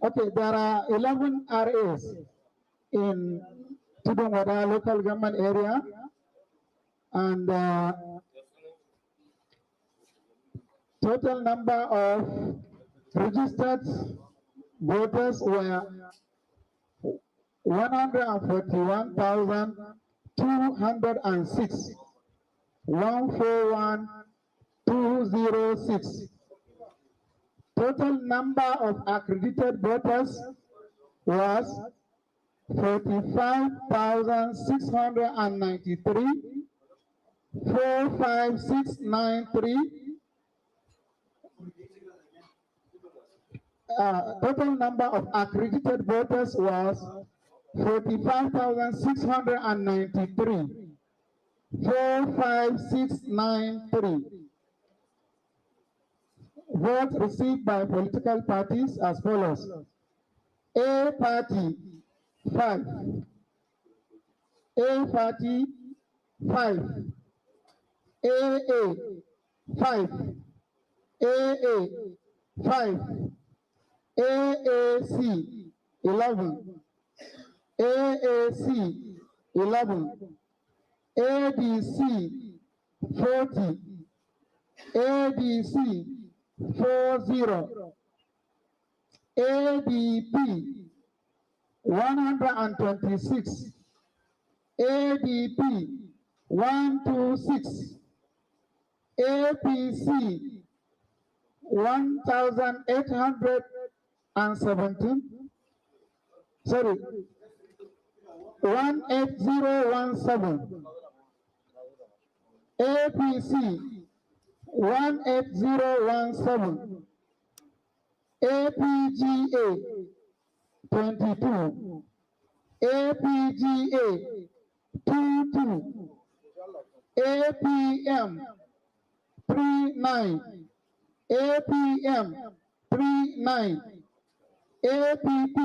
there are 11 RAs in Tudunwada local government area, and total number of registered voters were 141,206. 141,206. Total number of accredited voters was 45,693. 45693. Total number of accredited voters was 45,693. 45693. Votes received by political parties as follows: A party 5, A party 5, AA 5, AA 5, AAC 11, AAC 11, ABC 40, ABC 40, ADP 126, ADP 126, APC 1,817, sorry, 18017, APC 18017, APGA 22, APGA 22, APM 39, APM 39, APP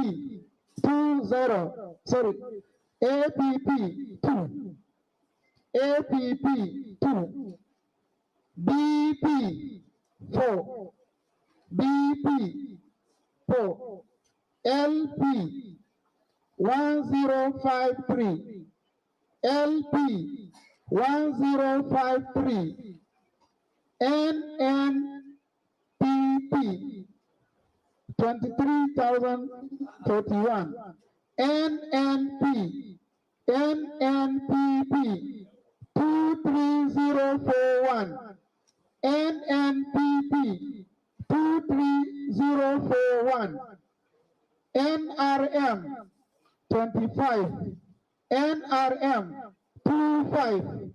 20, sorry, APP 2, APP 2, BP 4, BP 4, LP 1053, LP 1053, NNPP 23,041, NNPP 23041, NNPP 23041, NRM 25, NRM 25,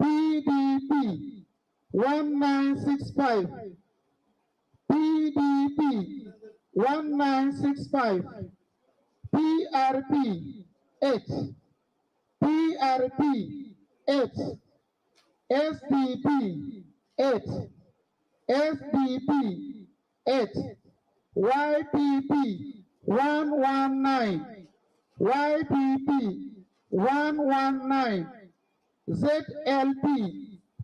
PDP 1965, PDP 1965, PRP 8, PRP 8, SDP 8, SDP 8, YPP 119, YPP 119, ZLP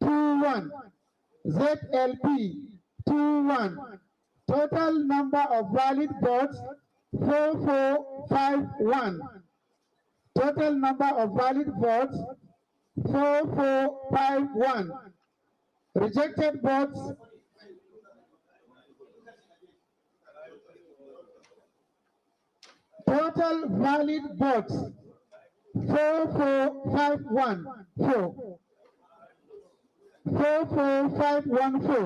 21, ZLP 21. Total number of valid votes 4451. Total number of valid votes 4451. Rejected votes total valid votes 44514. 44514.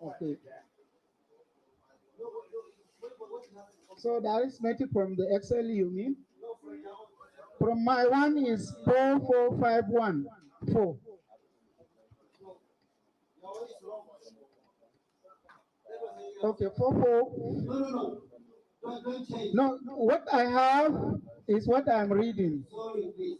Okay. So the arithmetic from the Excel you mean? From my one is 44514. Okay, 44. No, what I have is what I'm reading. Sorry, please.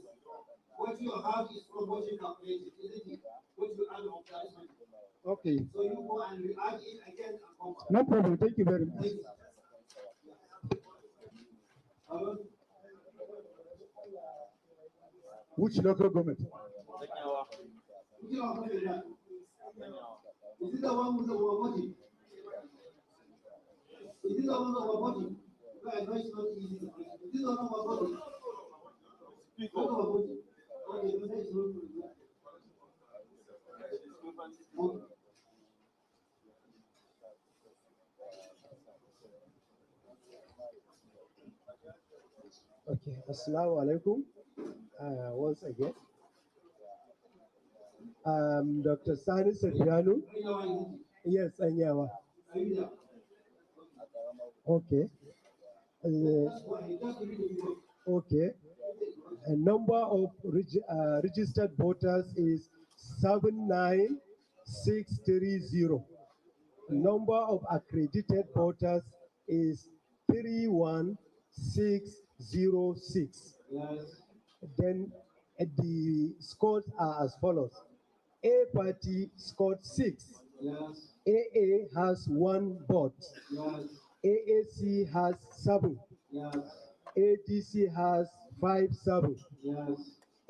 What you have is from what you calculated, isn't it? What you add on the arithmetic. Okay. So you go and add it again and compare. No problem. Thank you very much. Thank you. Which local government? Is it the one with the robotic? Is it the one with the robotic? I know it's not easy. Is it the one with the robotic? Speak up. Okay, no, that's not Okay, Assalamu alaikum. Once again, Dr. Sani Sefianu. Yes, Anyawa. Okay. Okay. A number of registered voters is 79630. Number of accredited voters is 31606. Then the scores are as follows. A party scored 6. AA has 1 vote. AAC has 7. ADC has 57.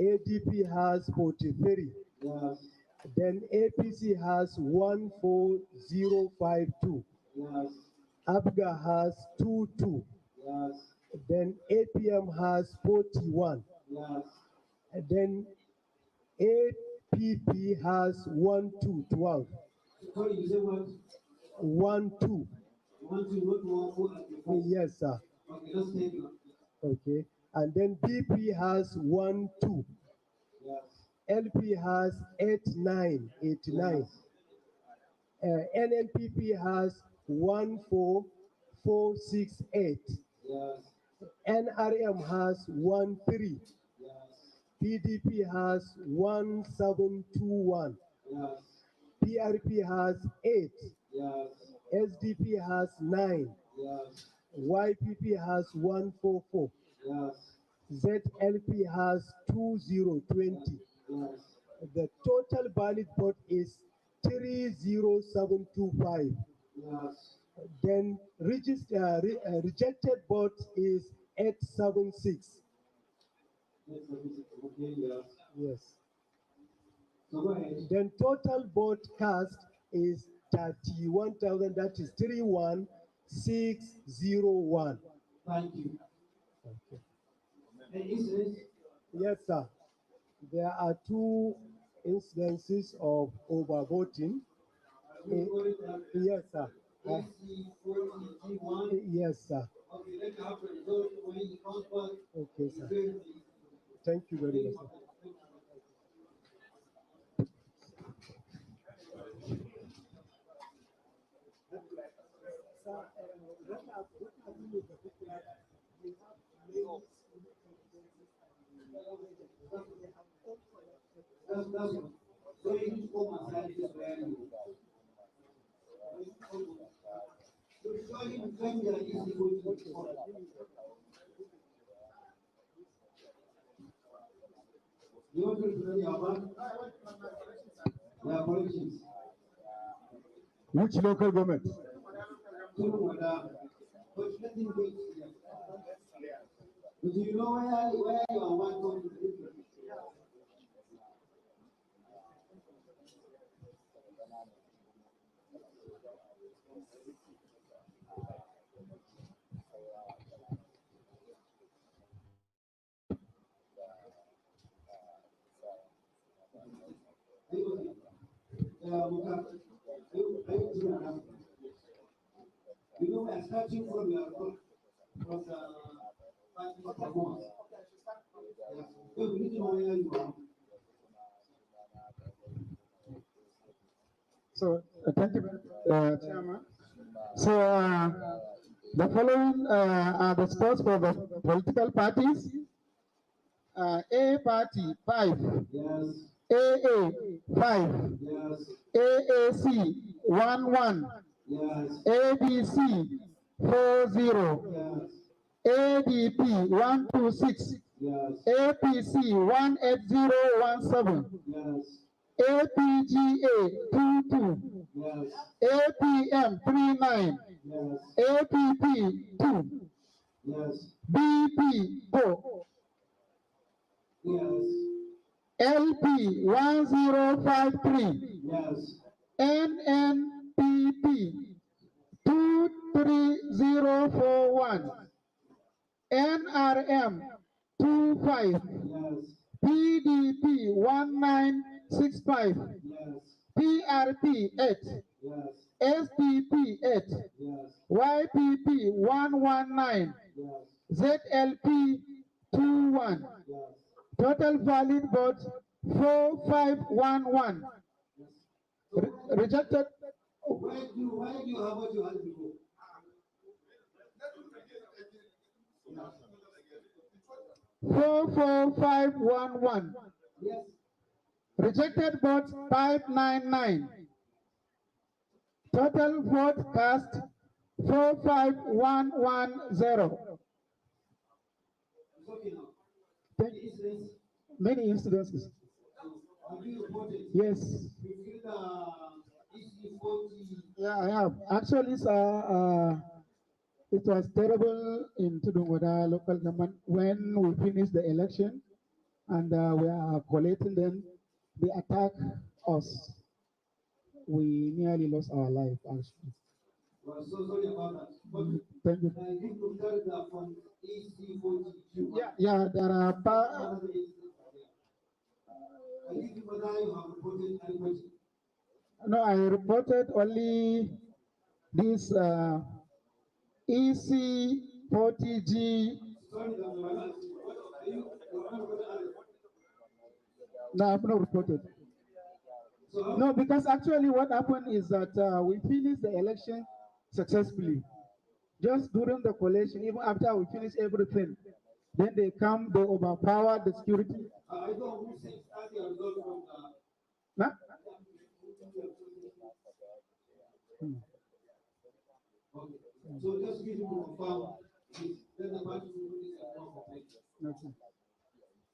ADP has 43. Then APC has 14052. ABGA has 22. Then APM has 41. And then APP has 1212. Sorry, you said what? 12. Yes, sir. Okay, let's take it. Okay. And then BP has 12. LP has 89. NNPP has 14468. NRM has 13. PDP has 1721. PRP has 8. SDP has 9. YPP has 144. ZLP has 2020. The total valid vote is 30725. Then rejected vote is 876. Yes. Then total vote cast is 31,000. That is 31601. Thank you. Okay. Incidents? Yes, sir. There are 2 incidences of overvoting. Yes, sir. Yes, sir. Okay, let's have the result when it comes back. Okay, sir. Thank you very much. Which local government? Do you know where you are one going to live? You know, I'm starting from your from so we need to know where you are. So thank you, Chairman. So the following are the spots for the political parties. A party 5, Yes. AA 5, Yes. AAC 11, Yes. ABC 40, Yes. ADP 126, Yes. APC 18017, Yes. APGA 22, Yes. APM 39, Yes. APP 2, Yes. BP 4, Yes. LP 1053, Yes. NNPP 23041, NRM 25, Yes. PDP 1965, Yes. PRP 8, Yes. SDP 8, Yes. YPP 119, Yes. ZLP 21. Yes. Total valid votes 4511. Rejected. Why do you have what you had before? 44511. Yes. Rejected votes 599. Total vote cast 45110. It's okay now. Many incidences. Have you reported? Yes. You feel EC40? Yeah, I have. Actually, sir, it was terrible in Tudungoda local government when we finished the election and we are collating them. They attack us. We nearly lost our life, actually. Well, so sorry about that. But Thank you. you compared that from EC40 to Yeah, there are. I think whether you have reported anybody. No, I reported only this EC40G. No, I've not reported. No, because actually what happened is that we finished the election successfully. Just during the collation, even after we finish everything, then they come, they overpower the security. I don't know who says that the result from Huh? Okay. So just give you confirm this. Then the party will do this and not complain. Okay.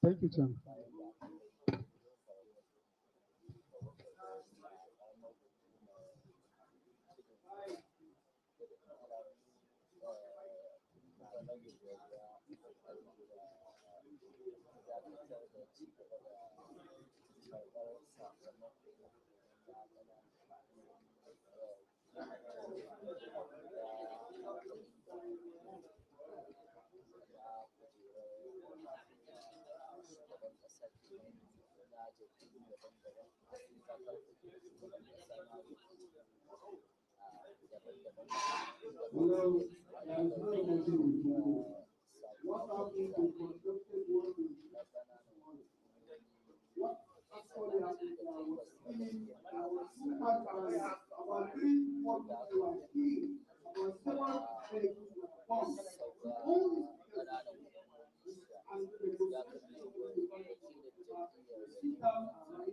Thank you, John. Well, there is no energy with you. What happened to constructed work in actually happened. I was killing, I was too much about 3-4 people were killed, about 7 vehicles were bombed. The only and the negotiation was sit down and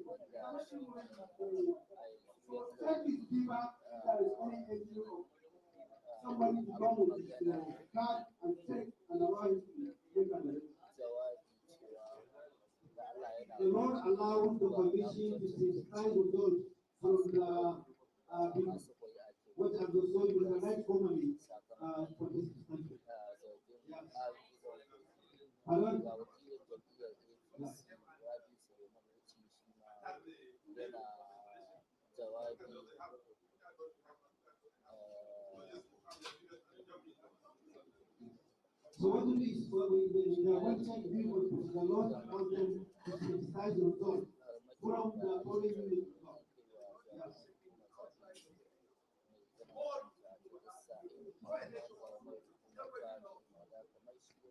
so check his giver that is only NGO. Somebody to come with his card and check and allow him to make an election. The Lord allows the commission to sympathize with those from the what are the so you can write formally for this country. Yes. Hello? Yes. So what do we what the website we want the Lord allows them to synthesize the results from the polling unit. Yes.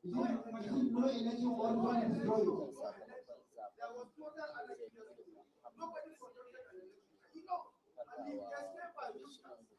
No election or one is destroyed. There was total election yesterday. Nobody protested. You know, and he escaped by this chance.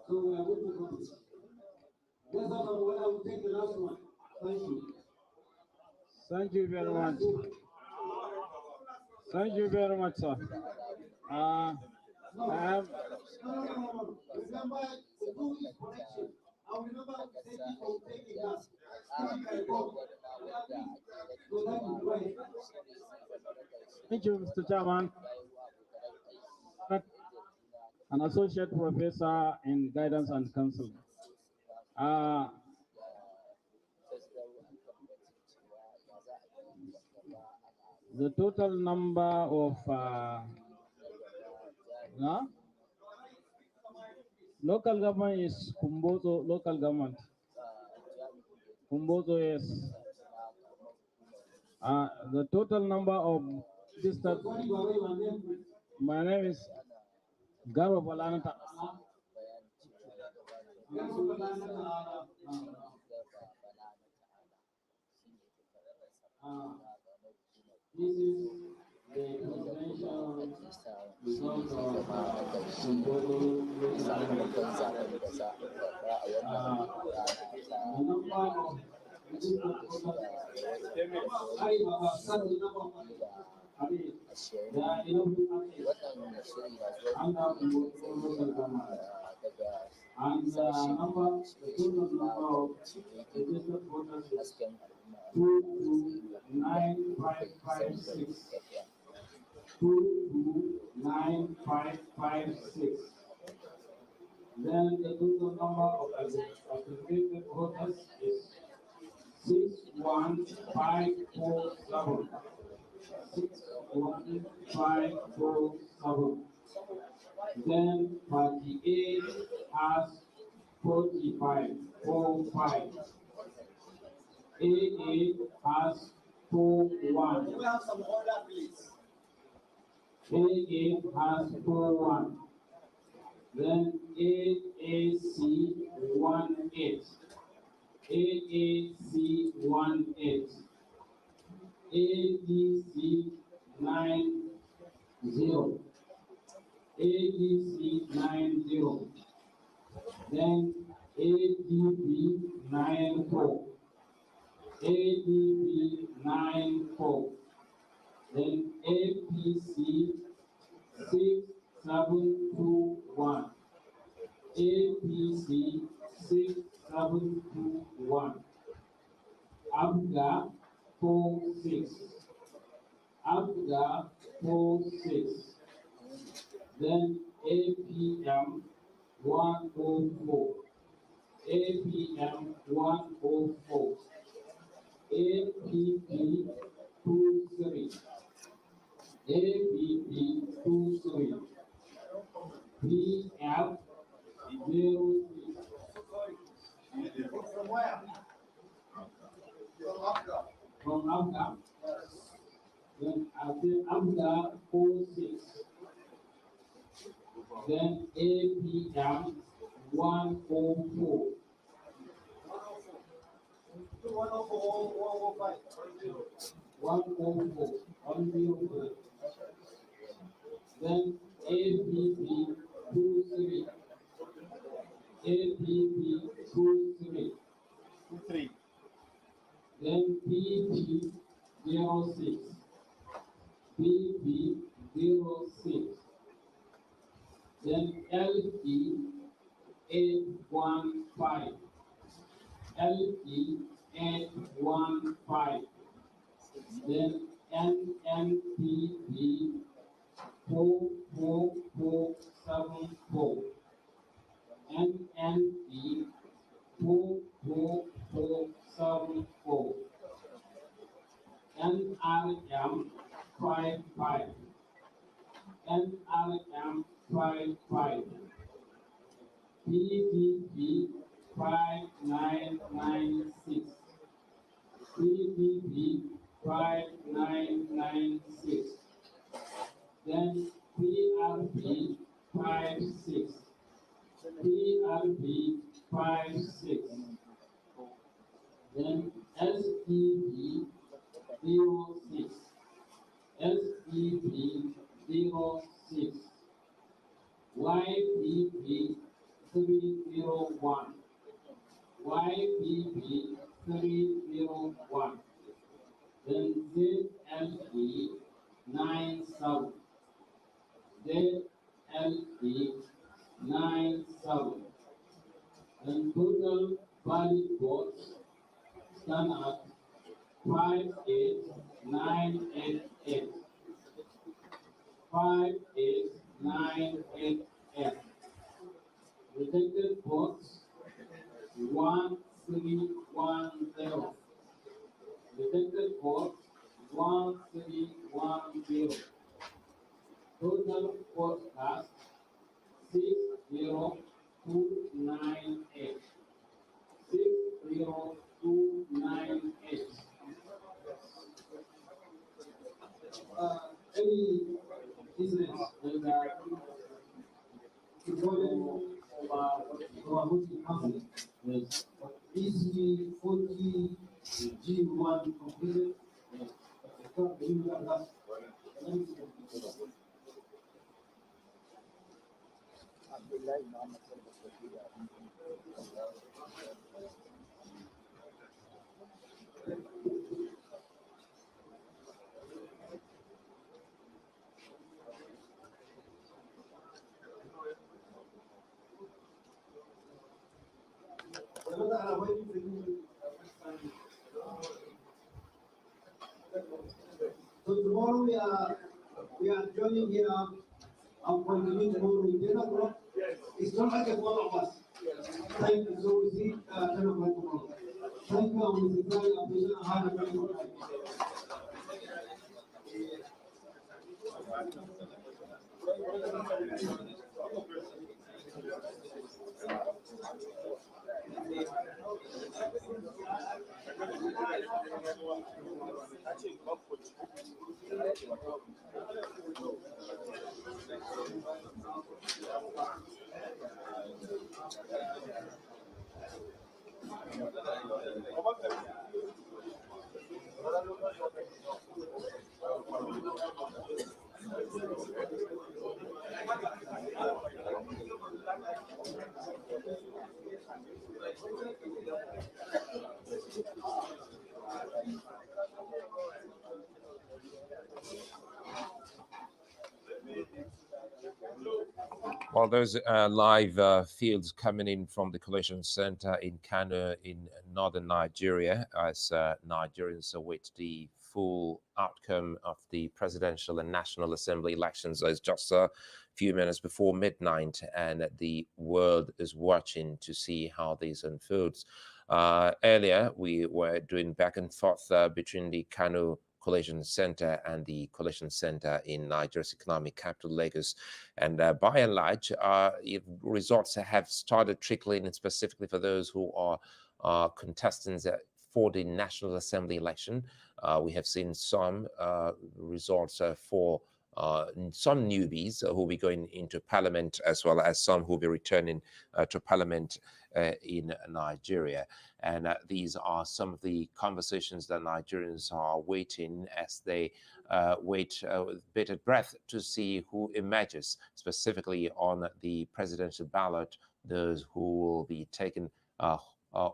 So we are going to go. That's all what I will take the last one. Thank you. Thank you very much. Thank you very much, sir. I have. No. Remember, the two is connection. I remember saying for taking that. Thank you, Mr. Chairman. An associate professor in guidance and counseling. The total number of local government is Kumbozo local government. Kumbozo, yes. The total number of district. My name is Garo Balanata. This is the information result of sakamakon zaben da za a wannan rana Then the total number of affiliated voters is 61547. 61547. Then party A has 45. AA has 41. We have some order, please. AA has 41. Then AAC 18. AAC 18. ADC 90. ADC 90. Then ADB 94, ADB 94, then APC 6721, APC 6721, ABGA 46, ABGA 46, then APM 104, APM 104, APP 23, APP 23, PF 06. From where? From Abga. Then after Abga 46. Then APM 104. 104. 104. Then APP 23. APP 23. 23. Then PP 06. PP 06. Then LE 815. LE 815. Then NNPP 44474. NNP 44474. NRM 55. NRM 55. PDP 5996. PDP 5996. Then PRP 56. PRP 56. Then SEP 06. SEP 06. YPP 301. YPP 301. Then ZLE 97. ZLE 97. And total valid votes stand at 58988. 58988. Rejected votes 1310. Rejected votes 1310. Total votes cast 60298. 60298. Any business and volume of our multi-company is easily 40 G1 completed. So tomorrow we are joining here and continuing tomorrow with 10 o'clock. It's not like a one of us. Thank you. So we see 10 o'clock tomorrow. Thank you, and we see you and have a very good night. Well, those live fields coming in from the Collation Center in Kano in northern Nigeria as Nigerians await the full outcome of the presidential and national assembly elections. It's just a few minutes before midnight, and the world is watching to see how this unfolds. Earlier, we were doing back and forth between the Kano Collation Center and the Collation Center in Nigeria's economic capital, Lagos. And by and large, results have started trickling in, specifically for those who are contestants for the National Assembly election. We have seen some results for some newbies who will be going into parliament, as well as some who will be returning to parliament in Nigeria. And these are some of the conversations that Nigerians are waiting as they wait with bated breath to see who emerges, specifically on the presidential ballot, those who will be taken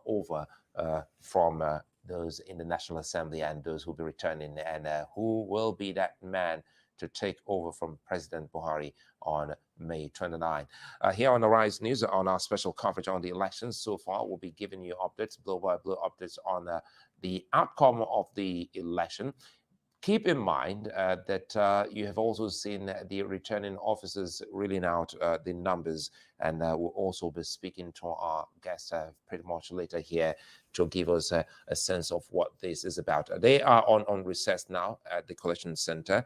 over from those in the National Assembly and those who will be returning, and who will be that man to take over from President Buhari on May 29. Here on the Rise News, on our special coverage on the elections so far, we'll be giving you updates, blow-by-blow updates on the outcome of the election. Keep in mind that you have also seen the returning officers reeling out the numbers, and we'll also be speaking to our guests pretty much later here to give us a sense of what this is about. They are on recess now at the Collation Center.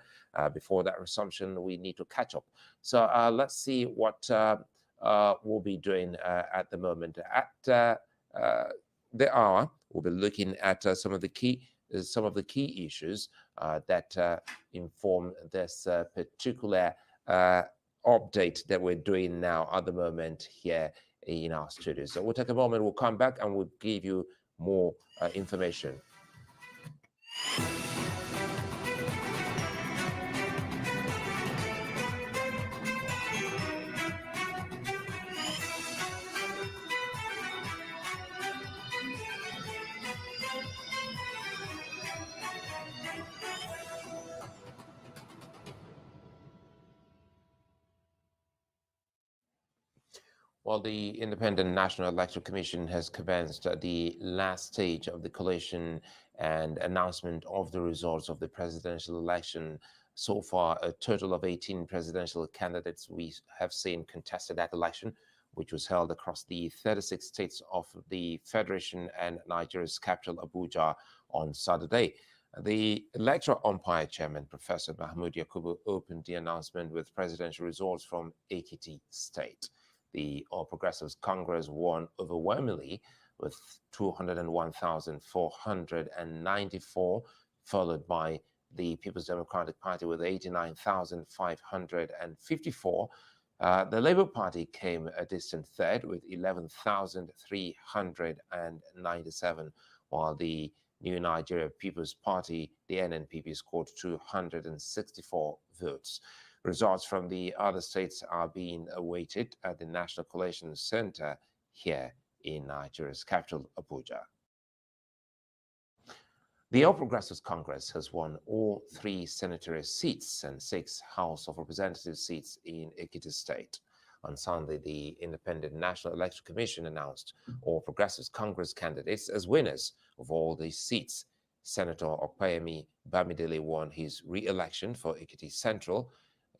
Before that resumption, we need to catch up. So let's see what we'll be doing at the moment. At the hour, we'll be looking at some of the key issues that inform this particular update that we're doing now at the moment here in our studio. So we'll take a moment, we'll come back, and we'll give you more information. Well, the Independent National Electoral Commission has commenced the last stage of the collation and announcement of the results of the presidential election. So far, a total of 18 presidential candidates we have seen contested that election, which was held across the 36 states of the Federation and Nigeria's capital, Abuja, on Saturday. The electoral umpire chairman, Professor Mahmoud Yakubu, opened the announcement with presidential results from Ekiti State. The All Progressives Congress won overwhelmingly with 201,494, followed by the People's Democratic Party with 89,554. The Labour Party came a distant third with 11,397, while the New Nigeria People's Party, the NNPP, scored 264 votes. Results from the other states are being awaited at the National Collation Center here in Nigeria's capital, Abuja. The All Progressives Congress has won all 3 senatorial seats and 6 House of Representatives seats in Ekiti State. On Sunday, the Independent National Electoral Commission announced All Progressives Congress candidates as winners of all these seats. Senator Opeyemi Bamidele won his re-election for Ekiti Central.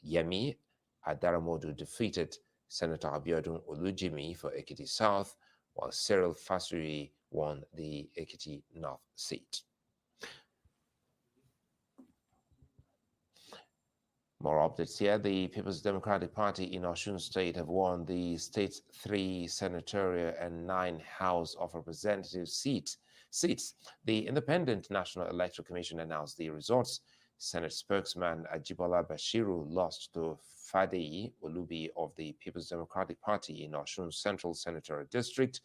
Yemi Adaramodu defeated Senator Abiodun Olujimi for Ekiti South, while Cyril Fasuri won the Ekiti North seat. More updates here. The People's Democratic Party in Osun State have won the state's 3 senatorial and 9 House of Representatives seats. The Independent National Electoral Commission announced the results. Senate spokesman Ajibola Bashiru lost to Fadeyi Olubi of the People's Democratic Party in Osun Central Senatorial District.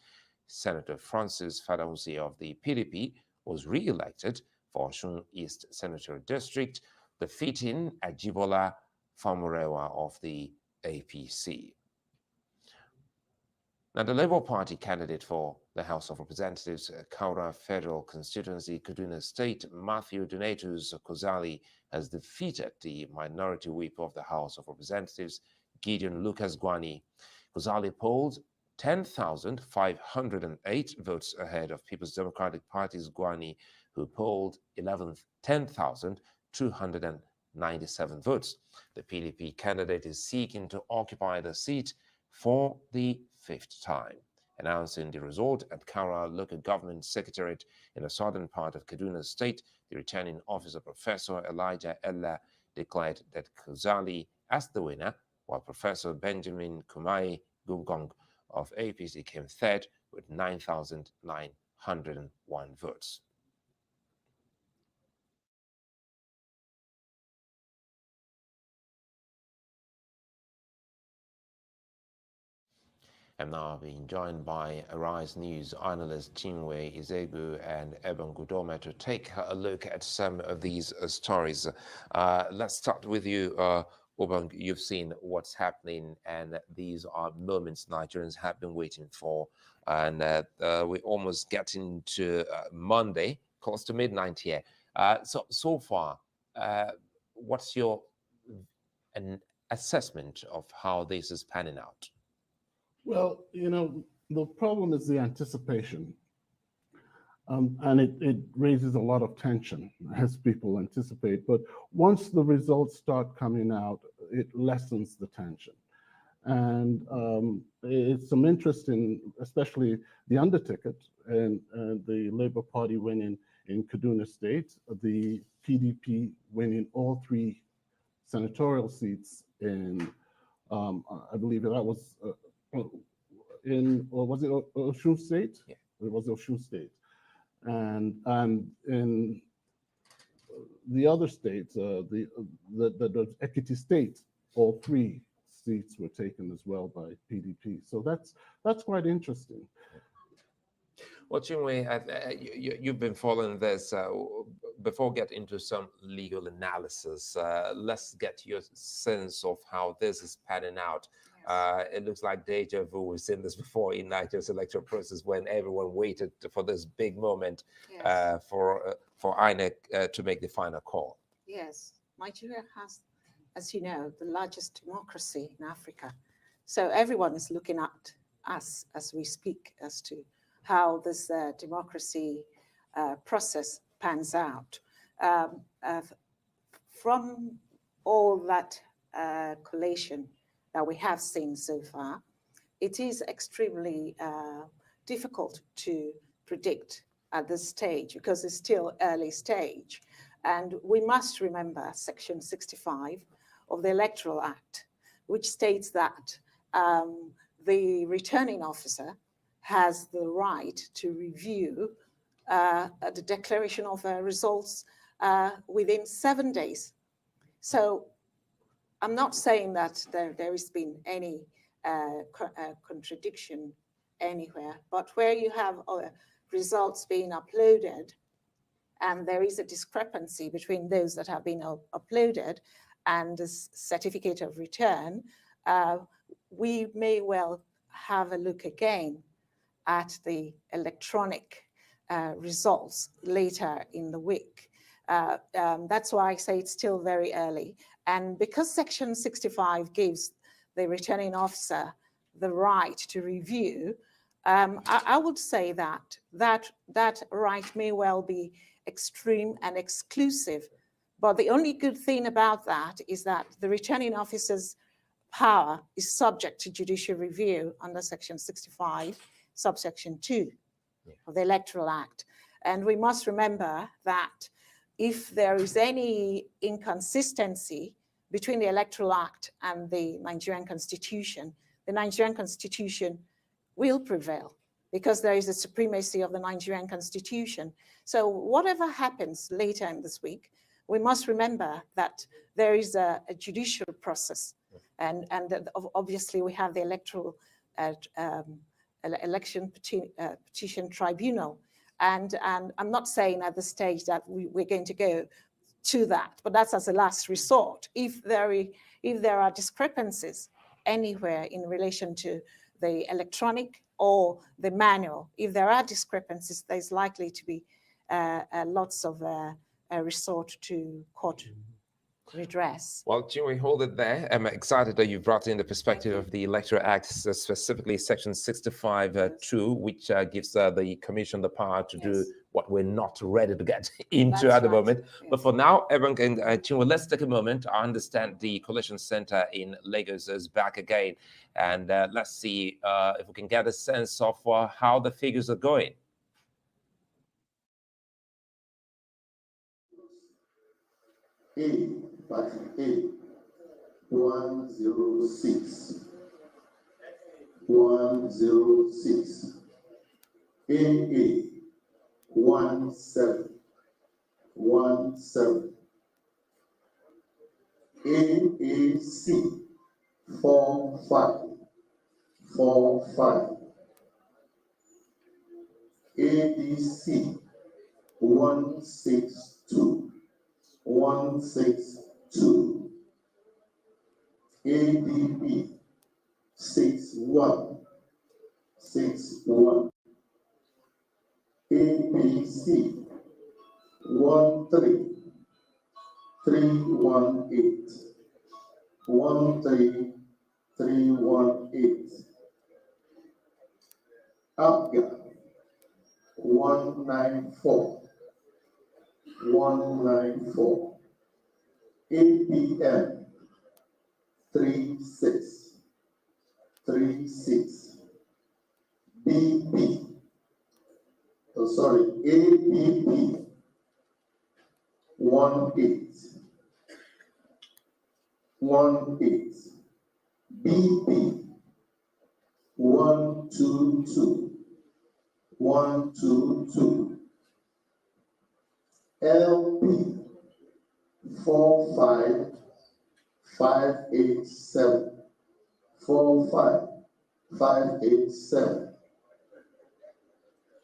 Senator Francis Fadausi of the PDP was re-elected for Osun East Senatorial District, defeating Ajibola Famurewa of the APC. Now, the Labour Party candidate for the House of Representatives, Kaura Federal Constituency, Kaduna State, Matthew Donatus Kozali, has defeated the minority whip of the House of Representatives, Gideon Lucas Gwani. Ghazali polled 10,508 votes ahead of People's Democratic Party's Gwani, who polled 10,297 votes. The PDP candidate is seeking to occupy the seat for the 5th time. Announcing the result at Kara Local Government Secretariat in the southern part of Kaduna State, the returning officer, Professor Elijah Ella, declared that Ghazali as the winner, while Professor Benjamin Kumai Gungong of APC came third with 9,901 votes. I'm now being joined by Arise News analysts Chinwe Izegu and Eben Gudoma to take a look at some of these stories. Let's start with you, Obang. You've seen what's happening, and these are moments Nigerians have been waiting for. And we're almost getting to Monday, close to midnight here. So far, what's your an assessment of how this is panning out? Well, the problem is the anticipation. And it raises a lot of tension as people anticipate. But once the results start coming out, it lessens the tension. And it's some interest in, especially the underticket and the Labour Party winning in Kaduna State, the PDP winning all 3 senatorial seats in, I believe that was or was it Osun State? Yeah. It was Osun State. And in the other states, the Ekiti State, all 3 seats were taken as well by PDP. So that's quite interesting. Well, Chinwe, you've been following this. Before we get into some legal analysis, let's get your sense of how this is panning out. It looks like deja vu. We've seen this before in Nigeria's electoral process when everyone waited for this big moment for INEC to make the final call. Yes, Nigeria has, as you know, the largest democracy in Africa. So everyone is looking at us as we speak as to how this democracy process pans out. From all that collation that we have seen so far, it is extremely difficult to predict at this stage because it's still early stage. And we must remember Section 65 of the Electoral Act, which states that the returning officer has the right to review the declaration of results within 7 days. So I'm not saying that there has been any contradiction anywhere, but where you have results being uploaded and there is a discrepancy between those that have been uploaded and the certificate of return, we may well have a look again at the electronic results later in the week. That's why I say it's still very early. And because Section 65 gives the returning officer the right to review, I would say that right may well be extreme and exclusive. But the only good thing about that is that the returning officer's power is subject to judicial review under Section 65, subsection 2 of the Electoral Act. And we must remember that if there is any inconsistency between the Electoral Act and the Nigerian Constitution will prevail because there is a supremacy of the Nigerian Constitution. So whatever happens later in this week, we must remember that there is a judicial process. And obviously we have the electoral election petition tribunal. And I'm not saying at this stage that we're going to go to that, but that's as a last resort. If there are discrepancies anywhere in relation to the electronic or the manual, if there are discrepancies, there's likely to be lots of resort to court. redress. Well, Jimmy, hold it there. I'm excited that you brought in the perspective of the Electoral Act, specifically Section 65(2), which gives the Commission the power to do what we're not ready to get into at the moment. But for now, everyone can, Chinwe, let's take a moment. I understand the Coalition Center in Lagos is back again. And let's see if we can get a sense of how the figures are going. Party A, 106. 106. AA, 17. 17. AAC, 45. 45. ADC, 162. 162. ADB, 61. 61. APC, 13. 318. 13318. APGA, 194. 194. APM, 36. 36. BP, APP, 18. 18. BP, 122. 122. LP, 45587. 45587.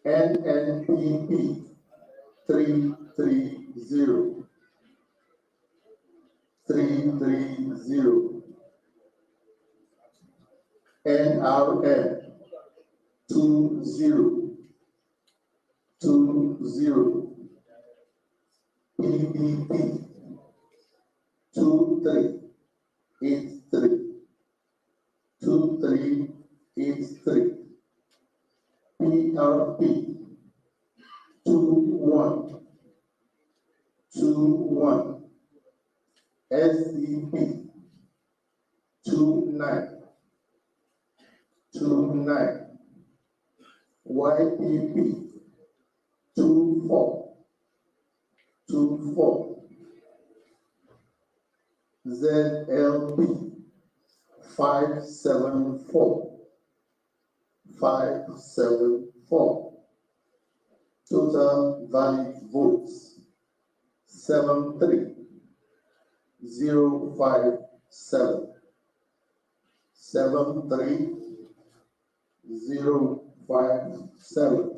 NNPP, 330. 330. NRM, 20. 20. PDP, 2383. 2383. PRP, 21. 21. SDP, 29. 29. YPP, 24. 24. ZLP, 574. 574. Total valid votes, 73057. 73057.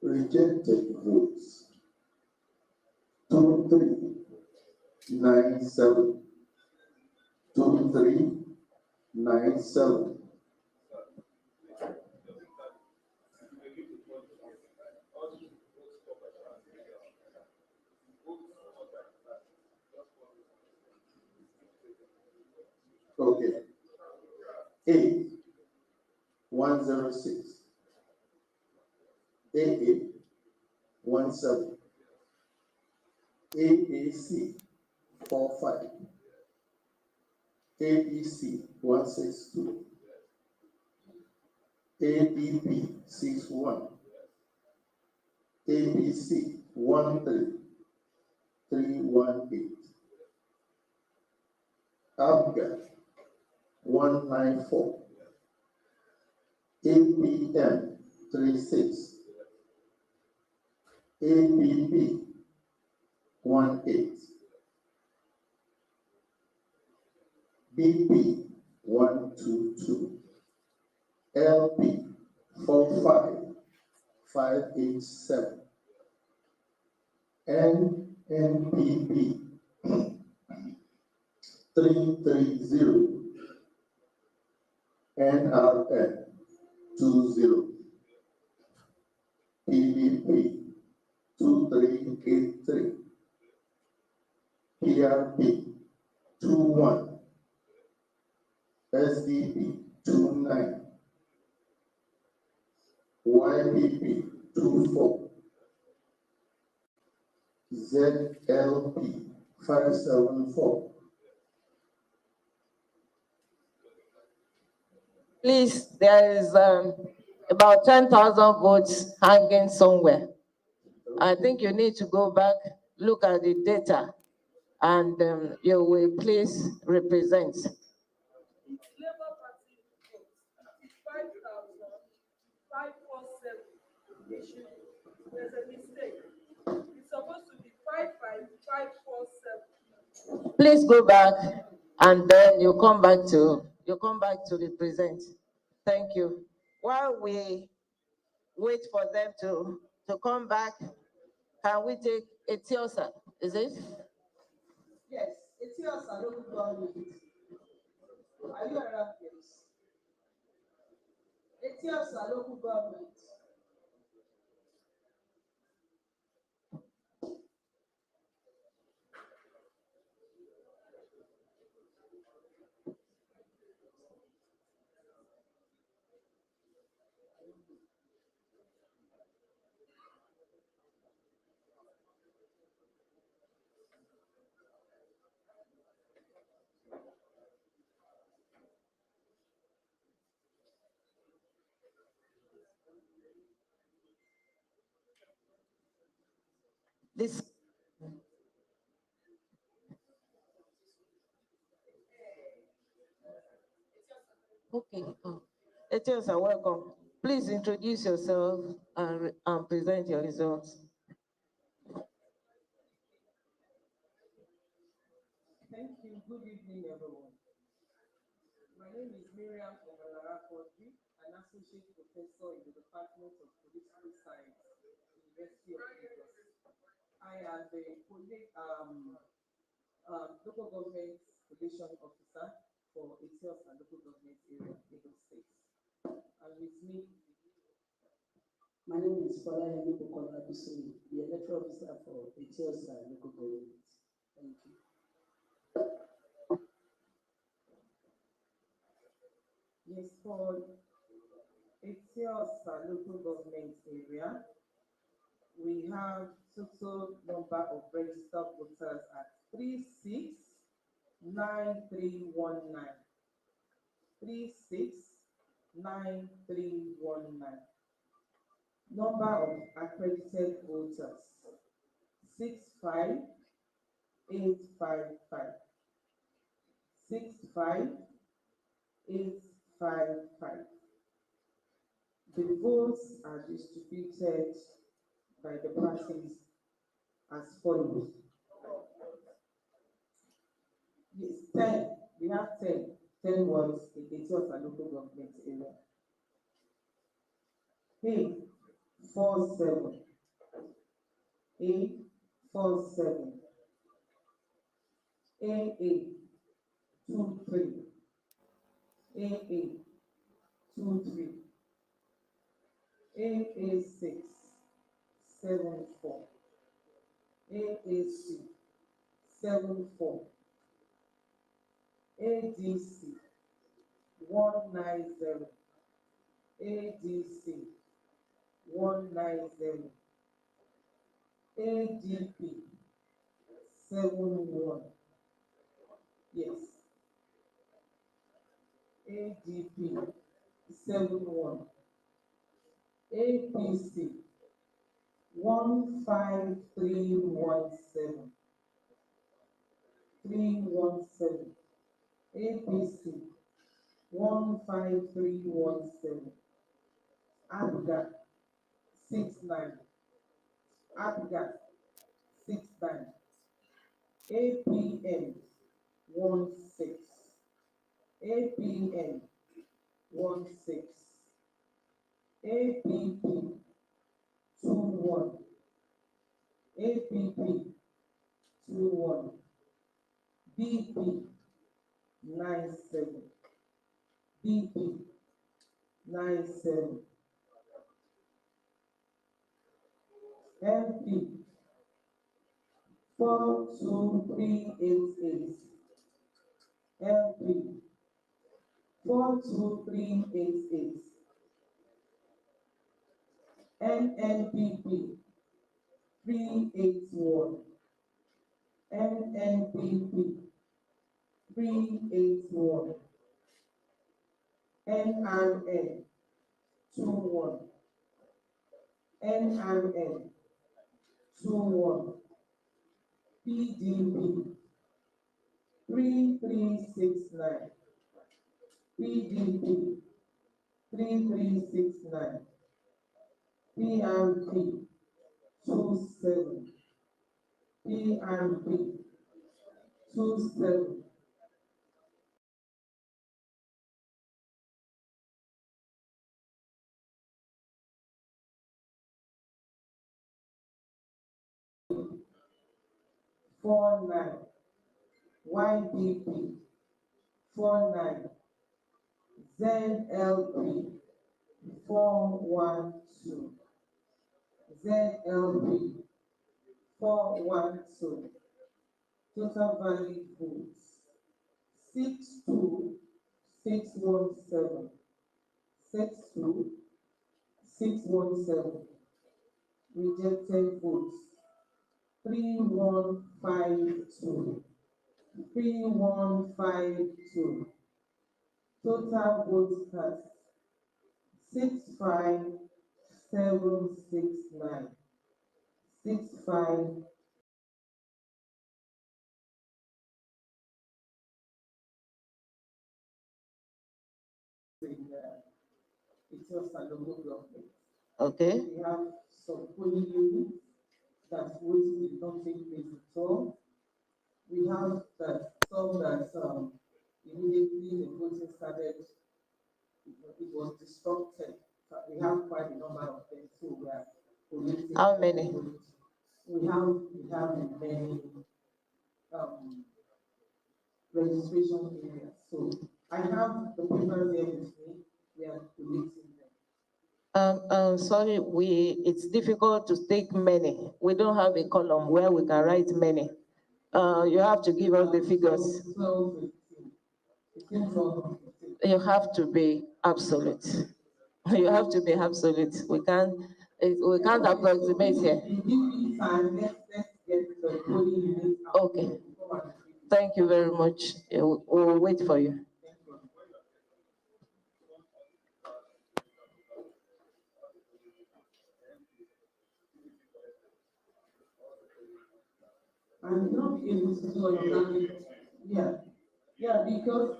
Rejected votes, 2397. 2397. Okay. A, 106. AA, 17. AAC, 45. ADC, 162. ADP, 61. ABC, 13318. ABGA, 194. APM, 36. APP, 18. BP, 122. LP, 45587. NNPP, 330. NRN, 20. PDP, 2383. PRP 21, SDP 29, YPP 24, ZLP 574. Please, there is about 10,000 votes hanging somewhere. I think you need to go back, look at the data, and you will please represent. Labour Party votes 5,547. There's a mistake. It's supposed to be 5,547. Please go back, and then you come back to represent. Thank you. While we wait for them to come back, can we take Etiosa? Is it? Yes, Etiosa local government. Are you around, please? Etiosa local government. This. Okay. Etiosa, welcome. Please introduce yourself and present your results. Thank you. Good evening, everyone. My name is Miriam Omalara-Kodri, an associate professor in the Department of Political Science, University of Lagos. I am the local government relation officer for Etiosa local government area, Lagos State. And with me, my name is Father Henry Bukola Bissoy, the electoral officer for Etiosa local government. Thank you. Yes, for Etiosa local government area, we have total number of registered voters at 369319. 369319. Number of accredited voters 65855. 65855. The votes are distributed by the parties as follows. Yes, 10. We have 10. 10 words in Etiosa local government area. 847. 847. 8823. 8823. 88674. 88674. ADC 190. ADC 190. ADP 71. Yes. ADP 71. APC 15317. 317. APC 15317. ABGA 69. ABGA 69. APN 16. APN 16. APP 21. APP 21. BP 97. BP 97. MP 42388. LP 42388. NNPP 381. NNPP 381. NRN 21. NRN 21. PDP 3369. PDP 3369. PRP 27. PRP 27. Four nine. YDP 49. ZLP 412. ZLP 412. Total valid votes 62617. 62617. Rejected votes 3152. 3152. Total votes cast 65769. 65. It's just a local government. Okay. We have some polling units that voting did not take place at all. We have that some that immediately the voting started, it was disrupted. But we have quite a number of them, so we are collating. How many? We have many registration areas. So I have the papers here with me. We are collating them. Sorry, it's difficult to take many. We don't have a column where we can write many. You have to give us the figures. 12, 15, 12, 15. You have to be absolute. You have to be absolute. We can't approximate here. Give me time, let's get the polling unit out. Okay. Thank you very much. We'll wait for you. I'm not able to do exactly. Yeah, because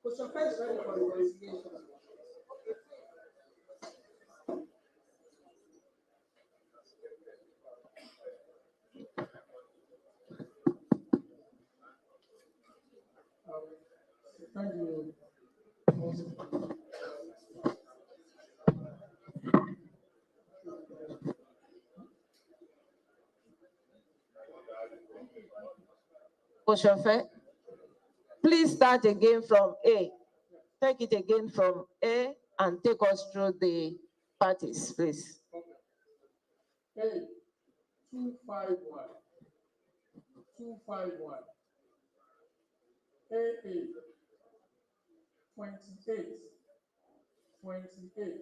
Question first ready for investigation. Thank you. Oshofe, please start again from A. Take it again from A and take us through the parties, please. A 251. 251. AA 28. 28.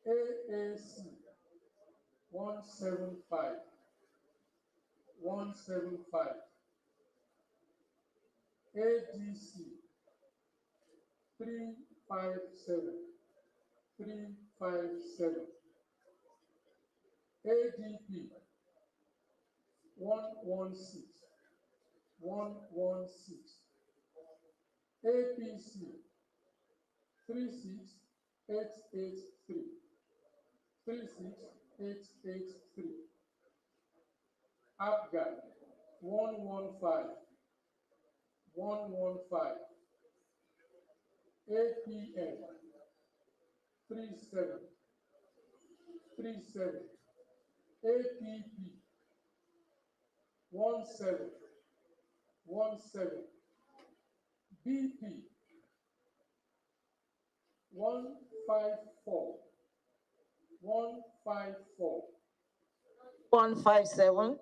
AAC 175. 175. ADC 357. 357. ADP 116. 116. APC 36883. 36883. APGA 115. 115. APN 37 37, APP 17 17, BP 154 154. 157.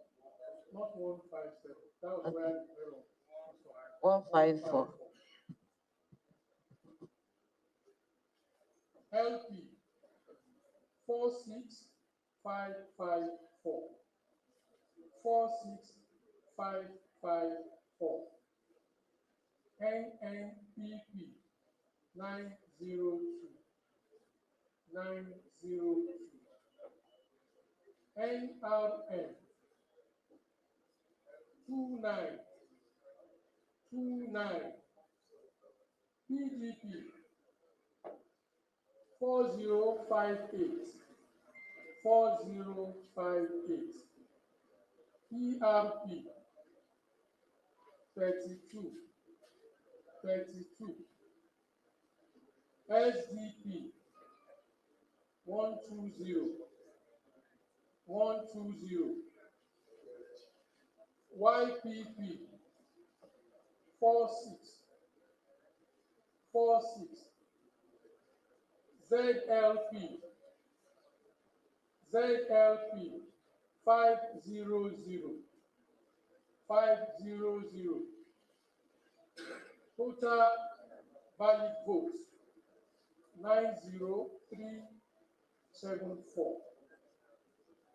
Not 157. That was where the error was. 154. LP 46554. 46554. NNPP 902. 902. NRN 2929. PGP 4058. 4058. ERP 32 32. SDP 120 120. YPP 46 46. ZLP 500 500. Total valid votes 90374.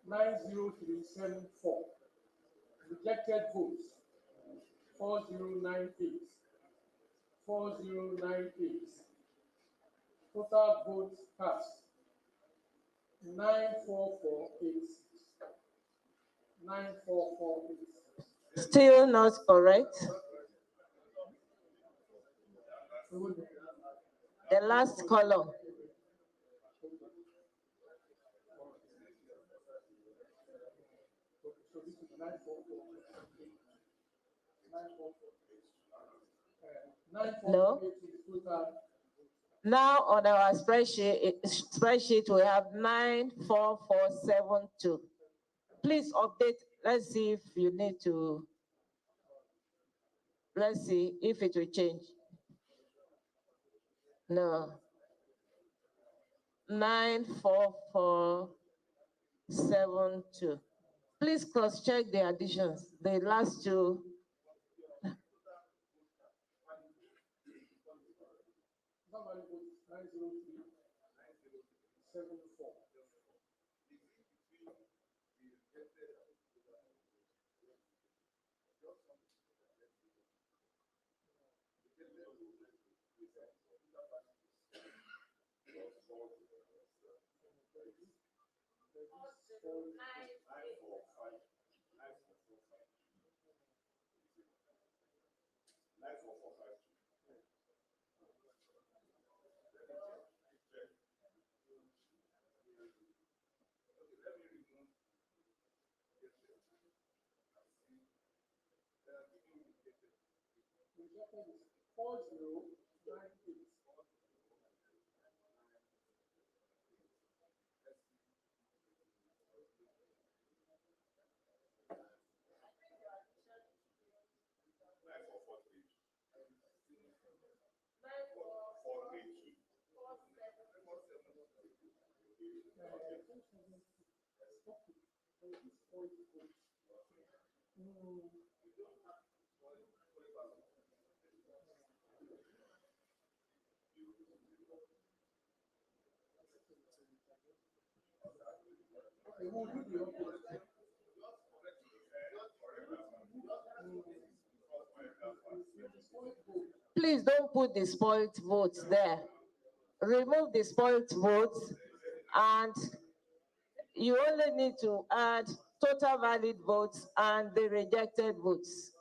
90374. Rejected votes 4098. 4098. Total votes cast 94486. 94486. Still not correct. The last column. So this is 944. No. Now on our spreadsheet we have 94472. Please update. Let's see if you need to. Let's see if it will change. No. 94472. Please cross-check the additions. The last two. Please don't put the spoiled votes there. Remove the spoiled votes, and you only need to add total valid votes and the rejected votes.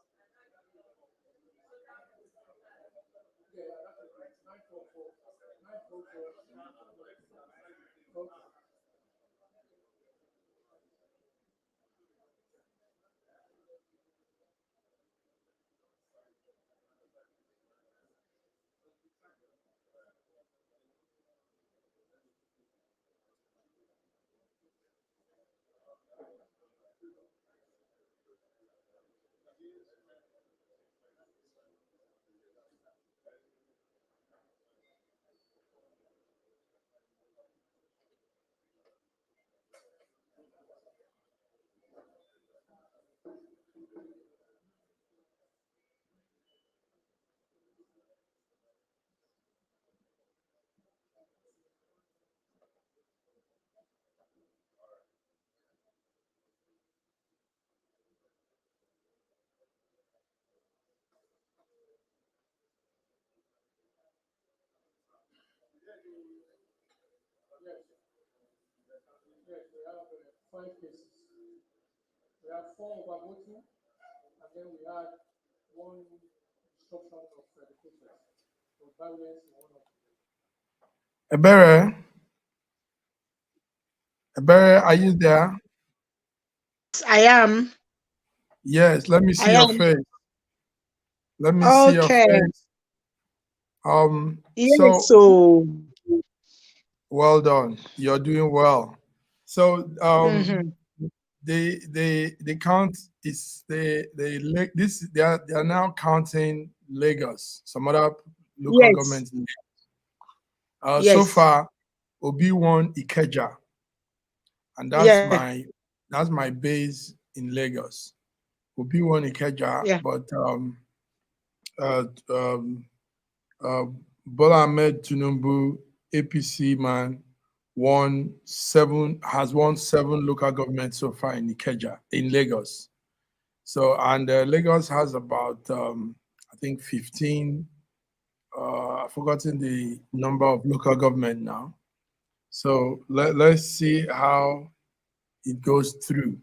Yes, we have 5 cases. We have 4 overvoting, and then we had 1 disruption of the process. So violence is one of them. Ebere, are you there? I am. Yes, let me see I your am. face. Let me see your Okay. face. Yes, So so. well done. You're doing well. So Mhm. the count is they are now counting Lagos, some other local Yes. governments. So Yes. far, Obi won Ikeja, and Yeah. that's my base in Lagos. Obi won Ikeja, Yeah. but Bola Ahmed Tinubu, APC man, has won 7 local governments so far in Ikeja, in Lagos. So, and Lagos has about, I think 15, I've forgotten the number of local government now. So let's see how it goes through.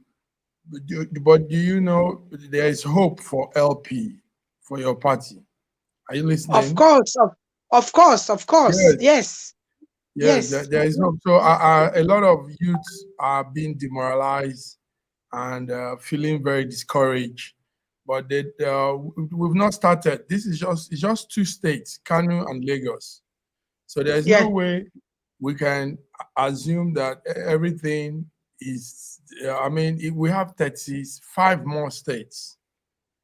But do you know there is hope for LP, for your party? Are you listening? Of course. Of course. Of course. Yes. Yes. Yes, there is hope. So a lot of youths are being demoralized and feeling very discouraged. But we've not started. This is it's just 2 states, Kano and Lagos. So there's no way we can assume that everything is. I mean, we have 35 more states.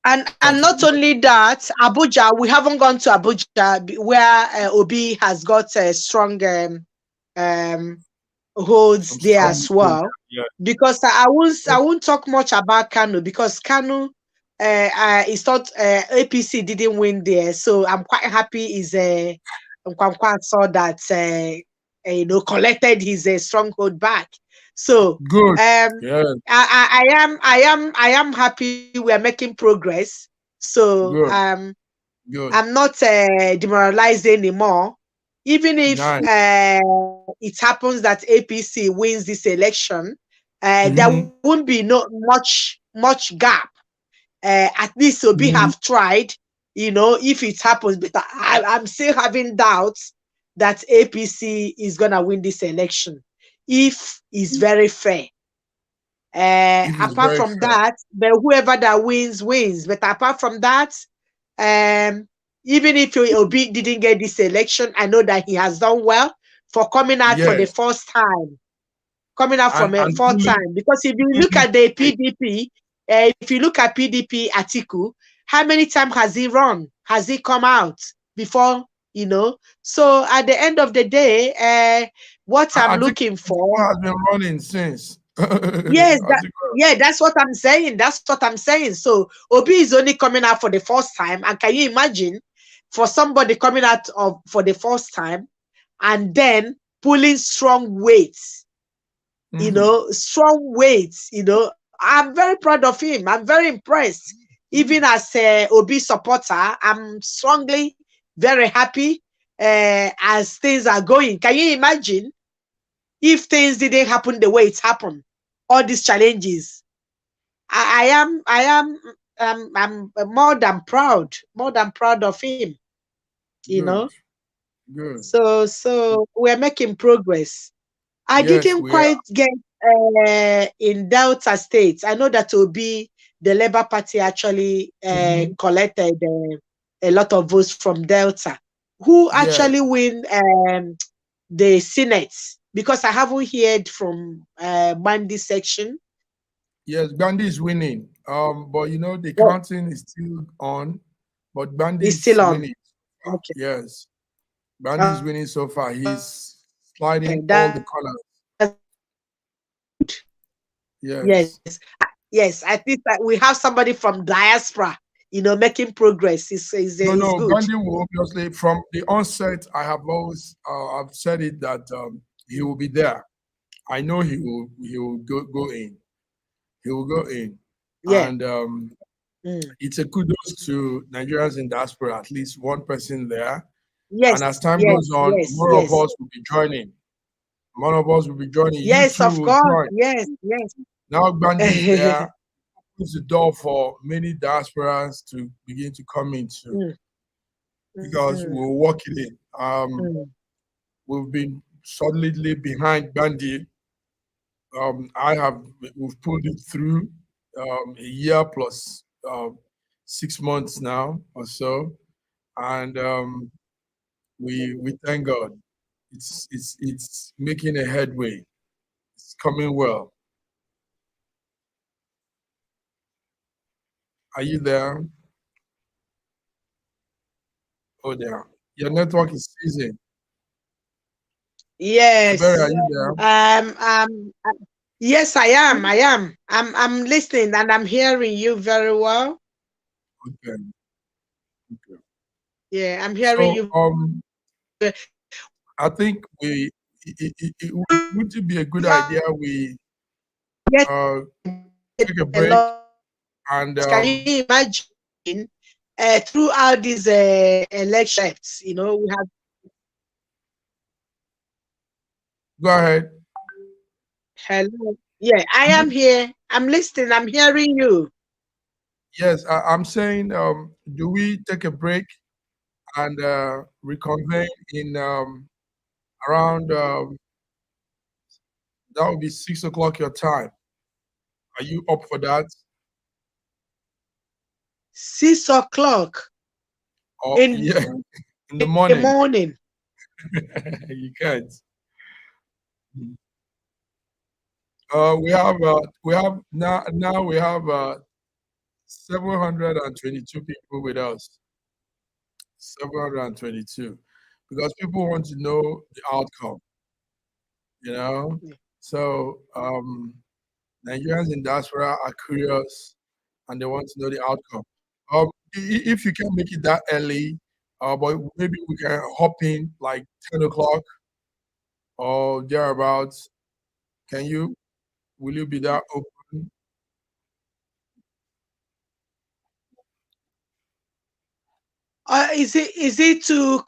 And not only that, Abuja, we haven't gone to Abuja where Obi has got a strong holds there as well. Yeah. Because I won't talk much about Kano because Kano is not APC didn't win there, so I'm quite happy is Nkwankwa saw that collected his stronghold back. So good. I am happy we are making progress. So Good. Good. I'm not demoralized anymore. Even if it happens that APC wins this election, there won't be much gap. At least Obi have tried, if it happens. But I'm still having doubts that APC is gonna win this election if it's very fair. Apart from that, but whoever that wins wins. But apart from that, even if Obi didn't get this election, I know that he has done well for coming out for the first time. Coming out from a fourth time. Because if you look at the PDP, if you look at PDP Atiku, how many times has he run? Has he come out before, So at the end of the day, what I'm looking for has been running since. Yes, that's what I'm saying. That's what I'm saying. So Obi is only coming out for the first time. And can you imagine for somebody coming out for the first time and then pulling strong weights, strong weights, I'm very proud of him. I'm very impressed. Even as a Obi supporter, I'm strongly very happy as things are going. Can you imagine if things didn't happen the way it's happened? All these challenges, I'm more than proud of him, Good. So we're making progress. I didn't quite get in Delta State. I know that Obi, the Labour Party, actually collected a lot of votes from Delta. Who actually win the Senate? Because I haven't heard from Bandi section. Yes, Bandi is winning. But the counting is still on. But Bandi is still winning. Okay. Yes. Bandi is winning so far. He's sliding all the corners. Yes. I think that we have somebody from diaspora, making progress. It's good. Bandi will obviously, from the onset, I have always I've said it that he will be there. I know he will go in. He will go in. And it's a kudos to Nigerians in diaspora, at least one person there. Yes, And as time yes, goes on, yes, more yes. of us will be joining. More of us will be joining. Yes, You too of will course. join. Yes, yes. Now Gandhi is there, opens the door for many diasporans to begin to come into because we'll work it in. We've been solidly behind Gandhi. We've pulled it through a year plus 6 months now or so, and we thank God. It's making a headway. It's coming well. Are you there? Oh, there. Your network is seizing. Yes. Ebere, are you there? Yes, I am. I am. I'm listening and I'm hearing you very well. Okay. Okay. Yeah, I'm hearing you. I think would it be a good idea we take a break and Can you imagine throughout these elections, you know, we have. Go ahead. Hello. Yeah, I am here. I'm listening. I'm hearing you. Yes, I'm saying, do we take a break and reconvene in around that would be 6 o'clock your time. Are you up for that? 6 o'clock. Or yeah, in the morning. You can't. We have now we have 722 people with us. 722, because people want to know the outcome. You know, so Nigerians in diaspora are curious and they want to know the outcome. If you can make it that early, but maybe we can hop in like 10 o'clock or thereabouts. Can you? Will you be that open? Is it to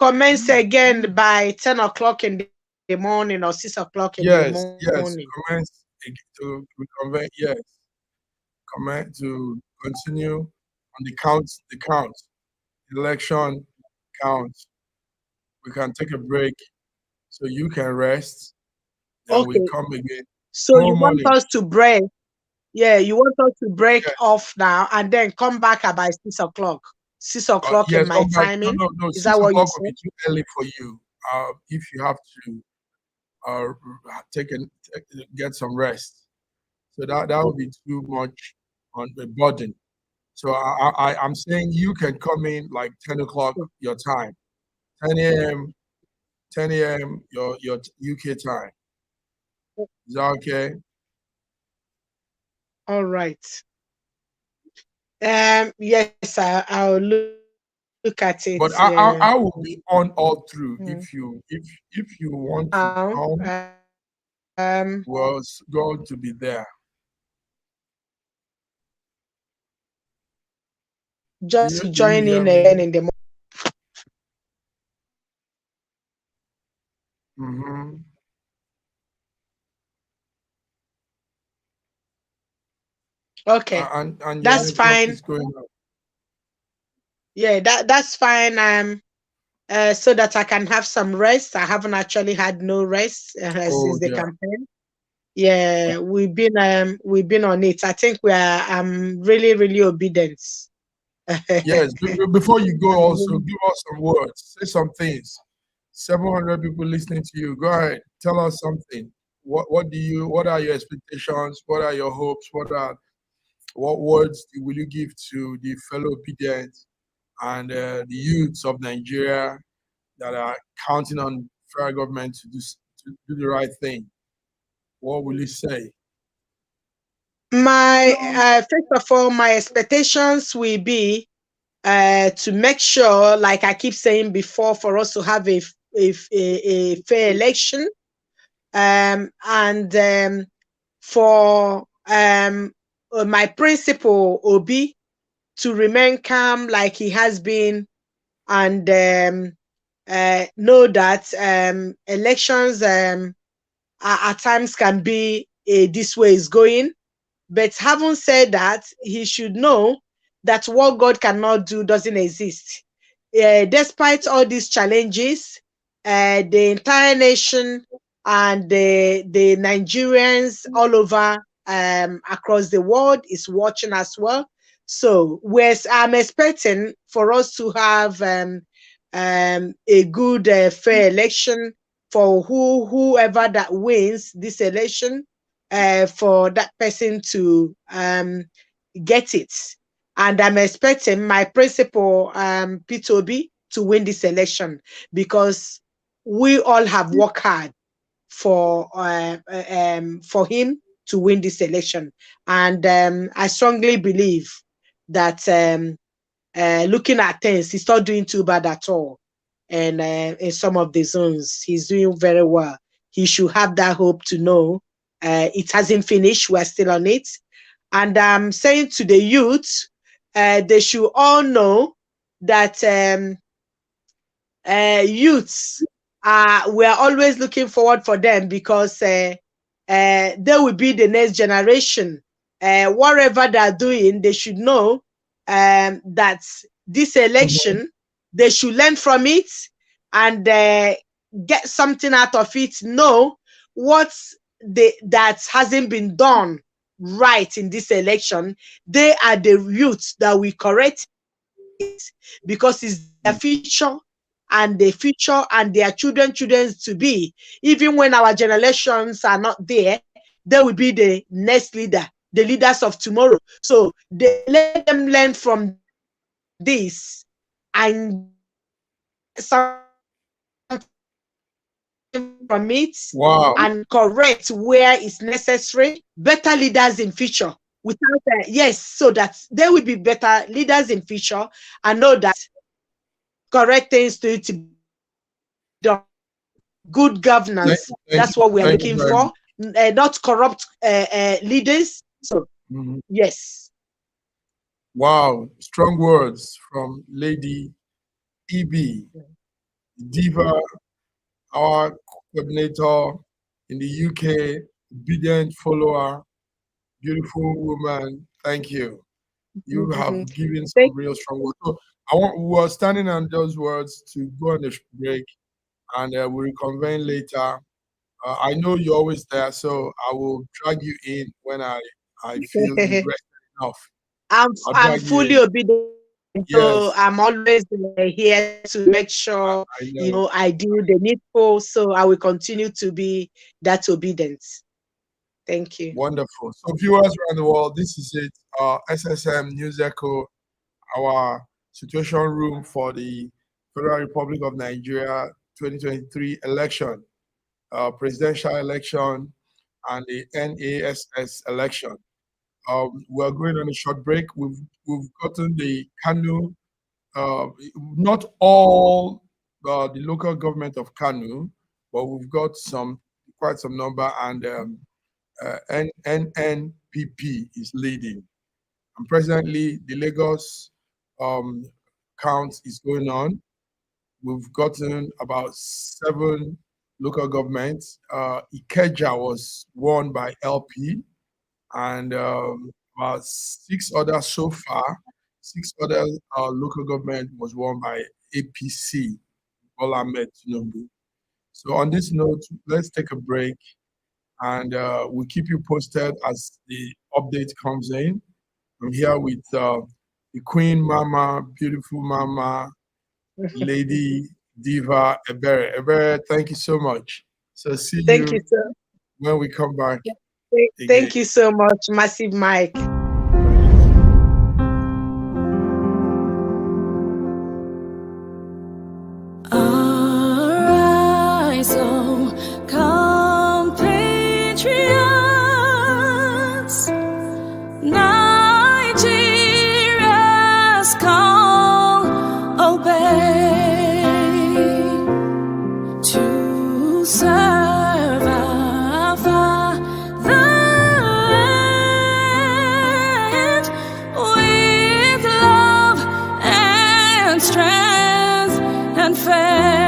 commence again by 10 o'clock in the morning or 6 o'clock in the morning? Yes. Commence to reconvene. Yes, comment to continue on the count, election count. We can take a break so you can rest. Then we come again. So you want us to break? Yeah, you want us to break off now and then come back about 6 o'clock. 6 o'clock Yes, in my back. timing. No. Is 6 that what you o'clock will said? be too early for you. If you have to get some rest, so that would be too much on the burden. So I'm saying you can come in like 10 o'clock your time, 10 a.m. 10 a.m. your UK time. Is that okay? All right. Yes, I'll look at it. But I will be on all through. If you want to come, was going to be there. Just join in again in the morning. Okay, and that's fine. Yeah, that's fine. So that I can have some rest. I haven't actually had no rest since the campaign. Yeah, we've been on it. I think we are really obedient. Yes, before you go, also give us some words, say some things. 700 people listening to you. Go ahead, tell us something. What are your expectations? What are your hopes? What words will you give to the fellow obedience and the youths of Nigeria that are counting on federal government to do the right thing? What will you say? My first of all, my expectations will be to make sure, like I keep saying before, for us to have a fair election, and for my principal Obi to remain calm like he has been and know that elections at times can be this way is going. But having said that, he should know that what God cannot do doesn't exist. Despite all these challenges, the entire nation and the Nigerians all over across the world is watching as well. So I'm expecting for us to have a good, fair election for whoever that wins this election, for that person to get it. And I'm expecting my principal, Peter Obi, to win this election, because we all have worked hard for him to win this election. And I strongly believe that looking at things, he's not doing too bad at all. And in some of the zones, he's doing very well. He should have that hope to know it hasn't finished. We're still on it. And I'm saying to the youth, they should all know that youths, we are always looking forward for them, because they will be the next generation. Whatever they're doing, they should know that this election, they should learn from it and get something out of it. Know what that hasn't been done right in this election. They are the youth that we correct it, because it's their future and the future and their children's to be. Even when our generations are not there, they will be the next leader, the leaders of tomorrow. So they let them learn from this and something from it. Wow. And correct where it's necessary. Better leaders in future. Without yes, so that there will be better leaders in future, and know that correct things to it to be done. Good governance. That's what we are looking for. Not corrupt leaders. So yes. Wow, strong words from Lady EB, Diva, our coordinator in the UK, obedient follower, beautiful woman. Thank you. You have given some real strong words. So we were standing on those words to go on a break, and we'll reconvene later. I know you're always there, so I will drag you in when I feel you've rested enough. I'm fully obedient. Yes. So I'm always here to make sure I do the needful. So I will continue to be that obedient. Thank you. Wonderful. So viewers around the world, this is it. SSM News Echo, our situation room for the Federal Republic of Nigeria 2023 election, presidential election, and the NASS election. We're going on a short break. We've gotten the Kano, not all the local government of Kano, but we've got quite some number, and NNPP is leading. And presently, the Lagos count is going on. We've gotten about 7 local governments. Ikeja was won by LP, and about 6 others so far. 6 other local government was won by APC, Bola Ahmed Tinubu. So on this note, let's take a break, and we'll keep you posted as the update comes in. I'm here with the Queen Mama, beautiful Mama, Lady Diva Ebere. Ebere, thank you so much. So see you sir. When we come back. Thank you so much, Massive Mike. Arise, oh, compatriots, Nigeria's call, obey to serve our fatherland with love and strength. unfair.